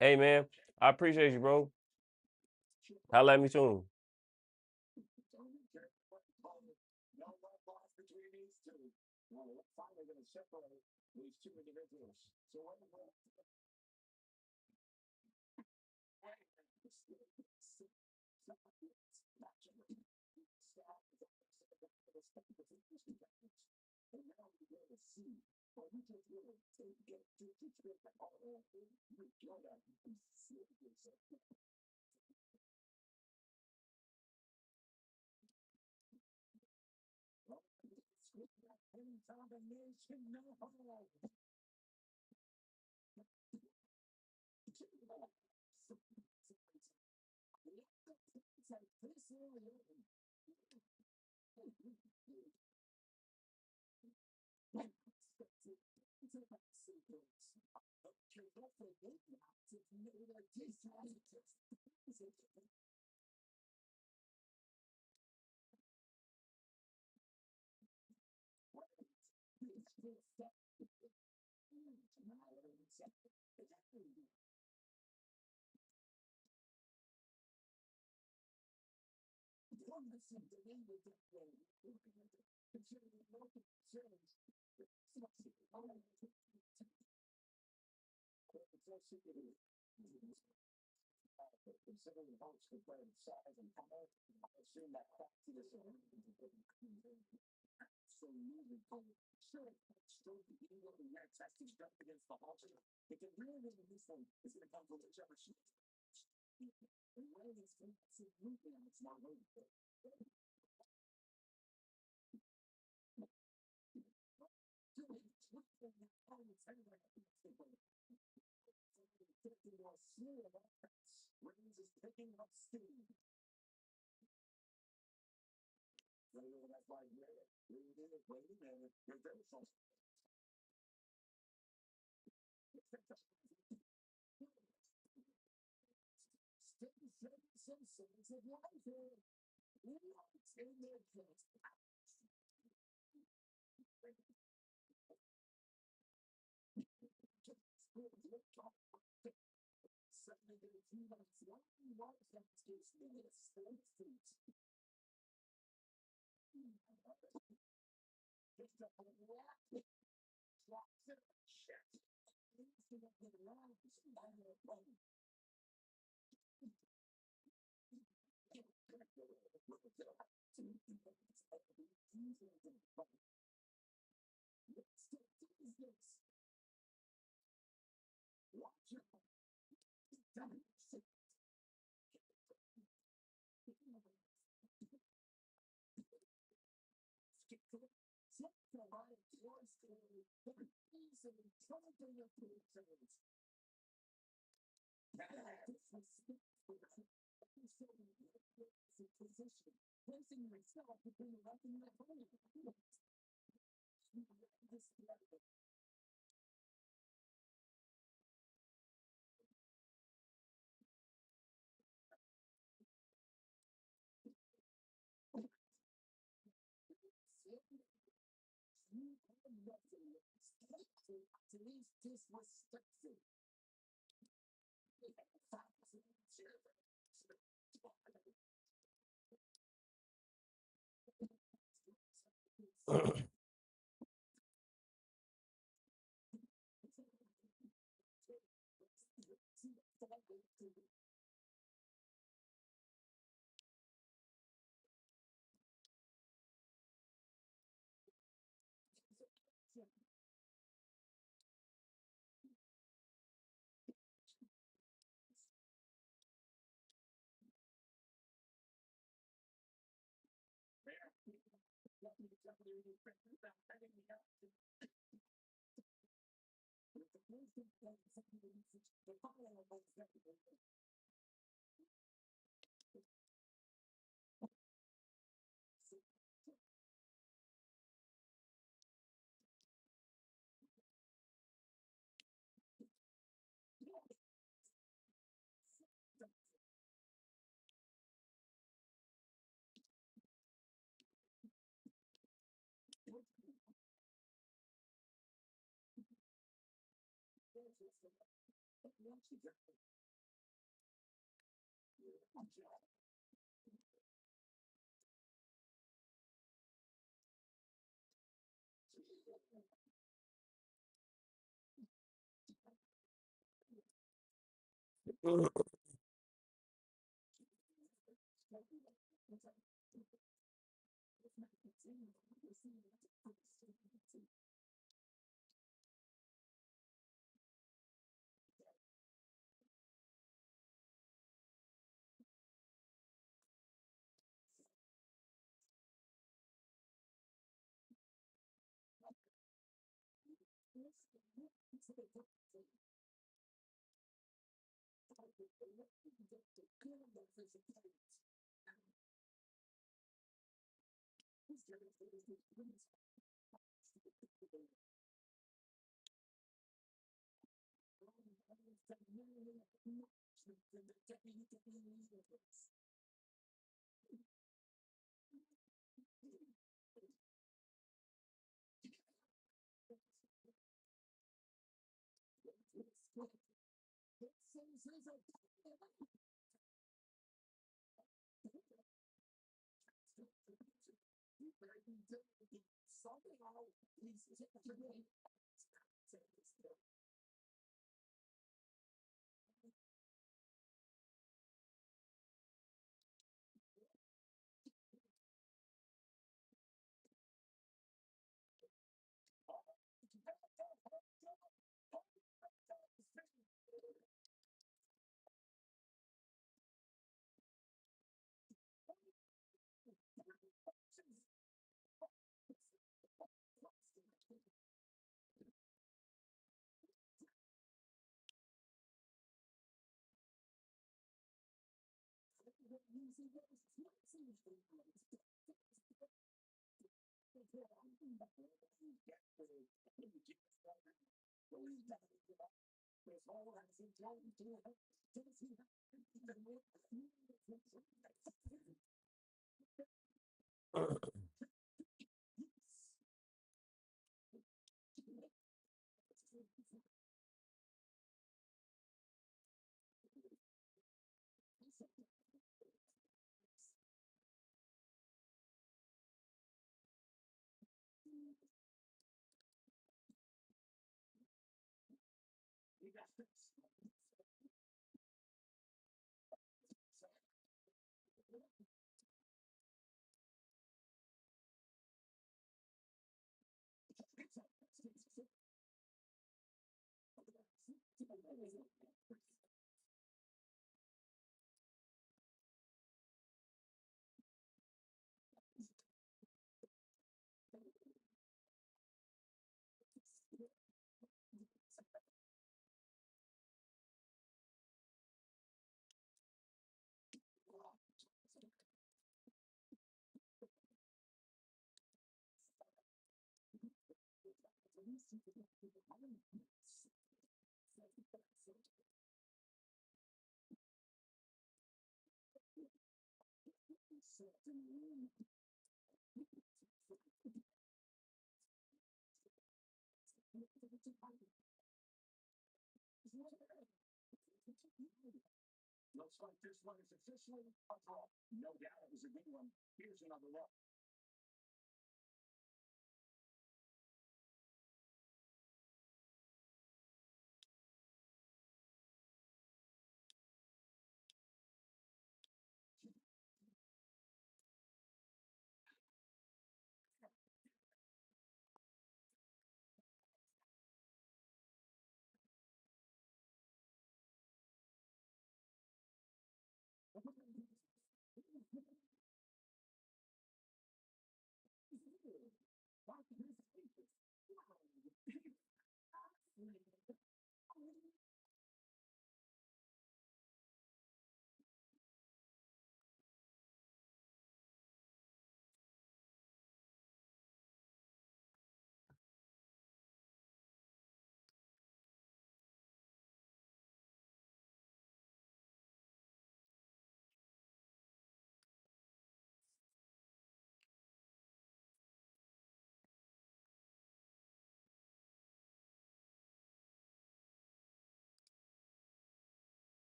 Hey man, I appreciate you, bro. Holla at me soon.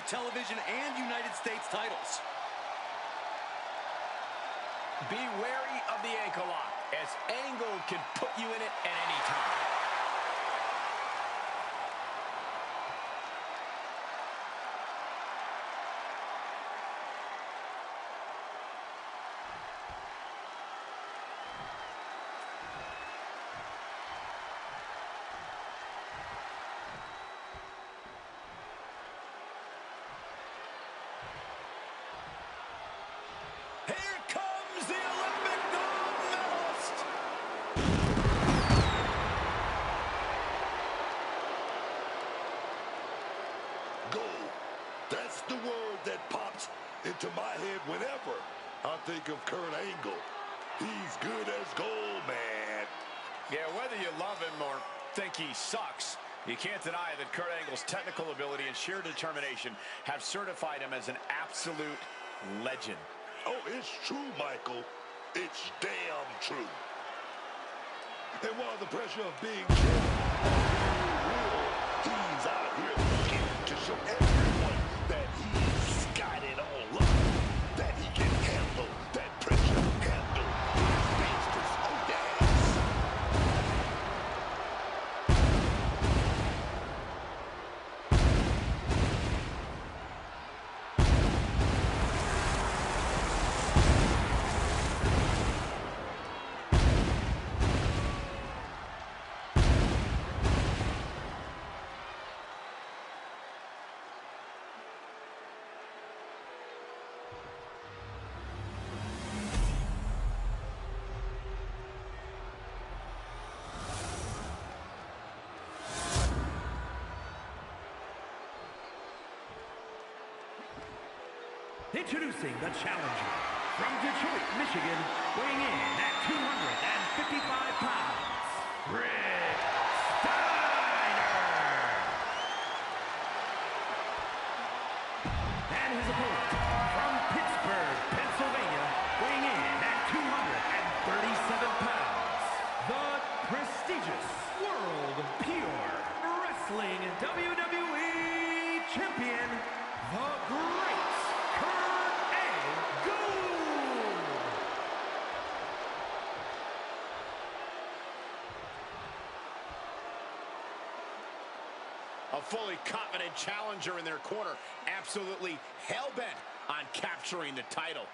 Television and United States titles. Be wary of the ankle lock, as Angle can put you in it at any time. Here comes the Olympic gold medalist. Gold. That's the word that pops into my head whenever I think of Kurt Angle. He's good as gold, man. Yeah, whether you love him or think he sucks, you can't deny that Kurt Angle's technical ability and sheer determination have certified him as an absolute legend. Oh, it's true, Michael. It's damn true. And while the pressure of being real, he's out here looking to show everyone that he's got it all up, that he can handle that pressure, handle his gangsters. Oh, yes. Introducing the challenger from Detroit, Michigan, weighing in at 255 pounds, Rick Steiner. And his opponent from Pittsburgh, Pennsylvania, weighing in at 237 pounds, the prestigious World Pure Wrestling WWE Champion, the Great A fully confident challenger in their corner, absolutely hell-bent on capturing the title.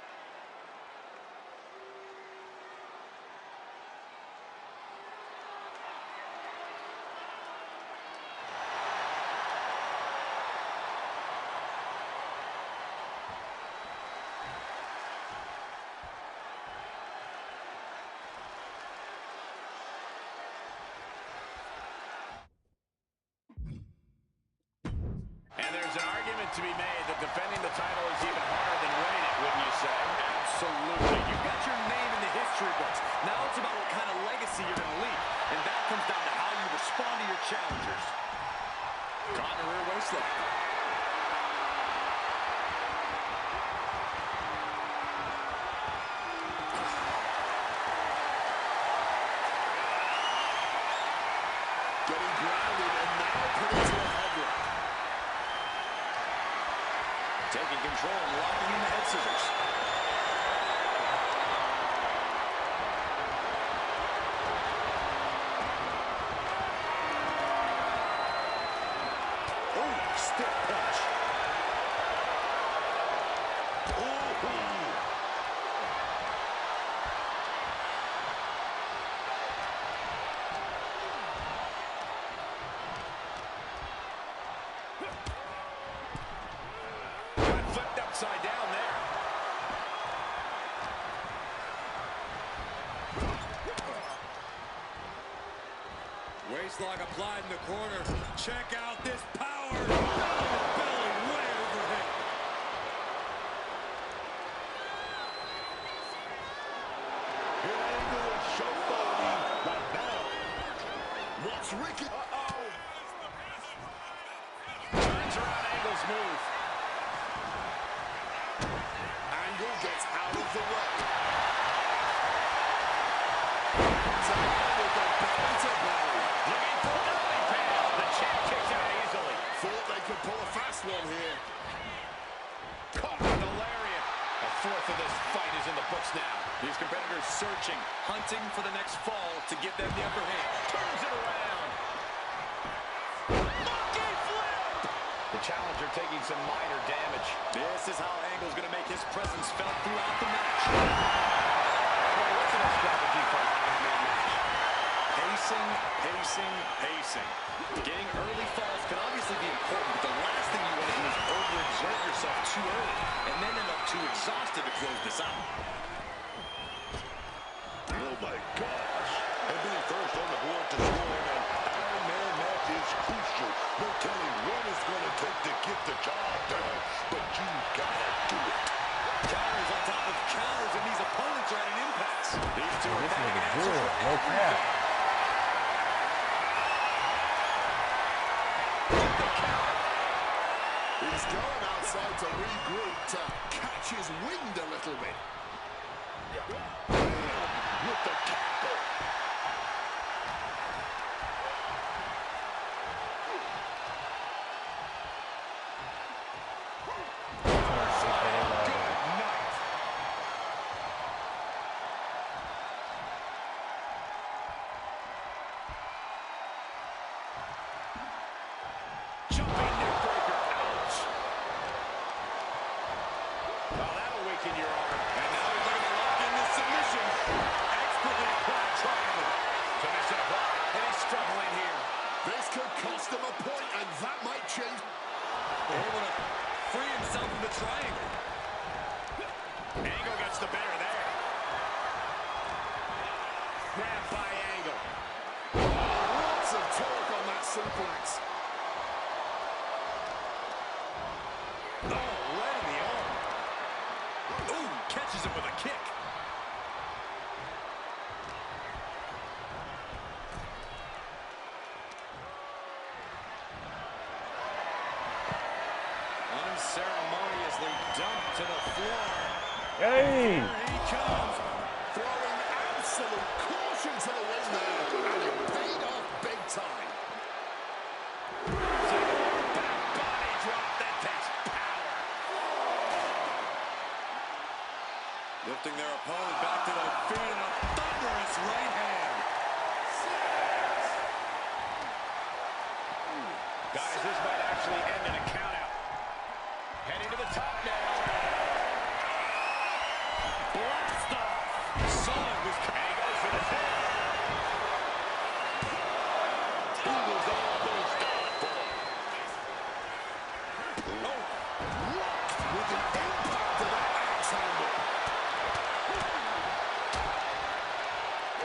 There's an argument to be made that defending the title is even harder than winning it, wouldn't you say? Absolutely. You've got your name in the history books. Now it's about what kind of legacy you're going to leave. And that comes down to how you respond to your challengers. Caught in a rear waistlock. Getting grounded and now put into a headlock. Taking control and locking in the head scissors. Oh, stiff punch. Flipped upside down there. Waistlock applied in the corner. Check out this power. Belly way overhead. Here Angle is showboating right now. What's Ricky? Turns around Angle's move. Angle gets out of the way. Looking for the belly pad. The champ kicks out easily. Thought they could pull a fast one here. fourth of this fight is in the books now. These competitors searching, hunting for the next fall to give them the upper hand. Turns it around. Monkey flip! The challenger taking some minor damage. This is how Angle's going to make his presence felt throughout the match. Well, what's the next strategy for a Iron match? Pacing, pacing, pacing. Getting early falls can obviously be important, but the last thing you want to do is overexert yourself too early and then end up too exhausted to close this out. Oh my gosh. And being first on the board to score in an Iron Man match is crucial. No telling what it's going to take to get the job done, but you gotta do it. Counters on top of counters, and these opponents are at an impasse. These two are This back nigga in good. action. No cap. He's going outside to regroup, to catch his wind a little bit. With the tackle. Jumping neck breaker. Ouch. Well, that'll weaken your arm. And now he's looking to lock in this submission. Expertly applied triangle. So they set a block, and he's struggling here. This could cost him a point, and that might change. Able to free himself from the triangle. Angle gets the better there. Grab by Angle. Lots of torque on that suplex. Oh, right in the arm. Ooh, catches him with a kick. Unceremoniously dumped to the floor. Hey! Here he comes. Throwing absolute caution to the wind there, and it paid off big time. Back body drop that takes power. Lifting their opponent back to their feet in a thunderous right hand. Guys, this might actually end in a countout. Heading to the top now. Blast off. Saw it was goes for the pin. He was almost done for. Oh, rocked with the impact of that axe handle.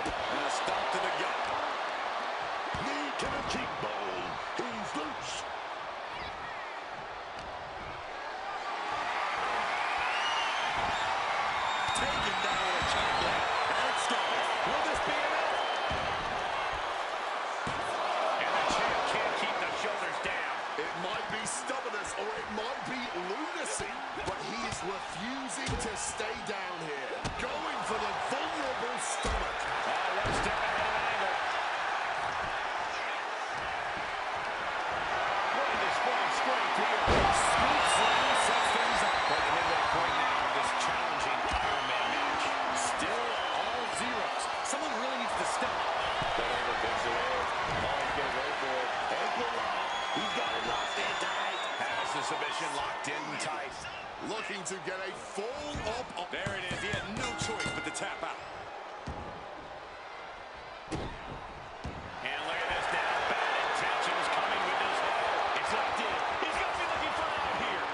And a stomp to the gut. Knee to the cheekbone. He's loose. Taken down with a chop block. And it's stopped. Will this be enough? And the champ can't keep the shoulders down. It might be stubbornness or it might be lunacy, but he's refusing to stay down here. Going for the vulnerable stomach. One step ahead of Angle. What a display of strength here. Scoop slam sets things up. But the midway point now of this challenging Iron Man match. Still all zeros. Someone really needs to step up. But Angle picks it in. Oh, he's going to go for it. Angle lock. He's got it locked in tight. Has the submission locked in tight. Looking to get a full up. There it is. He had no choice but to tap out. And look at this now. Bad intentions coming with this hold. It's locked in. He's got to be looking for out here.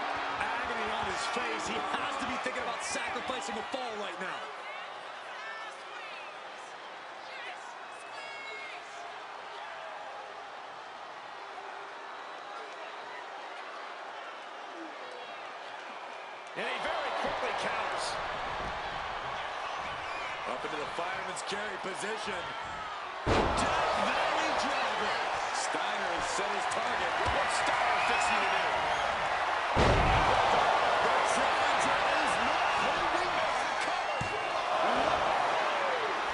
Agony on his face. He has to be thinking about sacrificing a fall right now. And he very quickly counters. Up into the fireman's carry position. Death Valley driver. Steiner has set his target. What's Steiner fixing to do? The challenger is not holding back.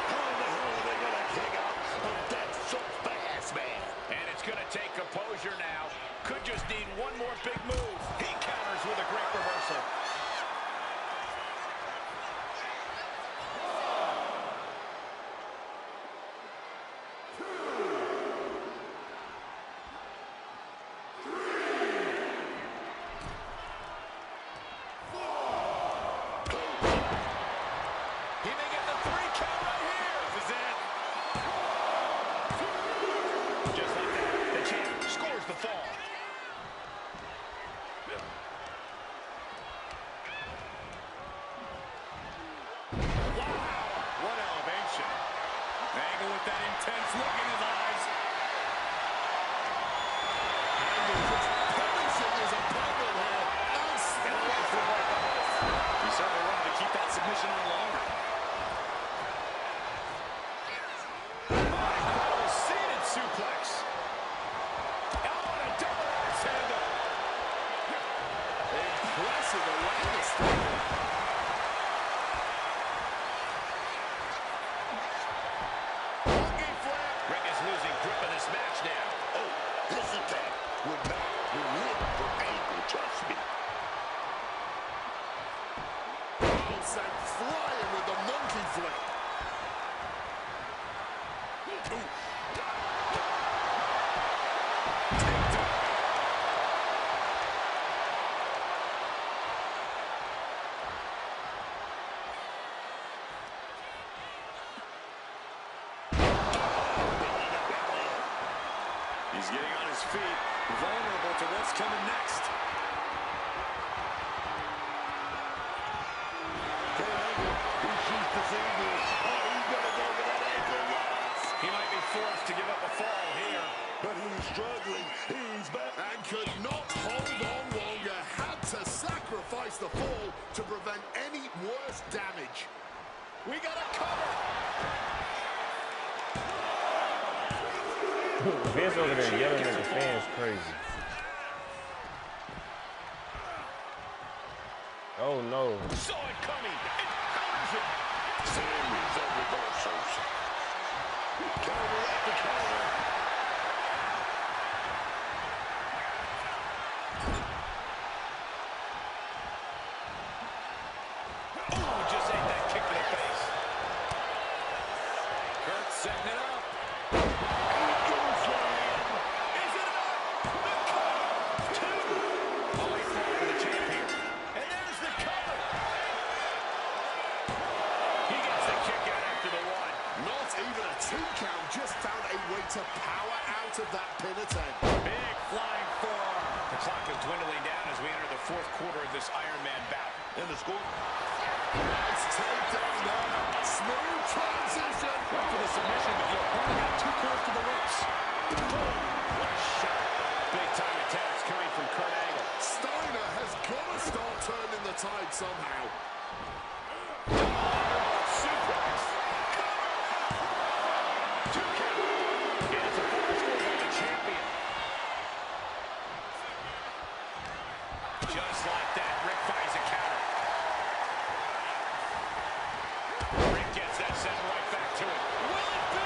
How in the hell are they going to kick out of that so fast, man? And it's going to take composure now. Could just need one more big move. He counters with a great reversal. Angle with that intense look in his eyes. Angle just punishing his opponent here. He certainly wanted to keep that submission on longer. Incredible seated suplex. Oh, and a double axe handle. Impressive awareness there. Monkey flip. Rick is losing grip of this match now. Oh, this attack would not be lit for Angle, trust me. Oh, sent flying with the monkey flip. Ooh. He's getting on his feet, vulnerable to what's coming next. He might be forced to give up a fall here. But he's struggling. He's back. And could not hold on longer. Had to sacrifice the fall to prevent any worse damage. We got a cover. Vince over there yelling at the fans crazy. Oh no. Saw it coming. It counters it. Series of reversals. Counter after counter. Ooh, just ate that kick to the face. Kurt setting it up. Is it enough? The cover. Two. Oh, he's going for the champ here. And there's the cover. He gets the kick out after the one. Not even a 2 count. Just found a way to power out of that pin attempt. Big flying forearm. The clock is dwindling down as we enter the fourth quarter of this Iron Man bout. And the score. Nice takedown there. Smooth transition. Went for the submission, but your opponent got too close to the ropes. Boom. What a shot. Big time attacks coming from Kurt Angle. Steiner has got to start turning the tide somehow. Suplex. Cover. 2 count. And it's a final score by the champion. Just like that, Rick finds a counter. Rick gets that sent right back to it. Will it be?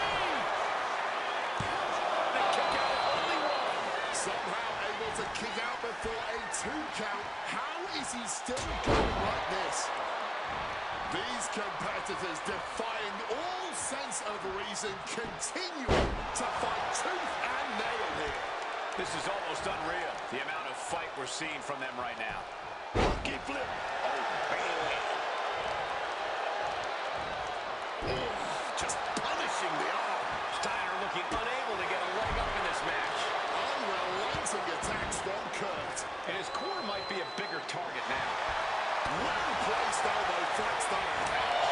The kick out of only one. Somehow able to kick out before a 2 count. How is he still going like this? These competitors defying all sense of reason, continuing to fight tooth and nail here. This is almost unreal, the amount of fight we're seeing from them right now. Monkey flip. Oh, man. Oh, just punishing the arm. Steiner looking unable to get a leg up in this match. Unrelenting attacks from Kurt. And his core might be a bigger target now. Well-placed elbow flexed on the edge.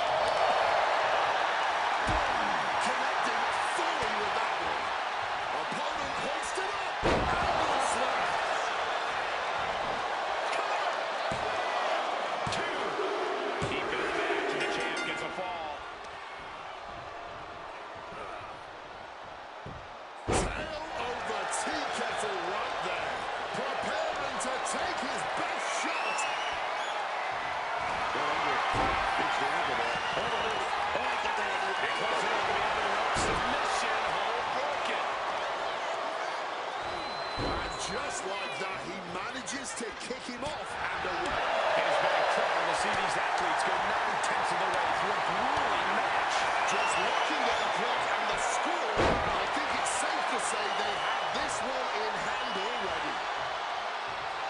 Connecting fully with that one. Opponent hoisted up. Angle slam. Two. Keeping the match, and the champ gets a fall. Tail over tea kettle right there. Preparing to take his best shot. Submission, hold broken. And just like that, he manages to kick him off and away. It has been incredible to see these athletes go 9/10 of the way through a grueling match. Just looking at the clock and the score, I think it's safe to say they have this one in hand already.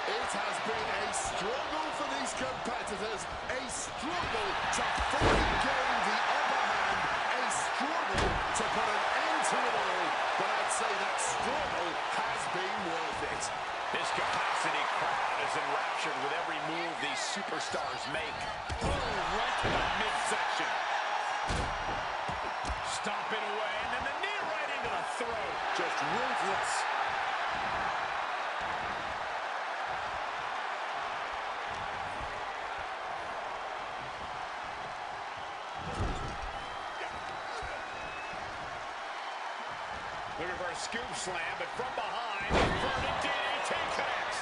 It has been a struggle for these competitors, a struggle to fully gain the upper hand, a struggle to put an end to it all, but I'd say that struggle has been worth it. This capacity crowd is enraptured with every move these superstars make. Boom, right to the midsection. stomping away, and then the knee right into the throat. Just ruthless. Looking for a scoop slam, but from behind, inverted DDT connects.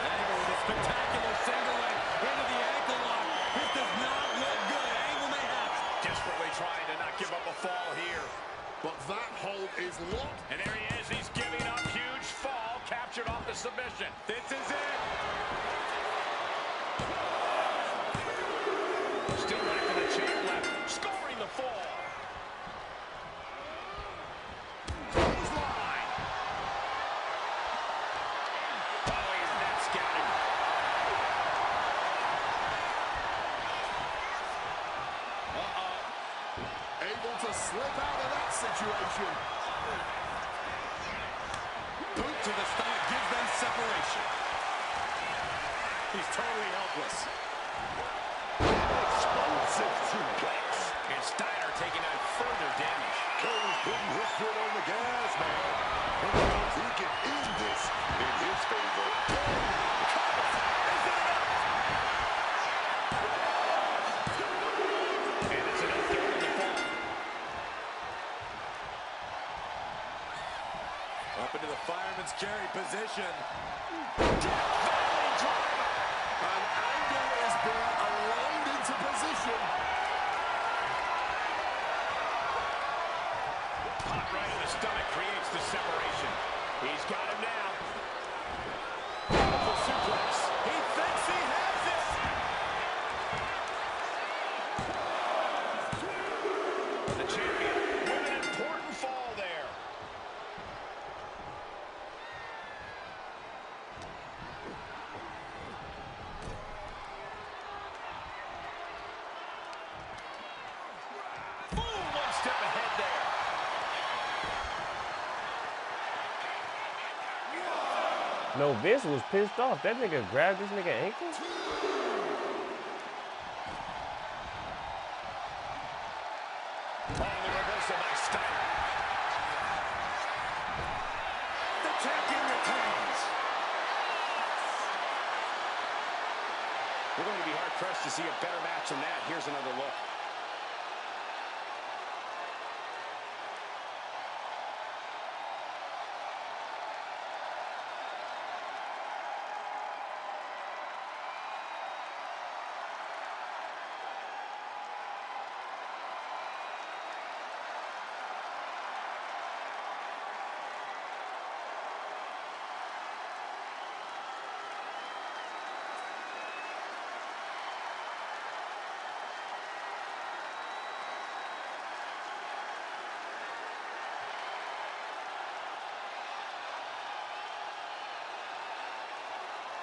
Angle with a spectacular single leg into the ankle lock. This does not look good. Angle may have it. Desperately trying to not give up a fall here. But that hold is locked. And there he is. He's giving up. Huge fall. Captured off the submission. This is it. Still ready for the champ left. Scoring the fall. Clothesline. Oh, he's net scouting. Able to slip out of that situation. Boot to the stomach gives them separation. He's totally helpless. Explosive suplex. And Steiner taking on further damage. Cody's putting his foot on the gas, man. And he knows he can end this in his favor. And it's enough to end the fall. Up into the fireman's carry position. Death Valley driver. An angle is being aligned into position. Pop right in the stomach creates the separation. He's got him now. Powerful suplex. He thinks he has it. The champion with an important fall there. Boom, one step ahead there. No, Vince was pissed off. That nigga grabbed this nigga ankle. Oh, the reversal by Steiner. The champion retains. We're going to be hard-pressed to see a better match than that. Here's another look.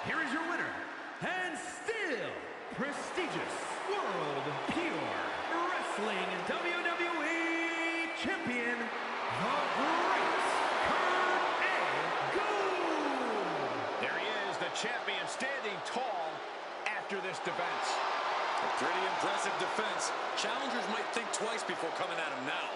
Here is your winner, and still prestigious World Pure Wrestling WWE Champion, the Great Kurt Angle. There he is, the champion, standing tall after this defense. A pretty impressive defense. Challengers might think twice before coming at him now.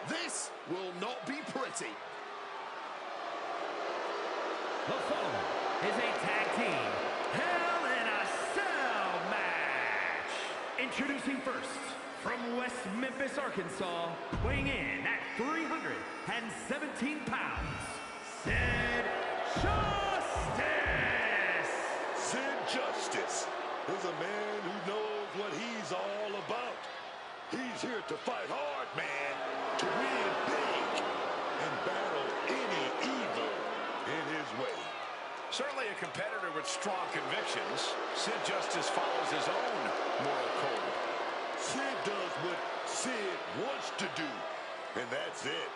This will not be pretty. The following is a tag team Hell in a Cell match. Introducing first, from West Memphis, Arkansas, weighing in at 317 pounds, Sid Justice. Sid Justice is a man who knows what he's all about. He's here to fight hard, man, to win big, and battle any evil in his way. Certainly a competitor with strong convictions. Sid Justice follows his own moral code. Sid does what Sid wants to do, and that's it.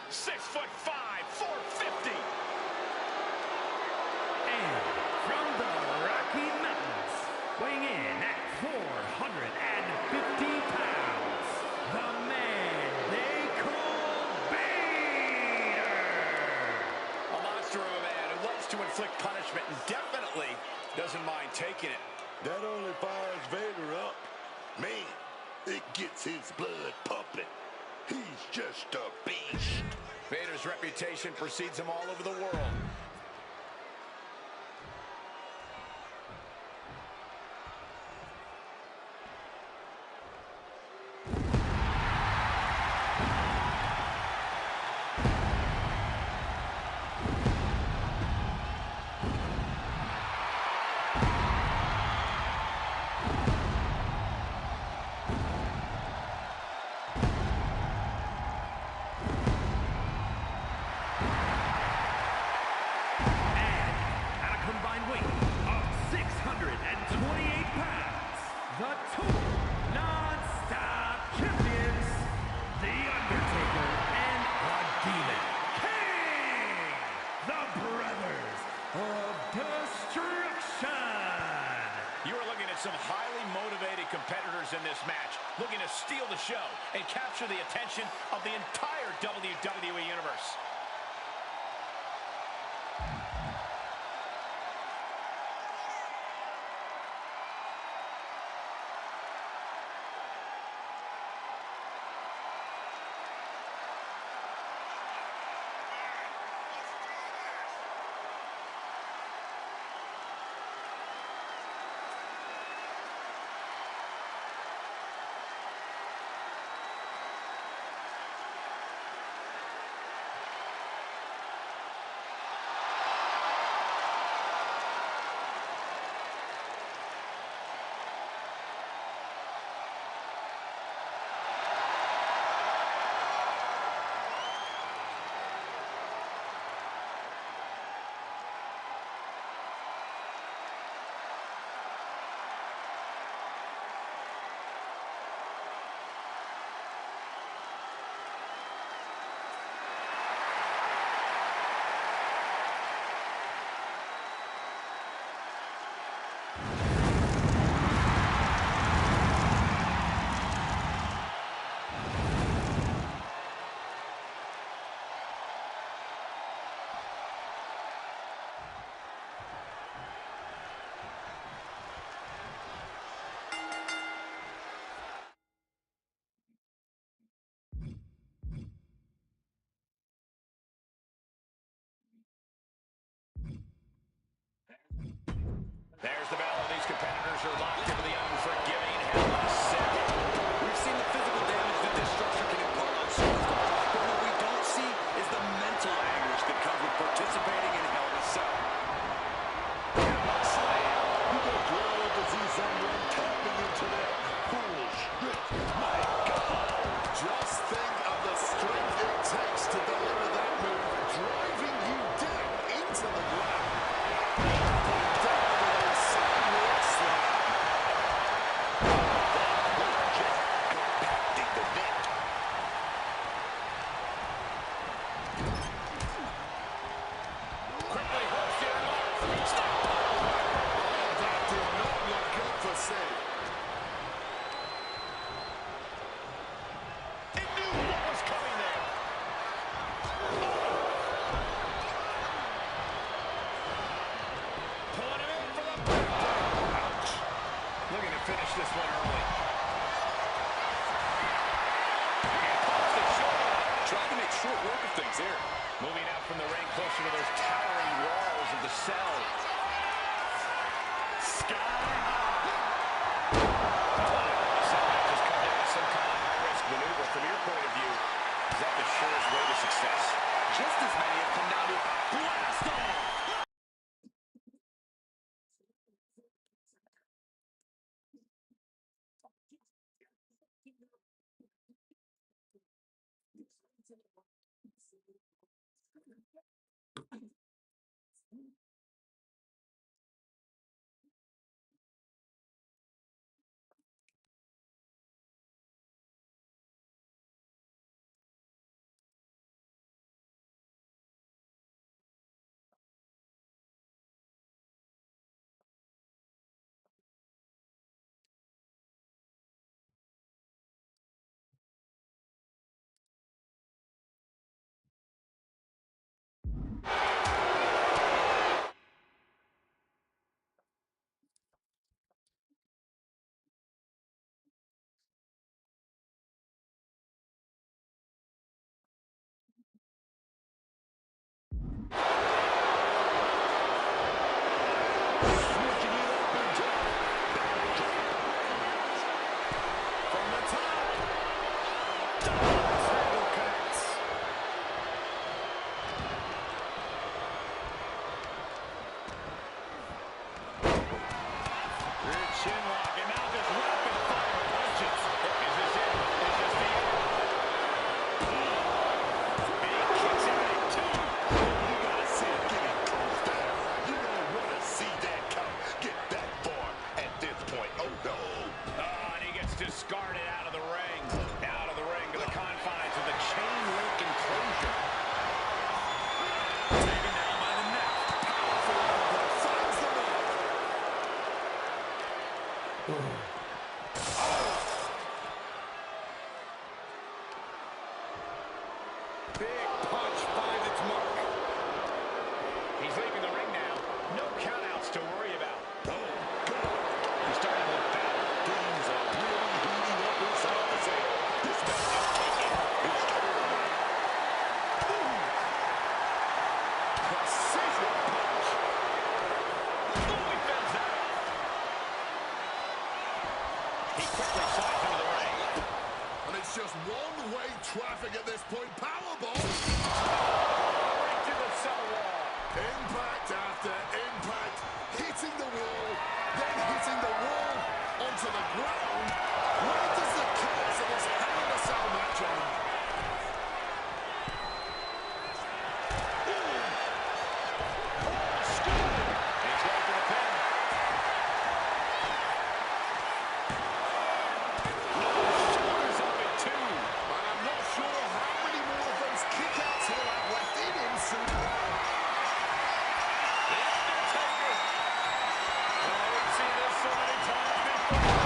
6'5", 450. And from the Rocky Mountains, weighing in at 450 pounds, the man they call Vader. A monster of a man who loves to inflict punishment and definitely doesn't mind taking it. That only fires Vader up. Man, it gets his blood pumping. He's just a beast. Vader's reputation precedes him all over the world. The two non-stop champions, The Undertaker and the Demon King, the Brothers of Destruction. You are looking at some highly motivated competitors in this match, looking to steal the show and capture the attention of the entire WWE Universe. There's the bell. These competitors are locked into the unforgiving Hell in a Cell. We've seen the physical damage that this structure can impart on superstars, but what we don't see is the mental anguish that comes with participating in Hell in a Cell. Slam. You would love to see someone tapping into that full strength. My God. Just think of the strength it takes to deliver that move, driving you down into the ground. Down with a sidewalk slam. That move just compacting the net. Quickly hoisted it off. Stop. That did not look good for save. It knew what was coming there. Pulling him in for the breakdown. Ouch. Looking to finish this one early. And pops the shoulder. Trying to make short work of things here. Moving out from the ring closer to those towering walls of the cell. Sky high. This might just come down to some kind of high-risk maneuver. From your point of view, is that the surest way to success? Just as many have come down to blast off. chin lock, and now just rapid fire punches. Is this it? Is this the end? And he kicks out at 2. You gotta see it getting close there. You don't want to see that count get that far at this point. Oh, no. Oh, and he gets discarded out of the ring. Out of the ring to the confines of the chain link enclosure. Taken down by the neck. Powerful elbow finds the mark. Big punch finds its mark. He's leaving the ring now. No countouts to worry about. Oh, God. He's starting to look bad. Things are really heating up inside the cell. This man is taking his toll. Boom. Precision punch. Oh, he fends that off. He quickly slides into the ring. And it's just one-way traffic at this point. Powerbomb. Right to the cell wall. Impact after impact. Hitting the wall. Then hitting the wall onto the ground. Where does the chaos of this Hell in a Cell match end? Ooh. Oh, scoop. He's going for the pin. Shoulders up at 2. And I'm not sure how many more of those kickouts he'll have left in him soon. The Undertaker. Oh, we've seen this so many times before.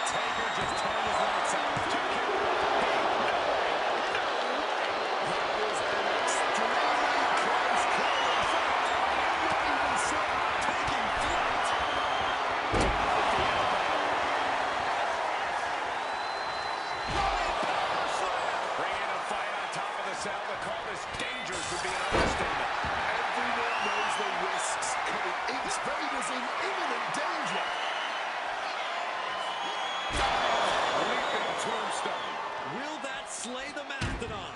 Taker just turned his lights out. 2 count. No way. No way. That was an extremely close call. In fact, I might even say taking flight. Down with the elbow. Running power slam. Bringing a fight on top of the cell. To call this dangerous would be an understatement. Everyone knows the risks coming. Each Vader's in imminent danger. Leaping tombstone. Will that slay the Mastodon?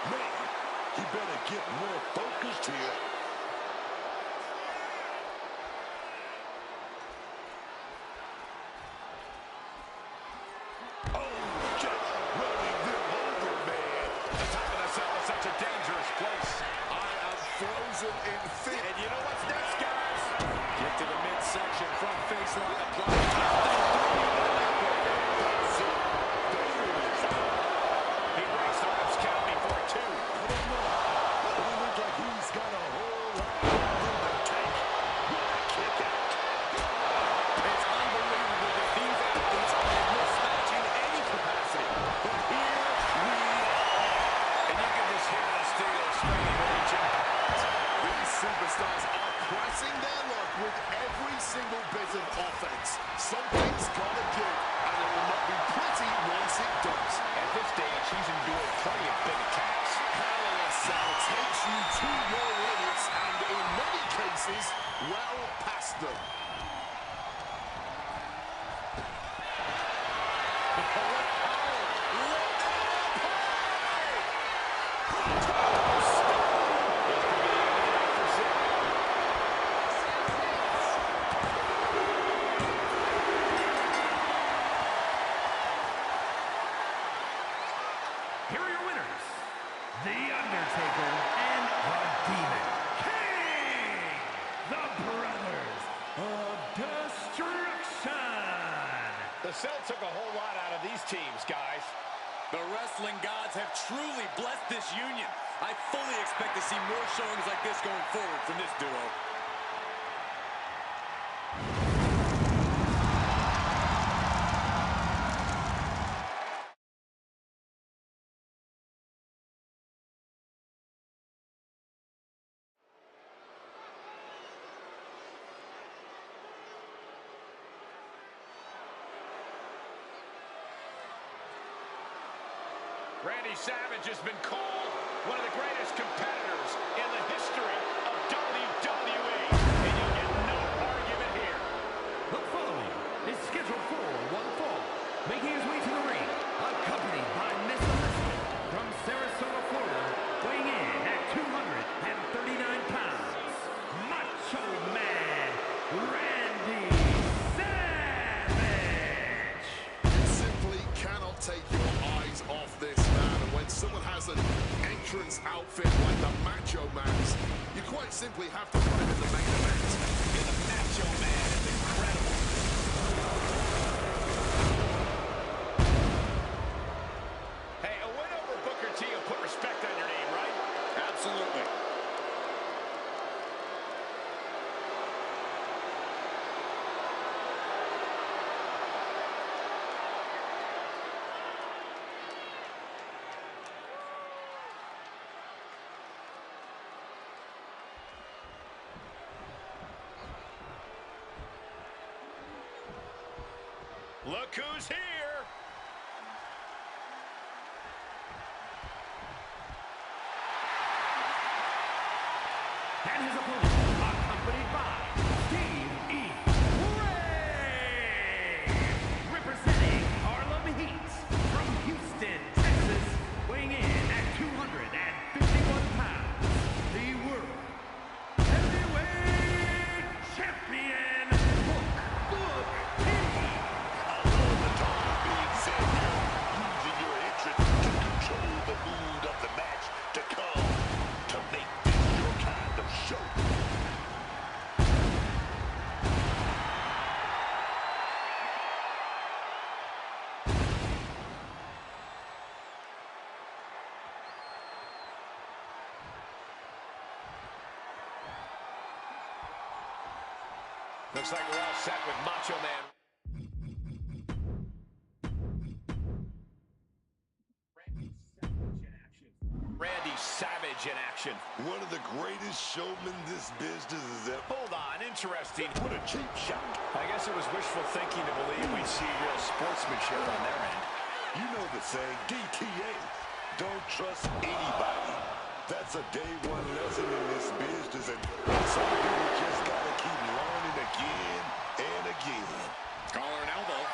Man, he better get more focused here. Oh, just running them over, man. The top of the cell is such a dangerous place. I am frozen in fear. And you know what's next, guys? Get to the midsection, front face lock applied. That's it. There it is. He breaks the ref's count before 2. I don't know, but he looks like he's got a whole lot in the tank. What a kick out. It's unbelievable that these athletes are a mismatch in any capacity. But here we are. And you can just hear the steel screaming with each impact. These superstars are pressing their luck with every single bit of offense. Something's gotta give, and it will not be pretty once it does. At this stage, he's endured plenty of big attacks. Hell in a Cell takes you to your limits, and in many cases, well past them. Here are your winners, The Undertaker and The Demon King, the Brothers of Destruction. The Cell took a whole lot out of these teams, guys. The wrestling gods have truly blessed this union. I fully expect to see more showings like this going forward from this duo. Randy Savage has been called one of the greatest competitors in the history of WWE. And you get no argument here. The following is scheduled for one fall, making his way to the ring, accompanied by Miss Elizabeth from Sarasota, Florida, weighing in at 239 pounds. entrance outfit like the Macho Man's, you quite simply have to put him in the main event. Yeah, the Macho Man is incredible. Hey, a win over Booker T will put respect on your name, right? Absolutely. Look who's here! And his opponent, accompanied by Steve E. Ray, representing Harlem Heat from Houston, Texas, weighing in at 251 pounds, the World Heavyweight Champion, Book T. The talk is being said here, using your entrance to control the mood of the match to come, to make this your kind of show. Looks like we're all set with Macho Man. Randy Savage in action. One of the greatest showmen this business has ever. Hold on, interesting. What a cheap shot. I guess it was wishful thinking to believe we'd see real sportsmanship on their end. You know the saying, DTA, don't trust anybody. That's a day one lesson in this business, and some people just gotta keep learning again and again. Collar and elbow.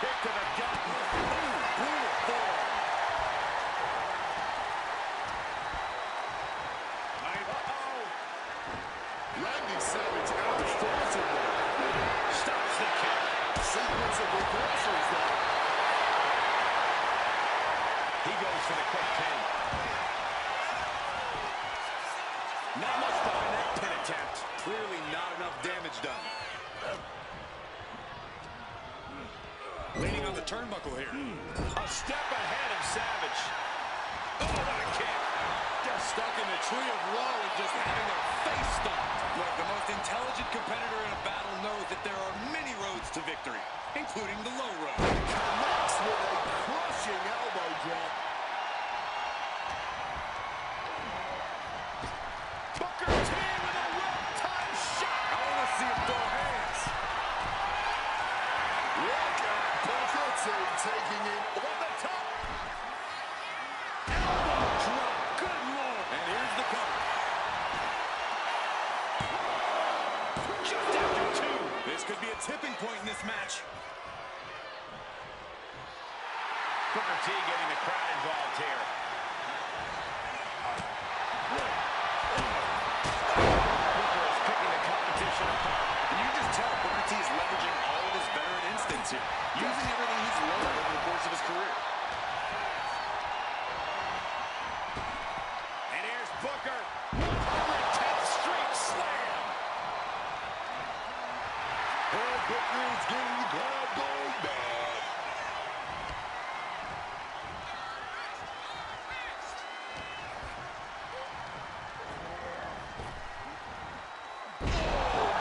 Kick to the gut. Brutal form. Randy Savage outstrikes him. Stops the kick. Sequence of reversals there. He goes for the quick pin. Not much behind that pin attempt. Clearly not enough damage done. Leaning on the turnbuckle here. A step ahead of Savage. Oh, what a kick. They're stuck in the tree of woe and just having their face stomped. Look, the most intelligent competitor in a battle knows that there are many roads to victory, including the low road. Connects with a crushing elbow drop. Booker T with a well-timed shot. I want to see him throw hands. Look at Booker T taking it on the top. Elbow drop. Good lord. And here's the cover. Just after two. This could be a tipping point in this match. Booker T getting the crowd involved here. Booker is picking the competition apart. And you can just tell Booker T is leveraging all of his veteran instincts here, using everything he's learned over the course of his career. And here's Booker. 110th Street Slam. And Booker is getting the crowd going mad.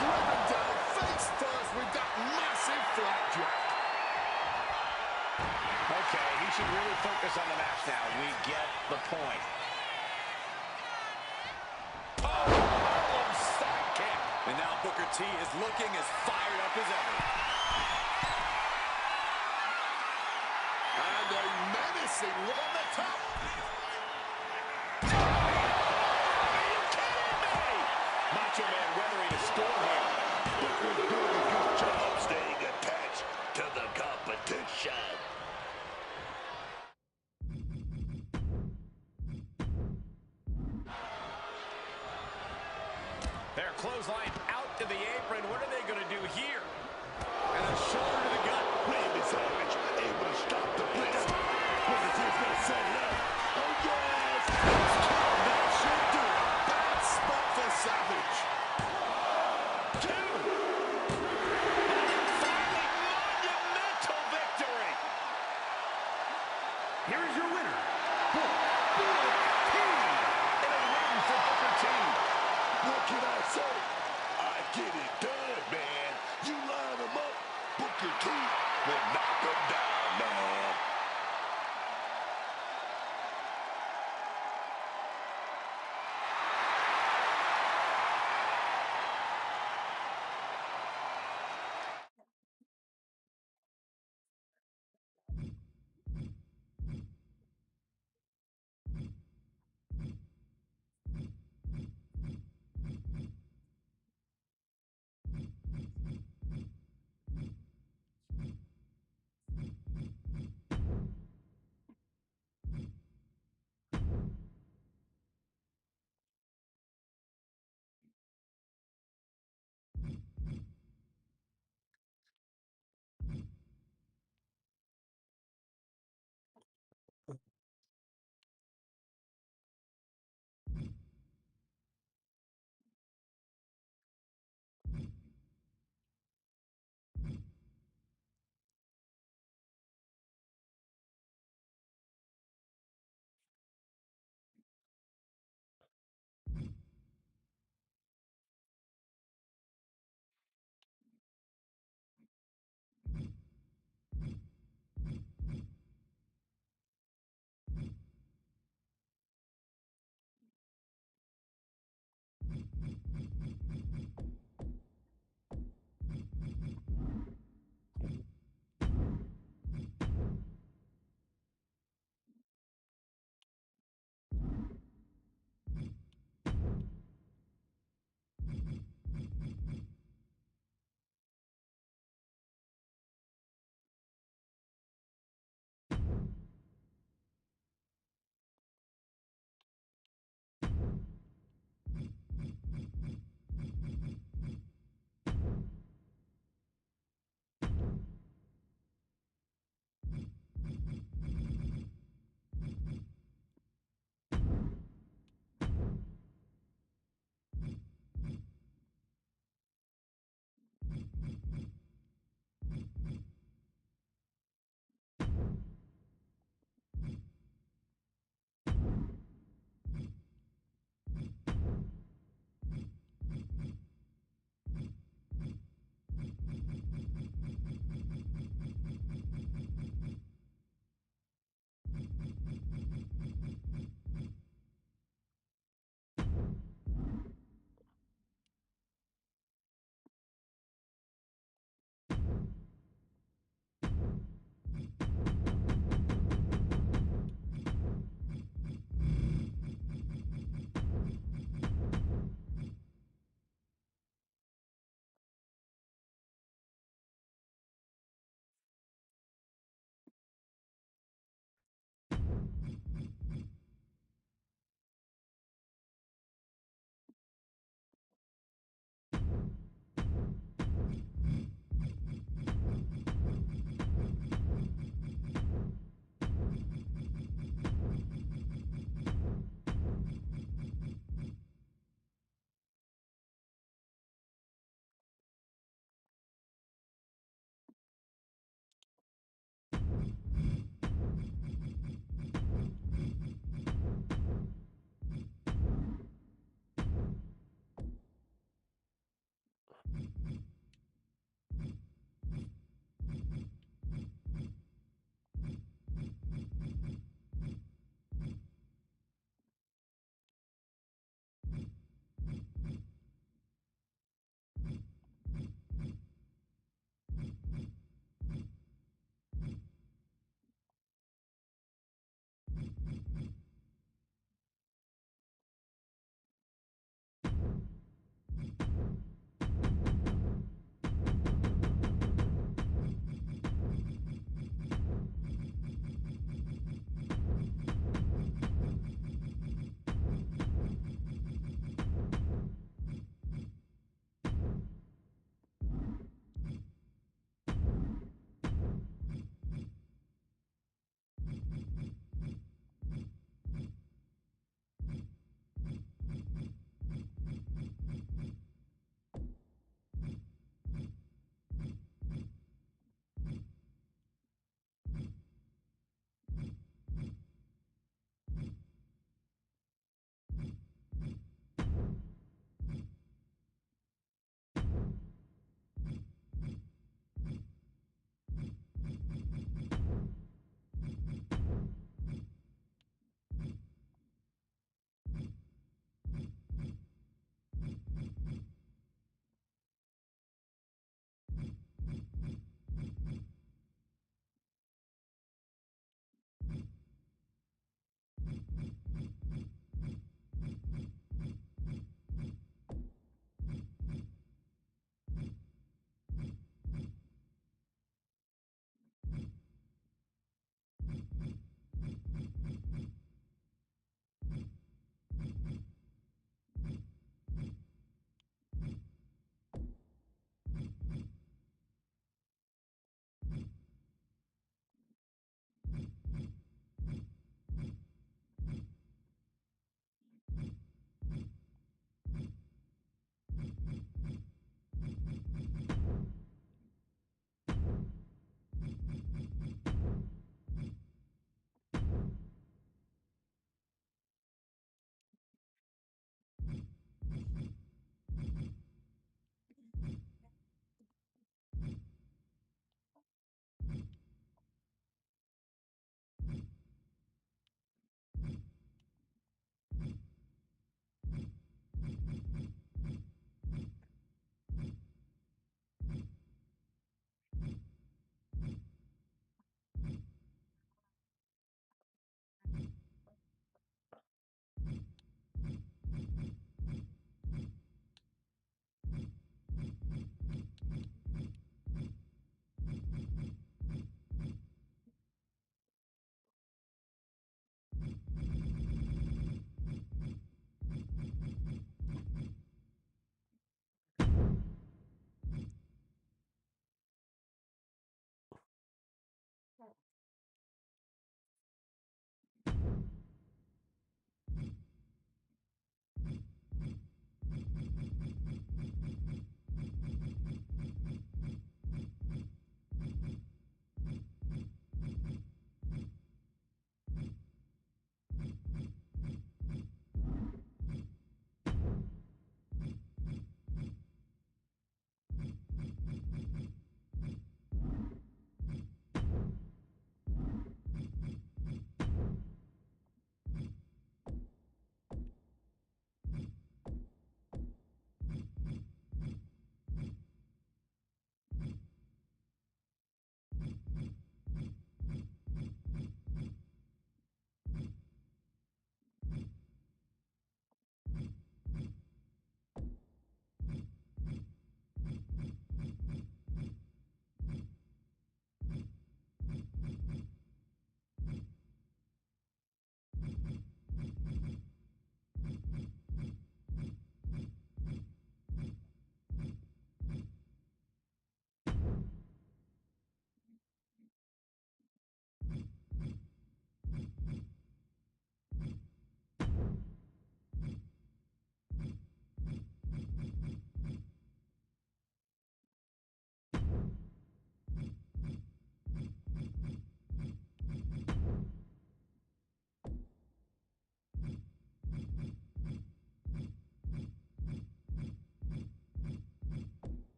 Driven down face first with that massive flapjack. Okay, he should really focus on the match now. We get the point. Oh, Harlem sidekick. And now Booker T is looking as fired up as ever. And a menacing one on the top. Are you kidding me? Macho Man weathering a storm here. Booker's doing a good job staying attached to the competition. Their clothesline out to the apron. What are they going to do here? And a shoulder to the gut. Randy Savage able to stop the blitz. He's going to set it up. Oh, yes. That should do it. Bad spot for Savage. 2. And finally, monumental victory. Here is your winner, Booker T. And a win for Booker T. What can I say? I get it done, man. You line them up, Booker T will knock them down, man.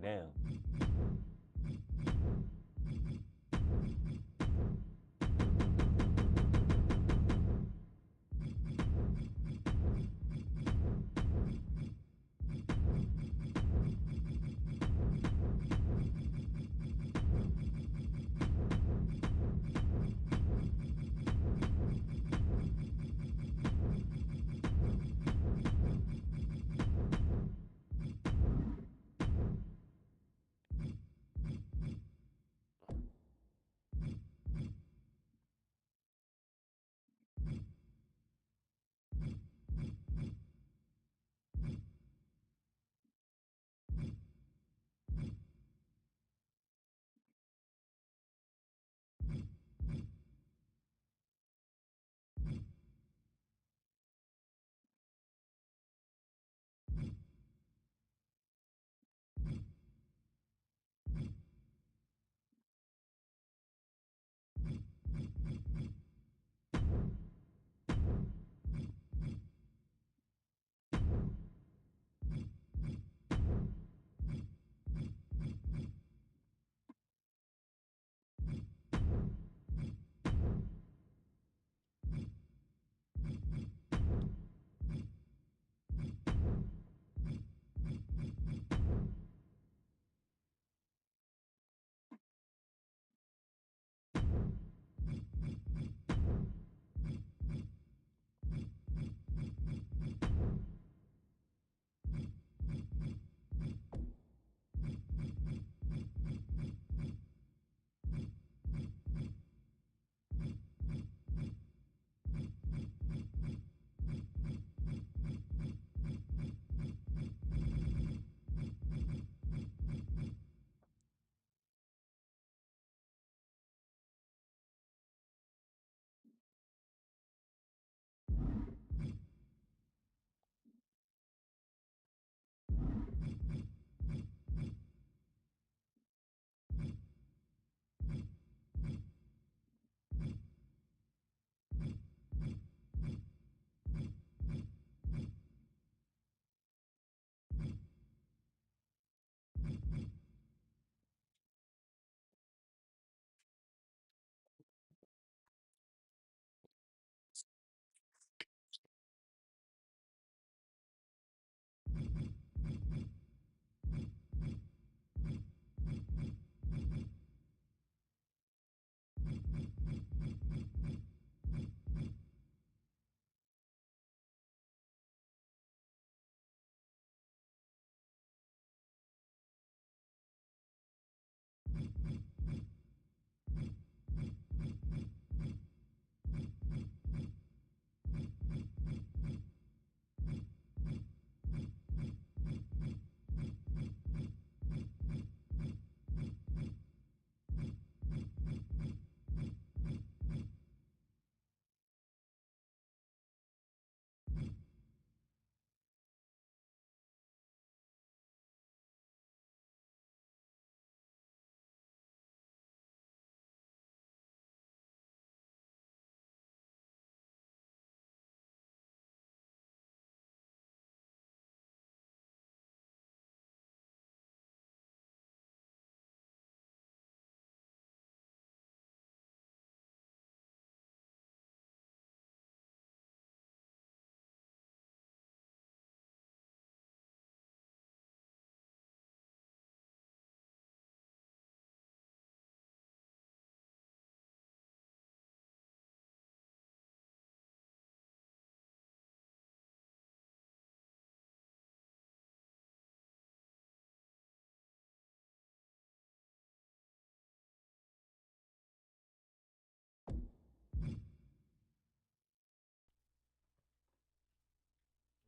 Damn.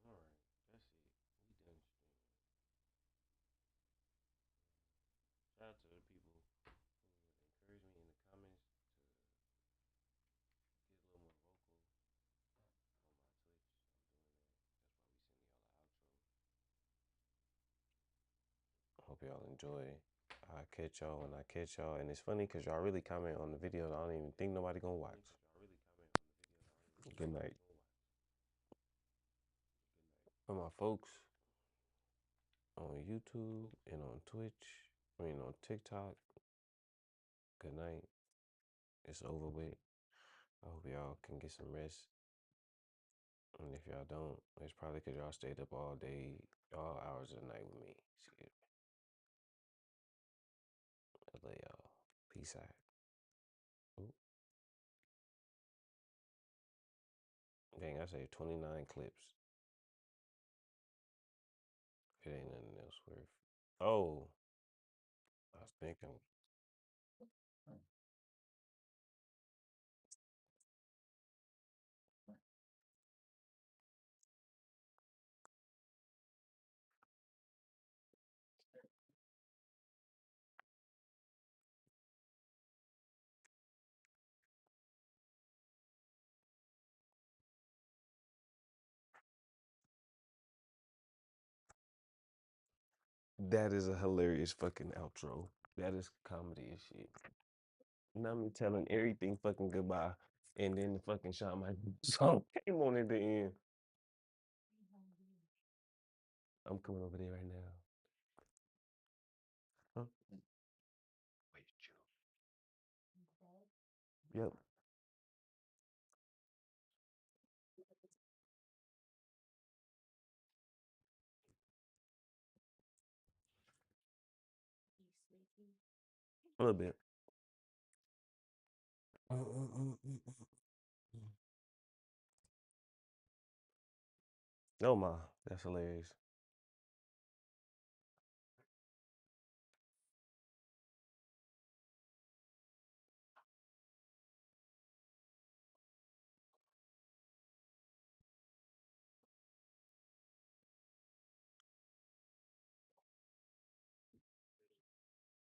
All right, that's it. We done streaming. Shout out to the people who encouraged me in the comments to get a little more vocal on my Twitch. I'm doing that. That's why we sending y'all an outro. I hope y'all enjoy. I catch y'all when I catch y'all. And it's funny because y'all really comment on the videos I don't even think nobody gonna watch. Good night. For my folks on YouTube and on Twitch. I mean on TikTok. Good night. It's over with. I hope y'all can get some rest. And if y'all don't, it's probably because y'all stayed up all day, all hours of the night with me. Excuse me. I love y'all. Peace out. Ooh. Dang, I say 29 clips. It ain't nothing else worth. Oh, I was thinking. That is a hilarious fucking outro. That is comedy as shit. Now me telling everything fucking goodbye, and then the fucking Shawn Michaels song came on at the end. I'm coming over there right now. Huh? Wait, you. Yep. A little bit. Oh my, that's hilarious.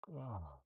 Oh.